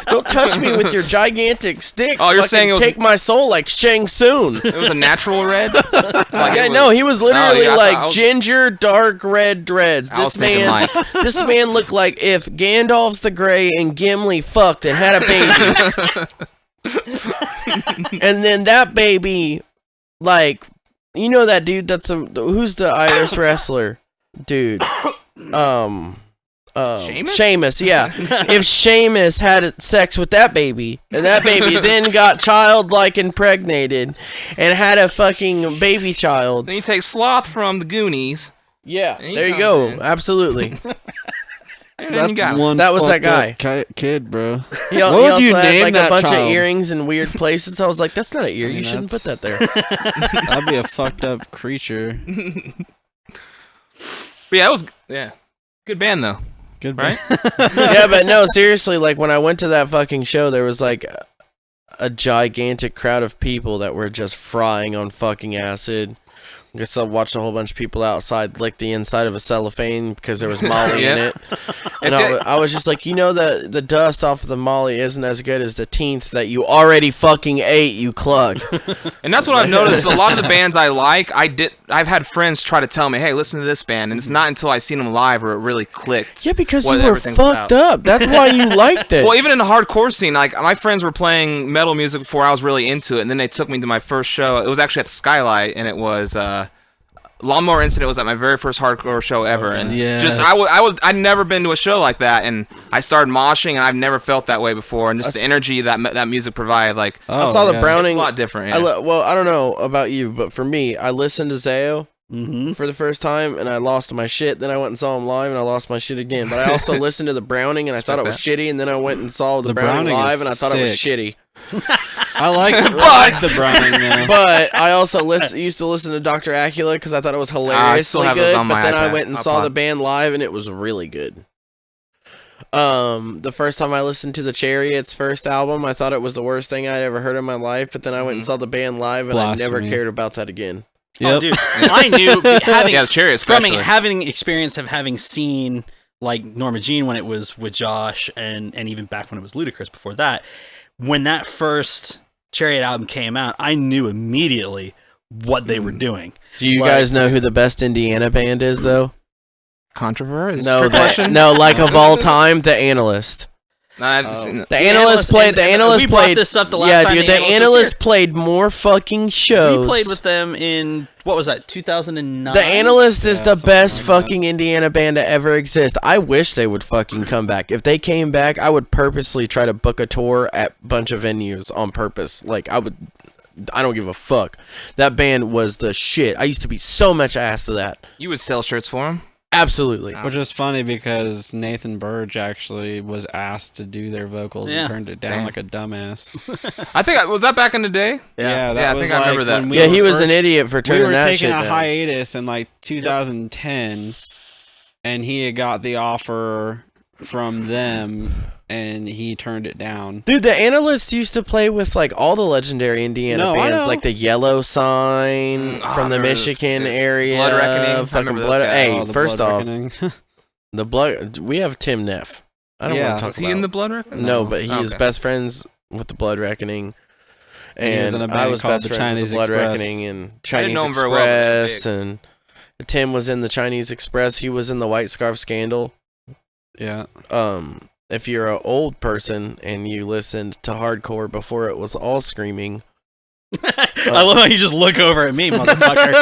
Don't touch me with your gigantic stick. Oh, you're Fucking saying it was- take my soul like Shang Tsung. It was a natural red. Like Yeah, it no, he was literally I like was- ginger, dark red dreads. I was This thinking man, like- this man looked like if Gandalf's the Grey and Gimli fucked and had a baby, and then that baby, like, you know that dude that's who's the Irish wrestler, dude, Sheamus, yeah. If Sheamus had sex with that baby, and that baby then got childlike impregnated and had a fucking baby child. Then you take Sloth from the Goonies. Yeah, And he there you comes go. in. Absolutely. And then you got one That was that fucked up kid, bro. He What he would also you had name like that a bunch child? of earrings in weird places. I was like, that's not an ear. I mean, You shouldn't put that that's- there. That'd be a fucked up creature. But yeah, it was good band though. Good, Right? Yeah, but no, seriously, like when I went to that fucking show, there was like a gigantic crowd of people that were just frying on fucking acid, I guess I watched a whole bunch of people outside lick the inside of a cellophane because there was Molly in it. And I was just like, you know that the dust off of the Molly isn't as good as the teeth that you already fucking ate, you clug. And that's what I've noticed. A lot of the bands I like, I've had friends try to tell me, hey, listen to this band. And it's not until I seen them live where it really clicked. Yeah, because you were fucked up. That's why you liked it. Well, even in the hardcore scene, like my friends were playing metal music before I was really into it. And then they took me to my first show. It was actually at the Skylight, and it was... Lawnmower Incident was at my very first hardcore show ever, and just I'd never been to a show like that, and I started moshing, and I've never felt that way before, and just the energy that music provided, like I saw the Browning a lot different. Yeah. I don't know about you, but for me, I listened to Zayo for the first time, and I lost my shit. Then I went and saw him live, and I lost my shit again. But I also listened to the Browning, and I thought it was shitty, and then I went and saw the Browning live, and I thought it was shitty. I like the Browning now. But I also used to listen to Dr. Acula because I thought it was hilariously good. But then I went and saw the band live, and it was really good. The first time I listened to the Chariots' first album, I thought it was the worst thing I'd ever heard in my life. But then I went and saw the band live, and I never cared about that again. Yep. Oh, dude, I knew having experience of having seen like Norma Jean when it was with Josh, and even back when it was Ludacris before that. When that first Chariot album came out, I knew immediately what they were doing. Do you guys know who the best Indiana band is, though? Controversy? No, like of all time, The Analyst. The Analyst played. We brought this up the last time. Yeah, dude. The Analyst played more fucking shows. We played with them in what was that? 2009. The Analyst is the best fucking Indiana band to ever exist. I wish they would fucking come back. If they came back, I would purposely try to book a tour at a bunch of venues on purpose. Like I don't give a fuck. That band was the shit. I used to be so much ass to that. You would sell shirts for them? Absolutely. Which is funny because Nathan Burge actually was asked to do their vocals and turned it down like a dumbass. I think was that back in the day? Yeah, I think I remember that. Yeah, he was an idiot for turning that shit down. We were taking a hiatus in like 2010, and he had got the offer from them, and he turned it down. Dude, the Analysts used to play with like all the legendary Indiana bands, like the Yellow Sign from the Michigan area. Blood Reckoning. Fucking Blood. Hey, first off, the Blood. We have Tim Neff. I don't want to talk about. Is he in the Blood Reckoning? No, but he is best friends with the Blood Reckoning. And I was best friends with the Blood Reckoning and Chinese Express, and Tim was in the Chinese Express. He was in the White Scarf Scandal. Yeah. If you're an old person and you listened to hardcore before it was all screaming, I love how you just look over at me, motherfucker.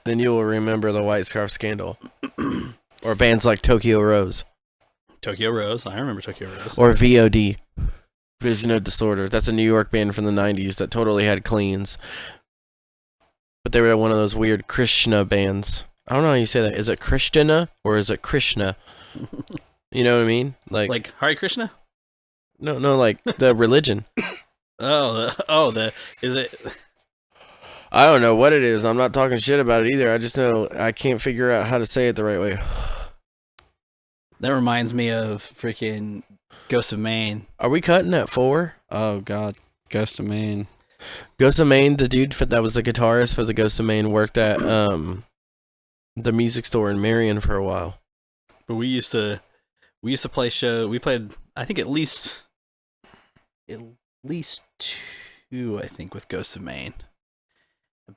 Then you will remember the White Scarf Scandal, or bands like Tokyo Rose. Tokyo Rose, I remember Tokyo Rose. Or VOD, Vision of Disorder. That's a New York band from the '90s that totally had cleans, but they were one of those weird Krishna bands. I don't know how you say that. Is it Krishna or is it Krishna? You know what I mean? Like Hare Krishna? No, like the religion. Is it? I don't know what it is. I'm not talking shit about it either. I just know I can't figure out how to say it the right way. That reminds me of freaking Ghost of Maine. Are we cutting at 4? Oh God, Ghost of Maine. Ghost of Maine, the dude that was the guitarist for the Ghost of Maine, worked at the music store in Marion for a while. But we used to play show. We played, I think, at least 2, I think, with Ghost of Maine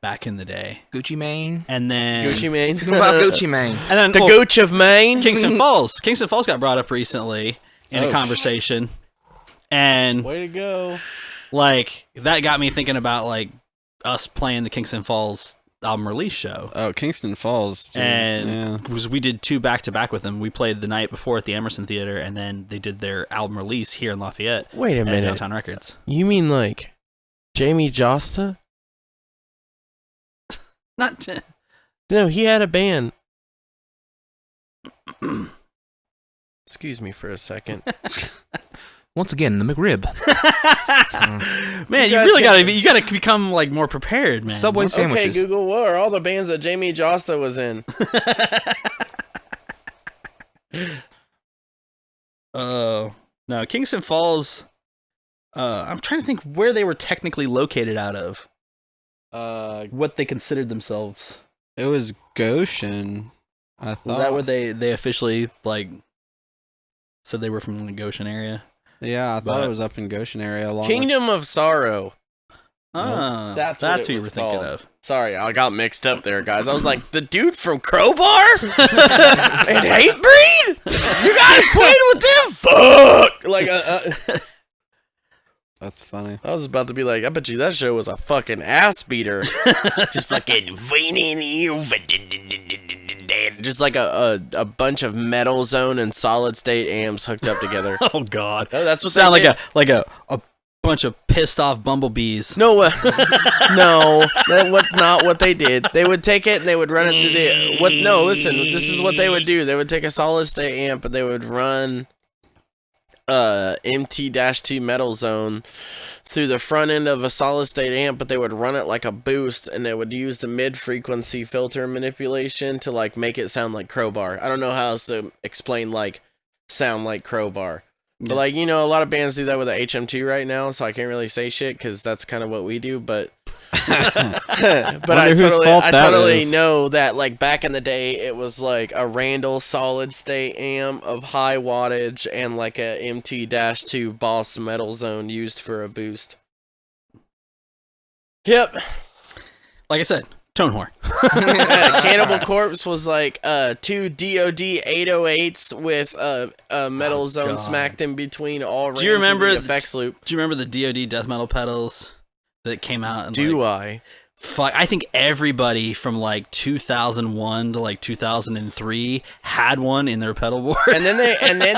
back in the day. Gucci Mane. And then Gucci Mane. What about Gucci Mane? And then the Gooch of Maine. Kingston Falls. Kingston Falls got brought up recently in a conversation. And way to go. Like that got me thinking about like us playing the Kingston Falls album release show. Oh, Kingston Falls. Dude. And because we did 2 back-to-back with them. We played the night before at the Emerson Theater, and then they did their album release here in Lafayette. Wait a minute. Downtown Records. You mean like Jamie Josta? Not. No, he had a band. Excuse me for a second. Once again, the McRib. Man, you really gotta become like more prepared, man. Subway sandwiches. Okay, Google, what are all the bands that Jamie Josta was in? No, Kingston Falls. I'm trying to think where they were technically located out of. what they considered themselves. It was Goshen. I thought. Was that where they officially like said they were from the Goshen area? Yeah, I thought it was up in Goshen area. Along Kingdom of Sorrow. Ah, That's that's what who it you were was thinking called. of. Sorry, I got mixed up there, guys. I was like, the dude from Crowbar and Hatebreed? You guys played with them? Fuck! Like, That's funny. I was about to be like, I bet you that show was a fucking ass beater. Just fucking just like a bunch of metal zone and solid state amps hooked up together. Oh God, That's what sound they like did. a bunch of pissed off bumblebees. No, no, that was not what they did. They would take it and they would run it through the. No, listen, this is what they would do. They would take a solid state amp and they would run MT-2 metal zone through the front end of a solid state amp, but they would run it like a boost, and they would use the mid frequency filter manipulation to like make it sound like Crowbar. I don't know how else to explain like sound like Crowbar. But like, you know, a lot of bands do that with the HM2 right now, so I can't really say shit because that's kind of what we do. But I totally know that like back in the day, it was like a Randall solid state amp of high wattage and like a MT-2 Boss metal zone used for a boost. Yep. Like I said, tone whore. Cannibal Corpse was like 2 DOD 808s with a metal zone smacked in between all. Do you remember the effects loop? Do you remember the DOD death metal pedals that came out? And I? Fuck, I think everybody from like 2001 to like 2003 had one in their pedal board. And then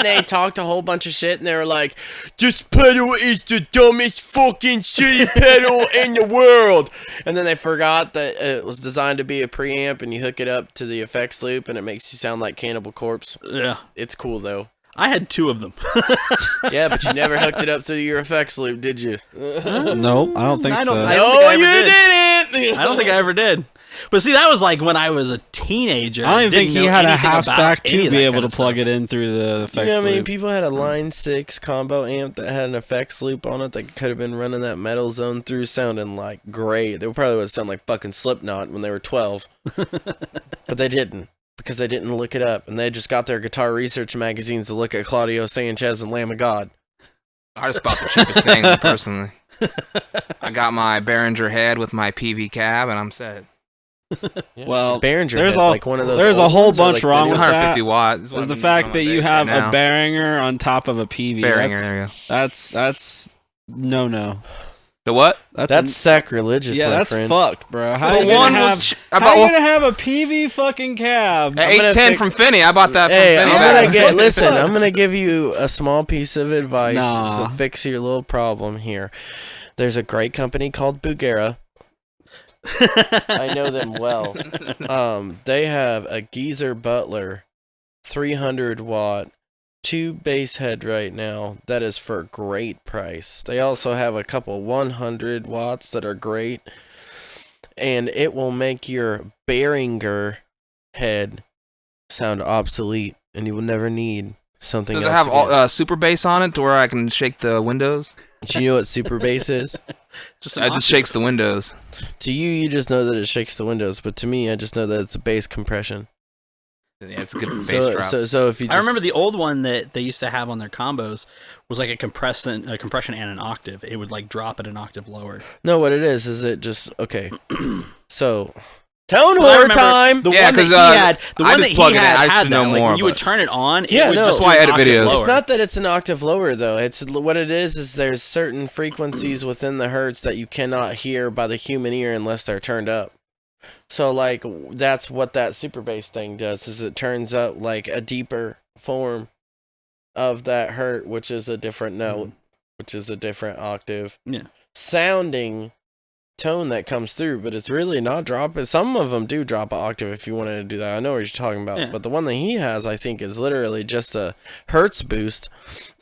they talked a whole bunch of shit, and they were like, "This pedal is the dumbest fucking shitty pedal in the world." And then they forgot that it was designed to be a preamp, and you hook it up to the effects loop, and it makes you sound like Cannibal Corpse. Yeah, it's cool though. I had 2 of them. Yeah, but you never hooked it up through your effects loop, did you? Nope, I don't think so. I didn't. I don't think I ever did. But see, that was like when I was a teenager. I don't even think he had a half stack to to be able to plug it in through the effects You know what I mean? loop. People had a Line 6 combo amp that had an effects loop on it that could have been running that metal zone through, sounding like great. They probably would sound like fucking Slipknot when they were 12. But they didn't. Because they didn't look it up, and they just got their guitar research magazines to look at Claudio Sanchez and Lamb of God. I just bought the cheapest thing, personally. I got my Behringer head with my PV cab, and I'm set. Yeah. Well, Behringer there's head, a like one of those there's a old whole ones, or bunch like wrong the with 150 that. watt. Is the fact that you have a Behringer on top of a PV. Behringer, there you go. That's no. The what? That's sacrilegious, yeah, my that's friend. fucked, bro. How But you gonna one have? was How you gonna have a PV fucking cab? At 810 from Finney. I bought that from Hey, Finney. listen, I'm gonna give you a small piece of advice Nah. to fix your little problem here. There's a great company called Bugera. I know them well. They have a Geezer Butler 300 watt 2 bass head right now that is for a great price. They also have a couple 100 watts that are great, and it will make your Behringer head sound obsolete, and you will never need something Does else it have again. all, super bass on it to where I can shake the windows? Do you know what super bass is? It just shakes the windows. To you, you just know that it shakes the windows, but to me, I just know that it's a bass compression. Yeah, it's good for bass drop. So if you I remember the old one that they used to have on their combos was like a compression and an octave. It would like drop it an octave lower. No, what it is it just okay. So tone whore time. The Yeah, one that 'cause, he had, the I one that just he plug it in. had, I had should that. know Like, more, when you would but- turn it on, Yeah, it would no. just That's why do I an edit octave videos. lower. It's not that it's an octave lower though. It's what it is there's certain frequencies within the hertz that you cannot hear by the human ear unless they're turned up. So like that's what that super bass thing does is it turns up like a deeper form of that hertz, which is a different note, which is a different octave. Yeah. Sounding tone that comes through, but it's really not dropping. Some of them do drop an octave if you wanted to do that. I know what you're talking about, Yeah. but the one that he has, I think, is literally just a hertz boost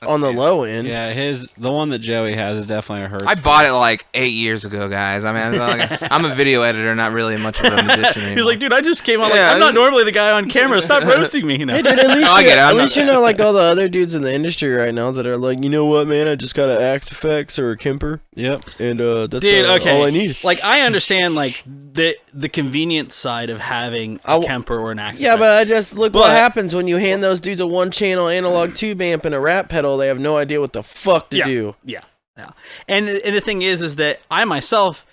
on the low end. Yeah, the one that Joey has is definitely a Hertz. I bought it like 8 years ago, guys. I mean, I'm a video editor, not really much of a musician anymore. He's like, dude, I just came on. Yeah, I'm not normally the guy on camera. Stop roasting me. You know? Hey, dude, at least, No, I get it. I'm at least not- you know, like all the other dudes in the industry right now that are like, you know what, man, I just got an Axe Effects or a Kemper, Yep. and that's Dude, okay. all I need. Like, I understand, like, the convenience side of having a Kemper or an Axe. Yeah, but I just look what But- happens when you hand those dudes a one-channel analog tube amp and a rat pedal. They have no idea what the fuck to do. Yeah. And the thing is that I myself,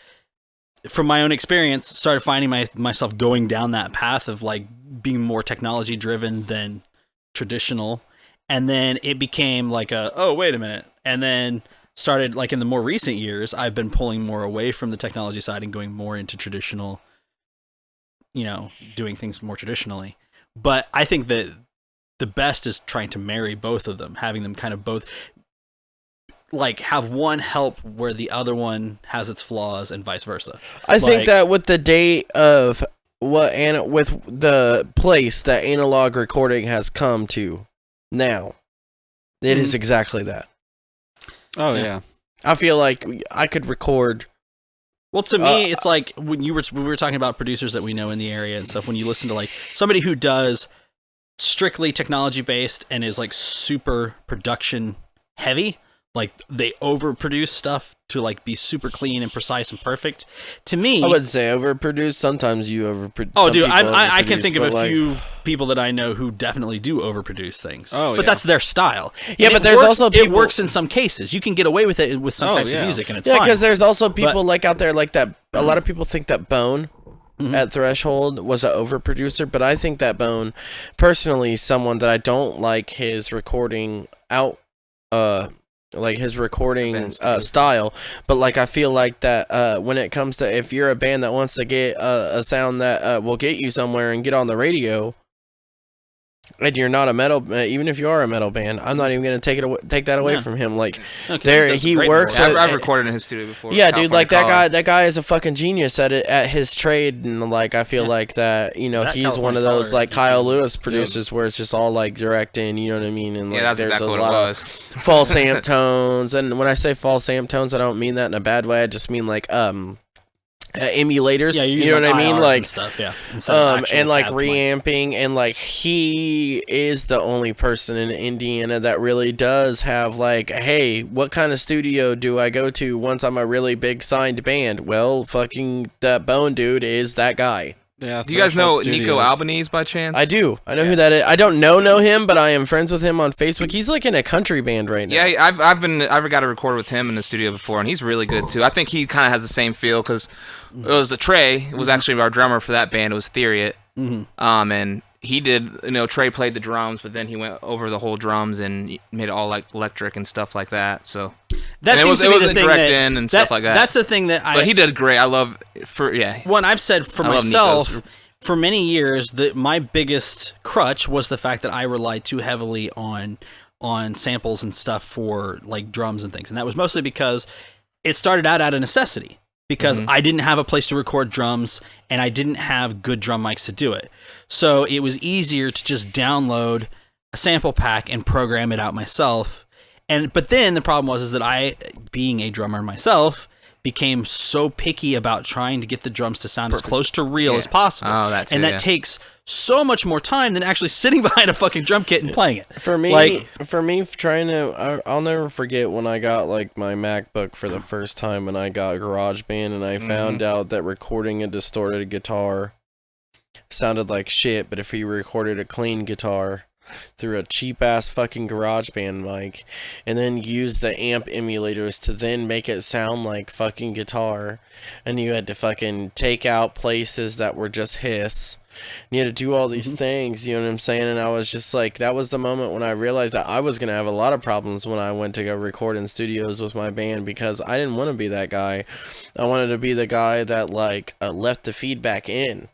from my own experience, started finding myself going down that path of like being more technology driven than traditional, and then it became like oh, wait a minute, and then started like in the more recent years, I've been pulling more away from the technology side and going more into traditional, doing things more traditionally. But I think that the best is trying to marry both of them, having them kind of both like have one help where the other one has its flaws and vice versa. I think that with the date of with the place that analog recording has come to now, it is exactly that. Oh yeah. I feel like I could record. Well, to me, it's like when we were talking about producers that we know in the area and stuff. When you listen to like somebody who does strictly technology based and is like super production heavy, like they overproduce stuff to like be super clean and precise and perfect. To me, I wouldn't say overproduce. Sometimes you overproduce. Oh, dude, I can think of a few people that I know who definitely do overproduce things. Oh, but that's their style. Yeah, And but it there's works- also it people- works in some cases. You can get away with it with some types of music, and it's yeah, fine. because there's also people like out there like that. A lot of people think that Bone at Threshold was an overproducer, but I think that Bone, personally, someone that I don't like his recording out. Like his recording style, but like I feel like that when it comes to if you're a band that wants to get a sound that will get you somewhere and get on the radio, and you're not a metal, even if you are a metal band, I'm not even gonna take that away from him. Like he works. I've recorded in his studio before. Yeah, dude, like that guy is a fucking genius at his trade, and like I feel like that he's California one of those Color like Kyle Lewis producers where it's just all like direct in, you know what I mean? And like that's there's exactly a what it lot was. of false amp tones, and when I say false amp tones, I don't mean that in a bad way. I just mean like emulators. Yeah, you know what I mean? IRs Like and stuff, yeah. Instead of actual and like pad playing. reamping, and like he is the only person in Indiana that really does have like, hey, what kind of studio do I go to once I'm a really big signed band? Well, fucking that Bone dude is that guy. Yeah. Do you guys know Threshold Nico Studios. Albanese by chance? I do. I know who that is. I don't know him, but I am friends with him on Facebook. He's like in a country band right now. Yeah, I've got to record with him in the studio before, and he's really good too. I think he kind of has the same feel because it was Trey. It was actually our drummer for that band. It was Theriot. And he did. Trey played the drums, but then he went over the whole drums and made it all like electric and stuff like that. So That and seems it to was be the a thing direct that, in and stuff like that. That's the thing that But he did great. I love One I've said for I love myself Nico's. for many years that my biggest crutch was the fact that I relied too heavily on samples and stuff for like drums and things, and that was mostly because it started out of necessity because I didn't have a place to record drums and I didn't have good drum mics to do it. So it was easier to just download a sample pack and program it out myself. But then the problem was that I, being a drummer myself, became so picky about trying to get the drums to sound as close to real as possible. Oh, that too, and that yeah. takes so much more time than actually sitting behind a fucking drum kit and playing it. For me, I'll never forget when I got like my MacBook for the first time and I got GarageBand and I found out that recording a distorted guitar sounded like shit, but if you recorded a clean guitar through a cheap ass fucking GarageBand mic and then use the amp emulators to then make it sound like fucking guitar, and you had to fucking take out places that were just hiss. You had to do all these things, you know what I'm saying? And I was just like, that was the moment when I realized that I was going to have a lot of problems when I went to go record in studios with my band, because I didn't want to be that guy. I wanted to be the guy that like left the feedback in.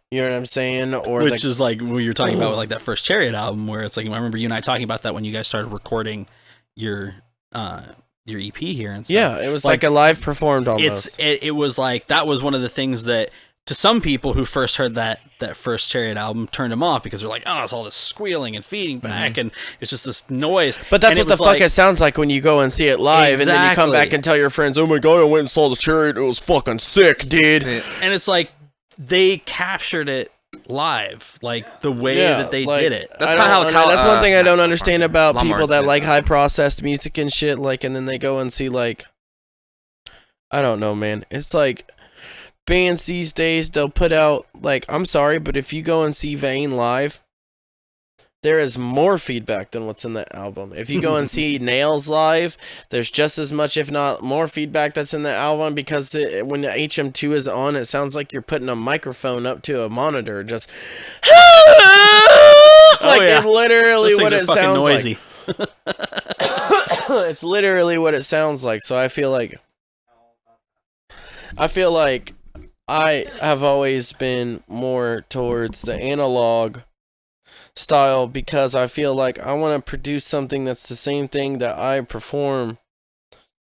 You know what I'm saying? Or Which is like what you're talking about with like that first Chariot album, where it's like, I remember you and I talking about that when you guys started recording your EP here and stuff. yeah, it was like a live performed almost. It was like, that was one of the things that to some people who first heard that first Chariot album turned them off because they're like, oh, it's all this squealing and feeding back and it's just this noise. But that's And what the fuck it sounds like when you go and see it live, and then you come back Exactly. and tell your friends, "Oh my god, I went and saw the Chariot. It was fucking sick, dude." And it's like they captured it live, like the way that they did it. That's kinda how that's one thing I don't understand about Lawnmower people that did. like high processed music and shit. Like, and then they go and see like, I don't know, man. It's like bands these days, they'll put out like, I'm sorry, but if you go and see Vane live, there is more feedback than what's in that album. If you go and see Nails live, there's just as much, if not more, feedback that's in the album, because when the HM2 is on, it sounds like you're putting a microphone up to a monitor, just like it's literally Those what things it are fucking sounds noisy. like. It's literally what it sounds like. So I feel like I have always been more towards the analog style, because I feel like I want to produce something that's the same thing that I perform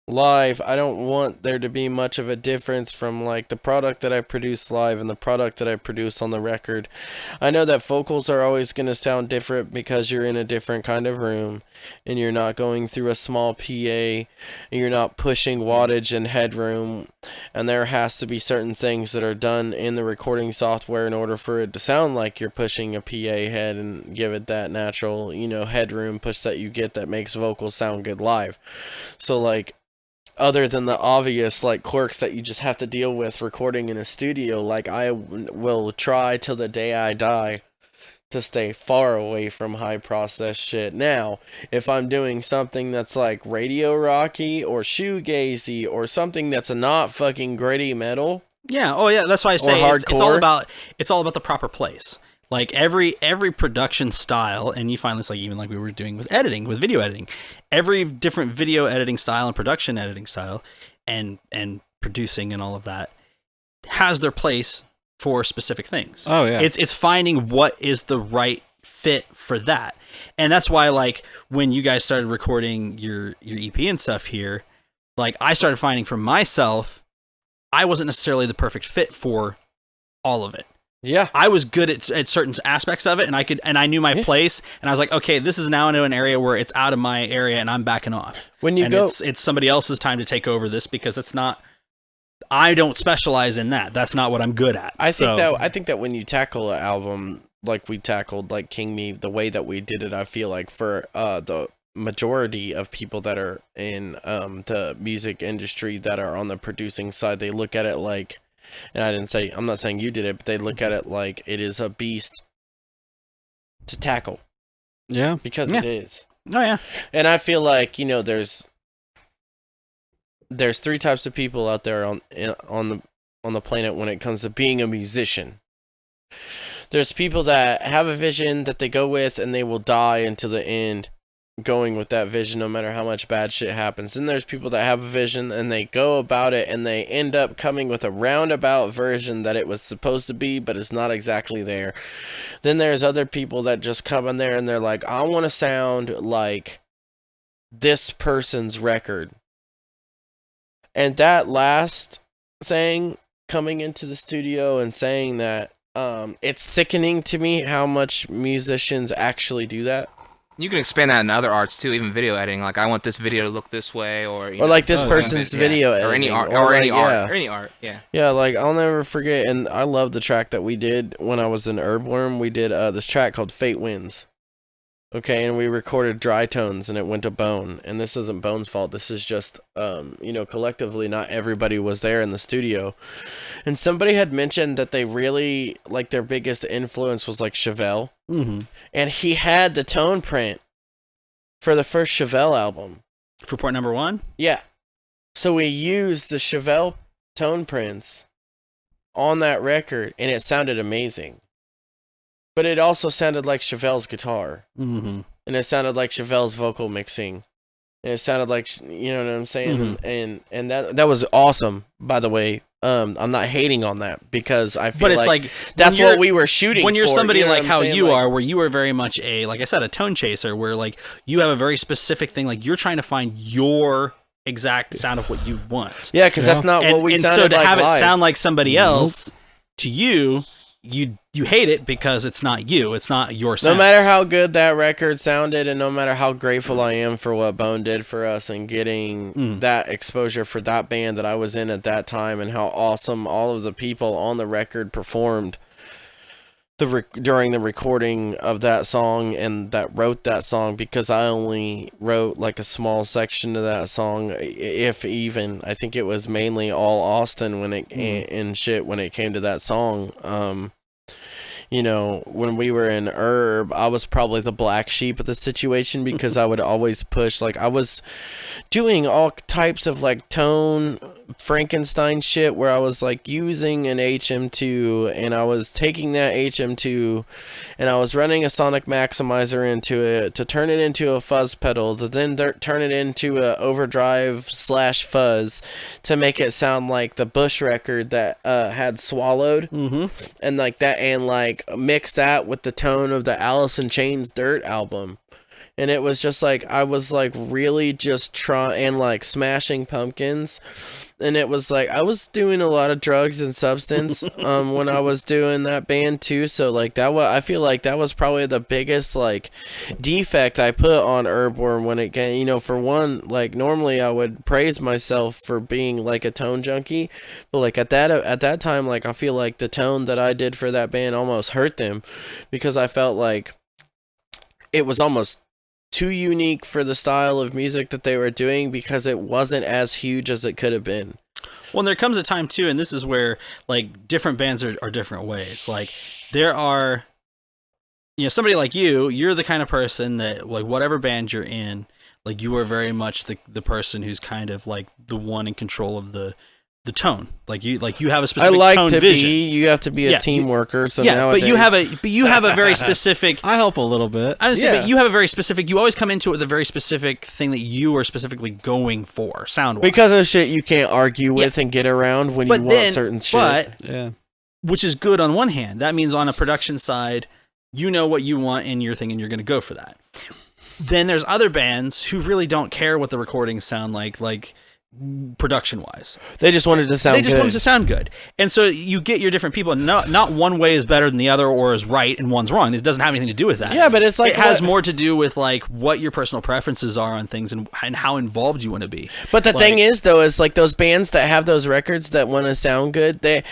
live. I don't want there to be much of a difference from like the product that I produce live and the product that I produce on the record. I know that vocals are always going to sound different because you're in a different kind of room and you're not going through a small PA and you're not pushing wattage and headroom, and there has to be certain things that are done in the recording software in order for it to sound like you're pushing a PA head and give it that natural, headroom push that you get that makes vocals sound good live. So like, other than the obvious like quirks that you just have to deal with recording in a studio, like I will try till the day I die to stay far away from high process shit. Now, if I'm doing something that's like radio rocky or shoegazy or something that's not fucking gritty metal, That's why I say it's all hardcore. about the proper place. Like every production style, and you find this like even like we were doing with editing, with video editing, every different video editing style and production editing style and producing and all of that has their place for specific things. Oh yeah. It's finding what is the right fit for that. And that's why like when you guys started recording your EP and stuff here, like I started finding for myself I wasn't necessarily the perfect fit for all of it. yeah, I was good at certain aspects of it, and I knew my place, and I was like, okay, this is now into an area where it's out of my area, and I'm backing off. When you and go, it's somebody else's time to take over this, because it's not. I don't specialize in that. That's not what I'm good at. I think that when you tackle an album like we tackled like King Me, the way that we did it, I feel like for the majority of people that are in the music industry that are on the producing side, they look at it like, and I'm not saying you did it, but they look at it like it is a beast to tackle. Yeah. Because it is. Oh yeah. And I feel like, there's three types of people out there on the planet when it comes to being a musician. There's people that have a vision that they go with and they will die until the end going with that vision no matter how much bad shit happens. Then there's people that have a vision and they go about it and they end up coming with a roundabout version that it was supposed to be, but it's not exactly there. Then there's other people that just come in there and they're like, I want to sound like this person's record. And that last thing, coming into the studio and saying that, it's sickening to me how much musicians actually do that. You can expand that in other arts too, even video editing. Like, I want this video to look this way, or like this person's video editing, or any art, yeah. Yeah, like I'll never forget, and I love the track that we did when I was in Herbworm. We did this track called Fate Wins. Okay, and we recorded dry tones, and it went to Bone. And this isn't Bone's fault. This is just, collectively, not everybody was there in the studio. And somebody had mentioned that they really, like, their biggest influence was, like, Chevelle. Mm-hmm. And he had the tone print for the first Chevelle album. For point number 1? Yeah. So we used the Chevelle tone prints on that record, and it sounded amazing. But it also sounded like Chevelle's guitar. Mm-hmm. And it sounded like Chevelle's vocal mixing. And it sounded like, you know what I'm saying? Mm-hmm. And that was awesome, by the way. I'm not hating on that, because I feel like that's what we were shooting for. When you're somebody like how you like, are, where you are very much like I said, a tone chaser, where like you have a very specific thing, like you're trying to find your exact sound of what you want. Yeah, because that's not what we sounded like. And so to have live. it sound like somebody else, to you hate it because it's not you. It's not your sound. No matter how good that record sounded, and no matter how grateful I am for what Bone did for us and getting that exposure for that band that I was in at that time, and how awesome all of the people on the record performed during the recording of that song and that wrote that song, because I only wrote like a small section of that song, if even. I think it was mainly all Austin when it and shit when it came to that song. You know, when we were in Herb, I was probably the black sheep of the situation, because I would always push, like, I was doing all types of, like, tone Frankenstein shit where I was, like, using an HM2, and I was taking that HM2, and I was running a sonic maximizer into it to turn it into a fuzz pedal, to then turn it into a overdrive/fuzz to make it sound like the Bush record that had Swallowed, and, like, that, and, like, mix that with the tone of the Alice in Chains Dirt album. And it was just like, I was like really just trying, like, Smashing Pumpkins, and it was like I was doing a lot of drugs and substance when I was doing that band too. So like that was, I feel like that was probably the biggest like defect I put on Herbworm when it came, you know, for one, like normally I would praise myself for being like a tone junkie, but like at that time, like I feel like the tone that I did for that band almost hurt them, because I felt like it was almost too unique for the style of music that they were doing, because it wasn't as huge as it could have been. Well, and there comes a time too, and this is where like different bands are different ways. Like there are, you know, somebody like you're the kind of person that like whatever band you're in, like you are very much the person who's kind of like the one in control of the tone. Like you have a specific tone vision. You have to be a team worker. So nowadays, but you have a very specific. I help a little bit. I understand, but you have a very specific. You always come into it with a very specific thing that you are specifically going for, sound-wise. Because of shit you can't argue with and get around when you want certain shit. Which is good on one hand. That means on a production side, you know what you want in your thing, and you're going to go for that. Then there's other bands who really don't care what the recordings sound like production wise. They just wanted to sound good. And so you get your different people, and not one way is better than the other or is right and one's wrong. It doesn't have anything to do with that. Yeah, but it's like it has more to do with like what your personal preferences are on things and how involved you want to be. But the thing is though, is like those bands that have those records that want to sound good, the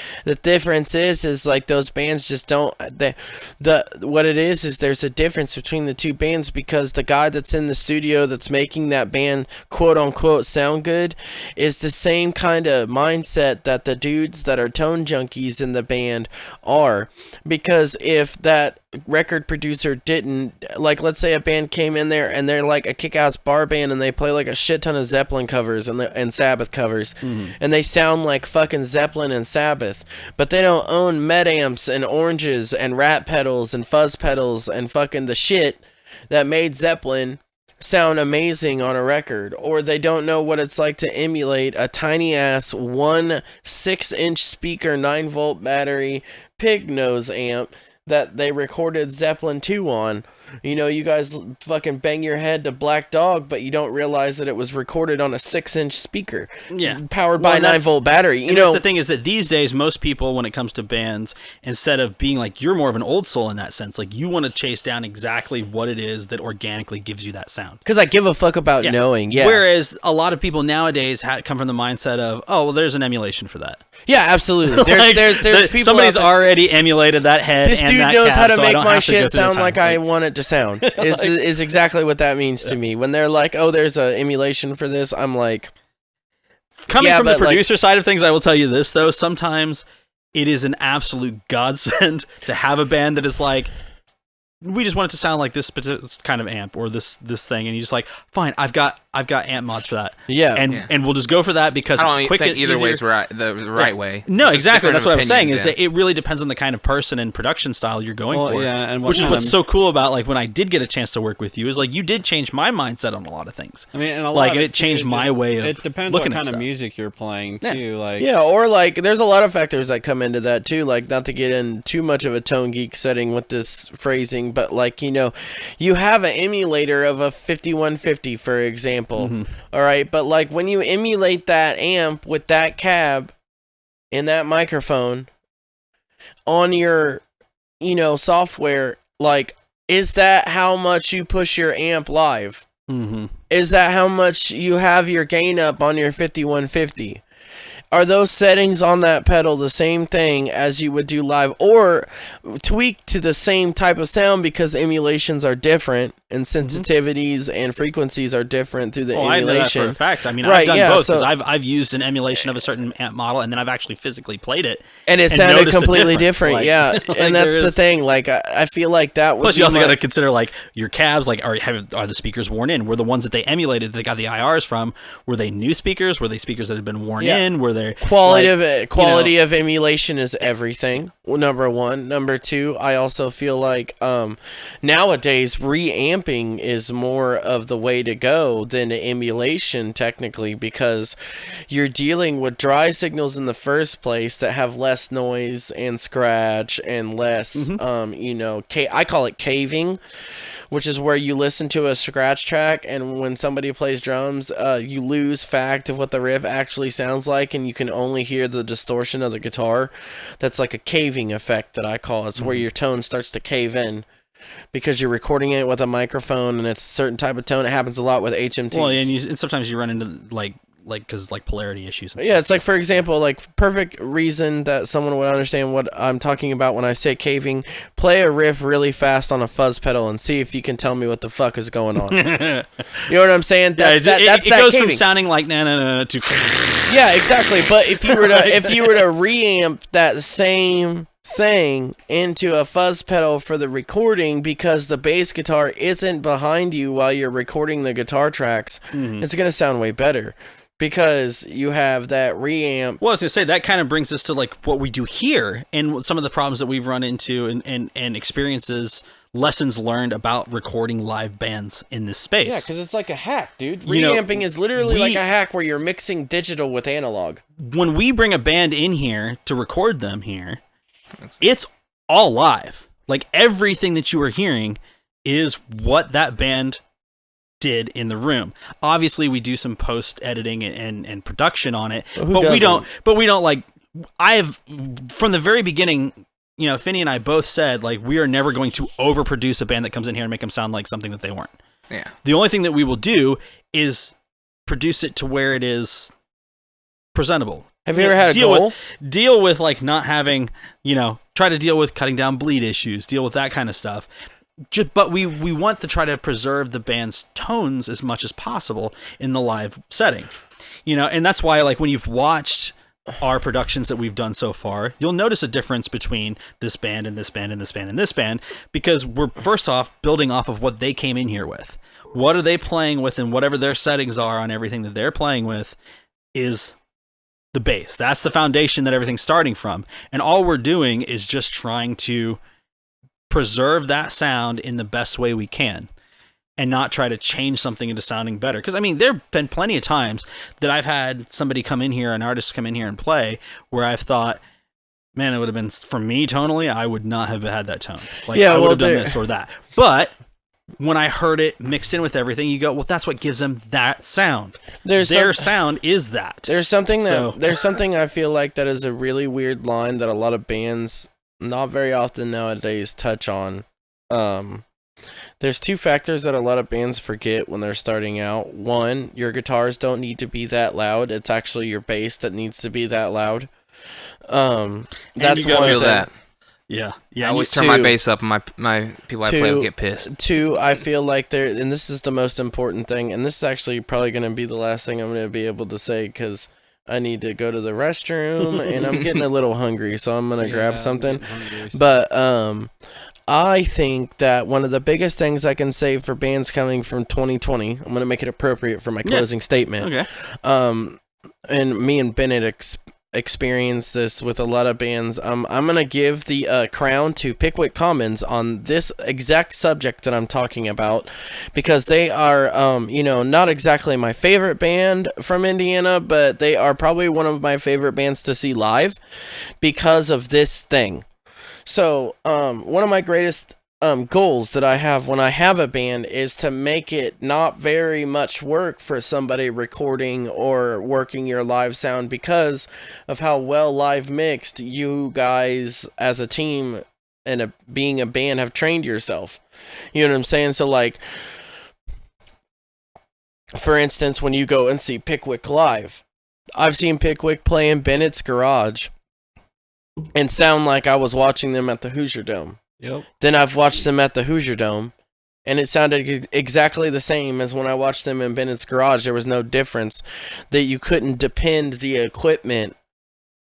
difference is like those bands just don't, what it is there's a difference between the two bands, because the guy that's in the studio that's making that band quote unquote sound good is the same kind of mindset that the dudes that are tone junkies in the band are. Because if that record producer didn't, like, let's say a band came in there and they're like a kick-ass bar band and they play like a shit ton of Zeppelin covers and Sabbath covers, and they sound like fucking Zeppelin and Sabbath, but they don't own med amps and oranges and rat pedals and fuzz pedals and fucking the shit that made Zeppelin sound amazing on a record, or they don't know what it's like to emulate a tiny ass 1 6-inch speaker 9-volt battery pig nose amp that they recorded Zeppelin 2 on. You know, you guys fucking bang your head to Black Dog, but you don't realize that it was recorded on a 6-inch speaker, powered by a 9-volt battery. You know, the thing is that these days, most people, when it comes to bands, instead of being like, you're more of an old soul in that sense, like you want to chase down exactly what it is that organically gives you that sound. Because I give a fuck about knowing. Yeah. Whereas a lot of people nowadays come from the mindset of, oh, well, there's an emulation for that. Yeah, absolutely. There's people. Somebody's already emulated that head. This dude knows how to make my shit sound like I want it to sound. Is exactly what that means to me. When they're like, oh, there's an emulation for this, I'm like, coming from the producer side of things, I will tell you this though, sometimes it is an absolute godsend to have a band that is like, we just want it to sound like this kind of amp or this thing, and you just like, fine, I've got amp mods for that. And we'll just go for that because it's quick. Either way is the right way. No, exactly. That's what I'm saying. Is that it really depends on the kind of person and production style you're going for. Yeah, and which is what's so cool about like when I did get a chance to work with you is like you did change my mindset on a lot of things. I mean, and it changed my way of. It depends looking what kind of music you're playing too. Or like there's a lot of factors that come into that too. Like not to get in too much of a tone geek setting with this phrasing, but like you have an emulator of a 5150, for example. All right, but like when you emulate that amp with that cab and that microphone, on your, software, like, is that how much you push your amp live? Mm-hmm. Is that how much you have your gain up on your 5150? Are those settings on that pedal the same thing as you would do live, or tweaked to the same type of sound because emulations are different and sensitivities and frequencies are different through the emulation? I know that for a fact. I mean, Right, I've done yeah, both so- because I've used an emulation of a certain amp model, and then I've actually physically played it, and it and sounded noticed a completely difference. different. Like- Yeah, like and that's there the is- thing. Like, I feel like that would Plus, be you also my- got to consider like your cabs. Like, are the speakers worn in? Were the ones that they emulated, that they got the IRs from, were they new speakers? Were they speakers that had been worn Yeah. in? Were they Quality like, of emulation is everything. Well, number one. Number two, I also feel like nowadays reamping is more of the way to go than emulation, technically, because you're dealing with dry signals in the first place that have less noise and scratch and less I call it caving, which is where you listen to a scratch track, and when somebody plays drums, you lose fact of what the riff actually sounds like, and you can only hear the distortion of the guitar. That's like a caving effect that I call. It's where your tone starts to cave in because you're recording it with a microphone, and it's a certain type of tone. It happens a lot with HMTs. Well, and sometimes you run into because polarity issues. And Yeah, stuff. it's like, for example, like, perfect reason that someone would understand what I'm talking about when I say caving. Play a riff really fast on a fuzz pedal and see if you can tell me what the fuck is going on. You know what I'm saying? Yeah, That's it that goes caving. from sounding like na to Yeah, exactly. But if you were to reamp that same thing into a fuzz pedal for the recording, because the bass guitar isn't behind you while you're recording the guitar tracks, it's gonna sound way better. Because you have that reamp. Well, I was gonna say that kind of brings us to like what we do here, and some of the problems that we've run into, and experiences, lessons learned about recording live bands in this space. Yeah, because it's like a hack, dude. You know, Reamping is literally like a hack where you're mixing digital with analog. When we bring a band in here to record them here, it's all live. Like, everything that you are hearing is what that band did in the room. Obviously, we do some post editing and production on it, but we don't like. I've from the very beginning, Finney and I both said, like, we are never going to overproduce a band that comes in here and make them sound like something that they weren't. Yeah. The only thing that we will do is produce it to where it is presentable. Have you ever had a goal? Deal with like not having, try to deal with cutting down bleed issues, deal with that kind of stuff. But we want to try to preserve the band's tones as much as possible in the live setting, and that's why, like, when you've watched our productions that we've done so far, you'll notice a difference between this band and this band and this band and this band, because we're first off building off of what they came in here with. What are they playing with, and whatever their settings are on everything that they're playing with is the base. That's the foundation that everything's starting from, and all we're doing is just trying to preserve that sound in the best way we can and not try to change something into sounding better. Because, I mean, there have been plenty of times that I've had somebody come in here, an artist come in here and play, where I've thought, man, it would have been, for me tonally, I would not have had that tone. Like, I would have done this or that. But when I heard it mixed in with everything, you go, well, that's what gives them that sound. Their sound is that. There's something I feel like that is a really weird line that a lot of bands not very often nowadays touch on. There's two factors that a lot of bands forget when they're starting out. One, your guitars don't need to be that loud. It's actually your bass that needs to be that loud. That's one thing. That. Yeah. I always turn my bass up, and my people I play with get pissed. Two, I feel like and this is the most important thing, and this is actually probably going to be the last thing I'm going to be able to say, because I need to go to the restroom, and I'm getting a little hungry, so I'm going to grab something. But I think that one of the biggest things I can say for bands coming from 2020, I'm going to make it appropriate for my closing statement. Okay. And me and Bennett experienced this with a lot of bands. I'm going to give the crown to Pickwick Commons on this exact subject that I'm talking about, because they are, not exactly my favorite band from Indiana, but they are probably one of my favorite bands to see live because of this thing. So, one of my greatest goals that I have when I have a band is to make it not very much work for somebody recording or working your live sound because of how well live mixed you guys as a team and being a band have trained yourself. You know what I'm saying? So like, for instance, when you go and see Pickwick live, I've seen Pickwick play in Bennett's garage and sound like I was watching them at the Hoosier Dome. Yep. Then I've watched them at the Hoosier Dome, and it sounded exactly the same as when I watched them in Bennett's garage. There was no difference. That you couldn't depend the equipment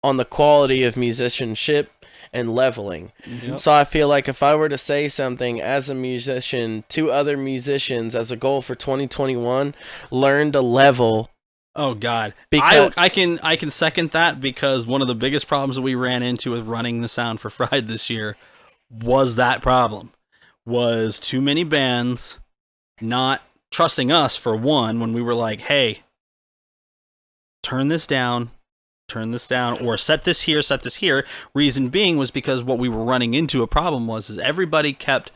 on the quality of musicianship and leveling. Yep. So I feel like if I were to say something as a musician to other musicians as a goal for 2021, learn to level. Oh God, Because I can second that, because one of the biggest problems that we ran into with running the sound for Fried this year was that problem. Was too many bands not trusting us, for one, when we were like, hey, turn this down, or set this here. Reason being was because what we were running into a problem is everybody kept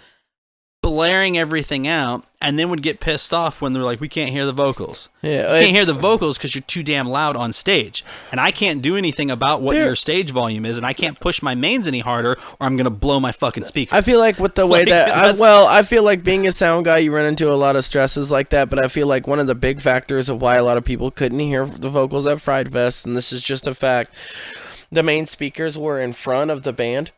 blaring everything out, and then would get pissed off when they're like, we can't hear the vocals. Yeah, You can't hear the vocals because you're too damn loud on stage. And I can't do anything about what your stage volume is, and I can't push my mains any harder, or I'm going to blow my fucking speakers. I feel like with the way I feel like being a sound guy, you run into a lot of stresses like that, but I feel like one of the big factors of why a lot of people couldn't hear the vocals at Fried Fest, and this is just a fact, the main speakers were in front of the band,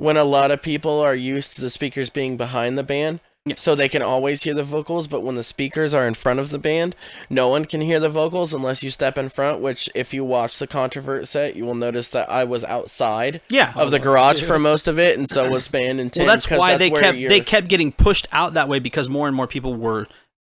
when a lot of people are used to the speakers being behind the band. So they can always hear the vocals, but when the speakers are in front of the band, no one can hear the vocals unless you step in front, which if you watch the Controvert set, you will notice that I was outside of the garage for most of it, and so was Band and Tim. Well, that's why they kept getting pushed out that way, because more and more people were,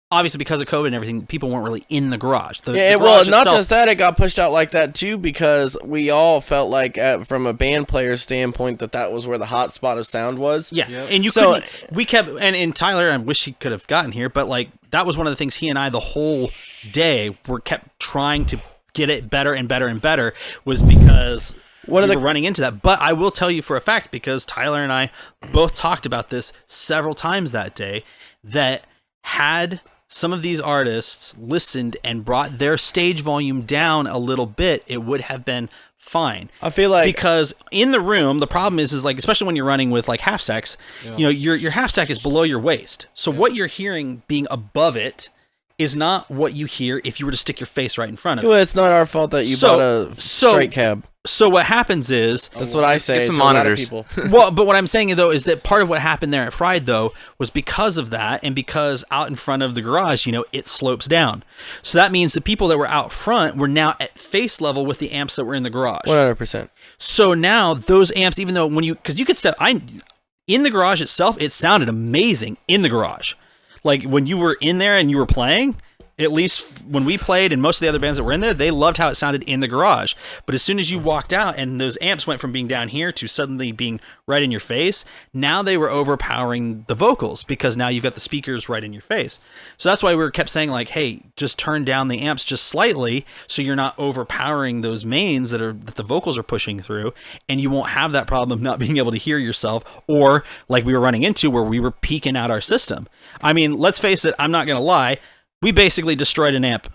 obviously because of COVID and everything, people weren't really in the garage. The well, garage not itself, just that, it got pushed out like that too, because we all felt like, from a band player's standpoint, that was where the hot spot of sound was. Yeah, and you couldn't. We kept, and Tyler, I wish he could have gotten here, but like that was one of the things he and I the whole day were kept trying to get it better and better and better, was because we were running into that. But I will tell you for a fact, because Tyler and I both talked about this several times that day, that had some of these artists listened and brought their stage volume down a little bit, it would have been fine. I feel like, because in the room, the problem is like, especially when you're running with like half stacks, you know, your half stack is below your waist. So what you're hearing being above it is not what you hear if you were to stick your face right in front of it. Well, it's not our fault that you bought a straight cab. So what happens is, that's what I say. Get some to monitors. A lot of people. Well, but what I'm saying though is that part of what happened there at Fried though was because of that, and because out in front of the garage, you know, it slopes down. So that means the people that were out front were now at face level with the amps that were in the garage. 100%. So now those amps, even though because you could step, in the garage itself, it sounded amazing in the garage. Like when you were in there and you were playing, at least when we played and most of the other bands that were in there, they loved how it sounded in the garage. But as soon as you walked out and those amps went from being down here to suddenly being right in your face, now they were overpowering the vocals, because now you've got the speakers right in your face. So that's why we kept saying like, hey, just turn down the amps just slightly so you're not overpowering those mains that the vocals are pushing through, and you won't have that problem of not being able to hear yourself, or like we were running into where we were peaking out our system. I mean, let's face it, I'm not going to lie. We basically destroyed an amp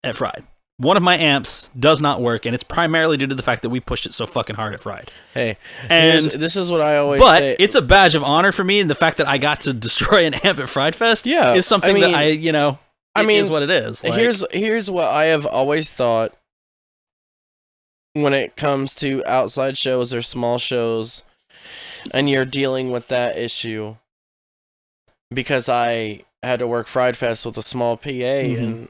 at Fried. One of my amps does not work, and it's primarily due to the fact that we pushed it so fucking hard at Fried. Hey, and this is what I always say. But it's a badge of honor for me, and the fact that I got to destroy an amp at Fried Fest is something that is what it is. Like, here's what I have always thought when it comes to outside shows or small shows, and you're dealing with that issue, because I had to work Fried Fest with a small PA, and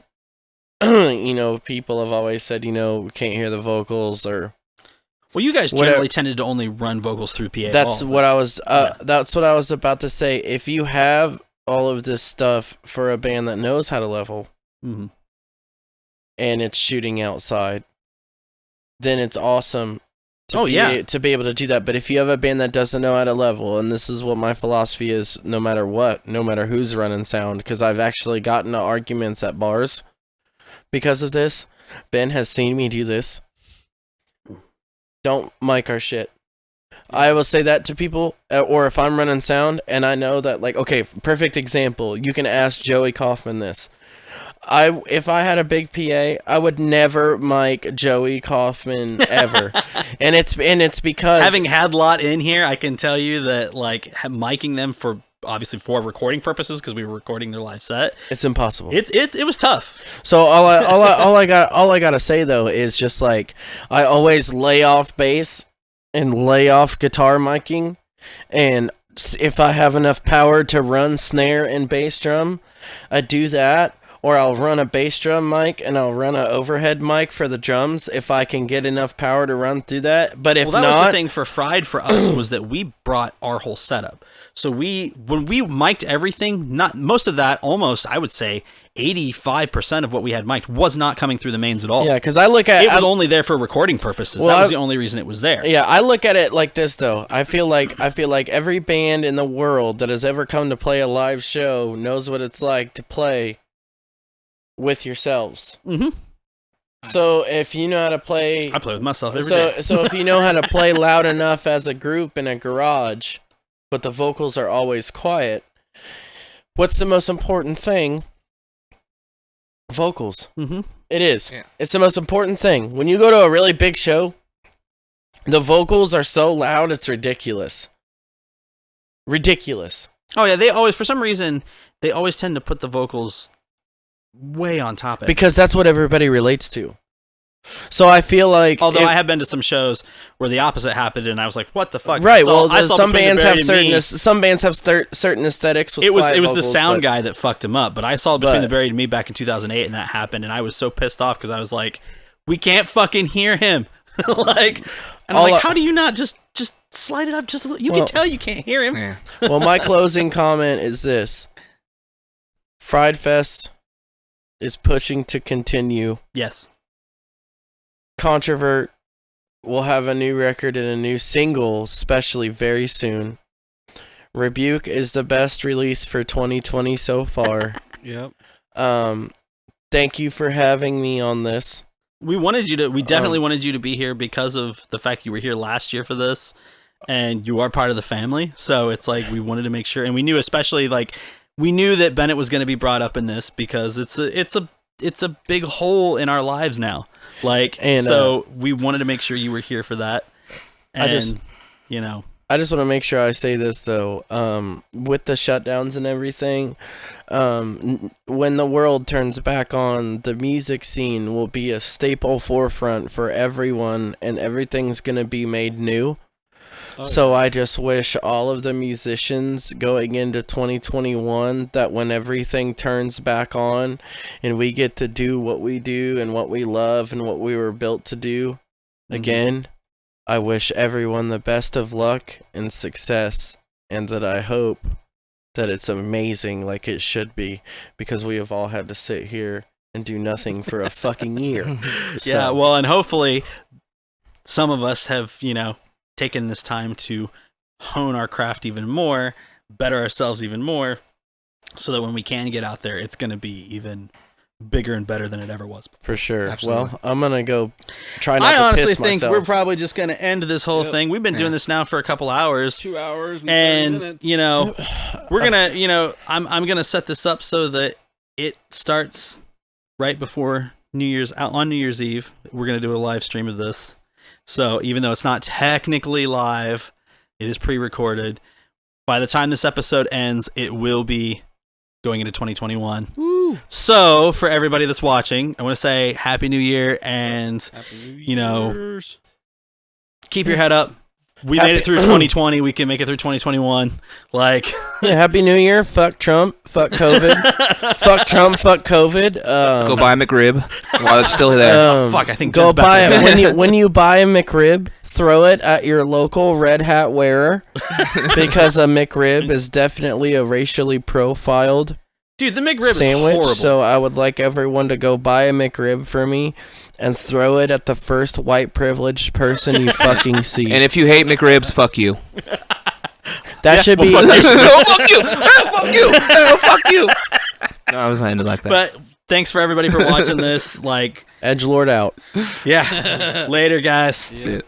you know, people have always said, you know, we can't hear the vocals, or well, you guys generally tended to only run vocals through PA. That's what I was about to say. If you have all of this stuff for a band that knows how to level, and it's shooting outside, then it's awesome. To be able to do that. But if you have a band that doesn't know how to level, and this is what my philosophy is, no matter who's running sound, because I've actually gotten into arguments at bars because of this. Ben has seen me do this. Don't mic our shit. I will say that to people, or if I'm running sound and I know that, like, okay, perfect example. You can ask Joey Kaufman this. If I had a big PA, I would never mic Joey Kaufman ever, and it's because having had Lot in here, I can tell you that like miking them for obviously for recording purposes because we were recording their live set. It's impossible. It was tough. So all I gotta say though is just like I always lay off bass and lay off guitar miking, and if I have enough power to run snare and bass drum, I do that. Or I'll run a bass drum mic and I'll run an overhead mic for the drums if I can get enough power to run through that. But if that not, was the thing for Fried for us was that we brought our whole setup. So when we mic'd everything, not most of that, almost I would say 85% of what we had mic'd was not coming through the mains at all. Yeah, because I look at it was only there for recording purposes. That was the only reason it was there. Yeah, I look at it like this though. I feel like every band in the world that has ever come to play a live show knows what it's like to play with yourselves. Mm-hmm. So if you know how to play, I play with myself every day. So if you know how to play loud enough as a group in a garage, but the vocals are always quiet, what's the most important thing? Vocals. Mm-hmm. It is. Yeah. It's the most important thing. When you go to a really big show, the vocals are so loud, it's ridiculous. Ridiculous. Oh yeah, they always, for some reason, they always tend to put the vocals way on top of it. Because that's what everybody relates to. So I feel like, although I have been to some shows where the opposite happened, and I was like, "What the fuck?" Right. I saw some Between bands the have Buried and certain Me. certain aesthetics. With It was vocals, the sound but guy that fucked him up. But I saw Between the Buried and Me back in 2008, and that happened, and I was so pissed off because I was like, "We can't fucking hear him." Like, and I'm like, "How do you not just slide it up? Just a little? You can tell you can't hear him." Yeah. Well, my closing comment is this: Fried Fest is pushing to continue. Yes. Controvert will have a new record and a new single, especially very soon. Rebuke is the best release for 2020 so far. Yep. Thank you for having me on this. We definitely wanted you to be here because of the fact you were here last year for this, and you are part of the family. So it's like we wanted to make sure, and we knew especially we knew that Bennett was going to be brought up in this because it's a big hole in our lives now. So we wanted to make sure you were here for that. And, I just want to make sure I say this though. With the shutdowns and everything, when the world turns back on, the music scene will be a staple forefront for everyone, and everything's gonna be made new. So I just wish all of the musicians going into 2021 that when everything turns back on and we get to do what we do and what we love and what we were built to do again, I wish everyone the best of luck and success, and that I hope that it's amazing like it should be, because we have all had to sit here and do nothing for a fucking year. So, yeah, well, and hopefully some of us have, taken this time to hone our craft even more, better ourselves even more, so that when we can get out there, it's going to be even bigger and better than it ever was before. For sure. Absolutely. Well, I'm going to go try not I to honestly piss think myself. we're probably just going to end this whole thing. We've been doing this now for a couple hours. 2 hours and 30 minutes. We're going to, I'm going to set this up so that it starts right before New Year's Eve. We're going to do a live stream of this. So even though it's not technically live, it is pre-recorded. By the time this episode ends, it will be going into 2021. Woo. So for everybody that's watching, I want to say Happy New Year, and Happy New Year's. Keep your head up. We made it through 2020. We can make it through 2021. Yeah, Happy New Year. Fuck Trump. Fuck COVID. Fuck Trump. Fuck COVID. Go buy a McRib while it's still there. Fuck, I think go Jen's buy back it when you buy a McRib. Throw it at your local red hat wearer, because a McRib is definitely a racially profiled Dude, the McRib sandwich. is horrible. So I would like everyone to go buy a McRib for me and throw it at the first white privileged person you fucking see. And if you hate McRibs, fuck you. That should be. No, fuck you. No, fuck you. No, fuck you. No, I was ended like that. But thanks for everybody for watching this. Edgelord out. Yeah. Later, guys. See it.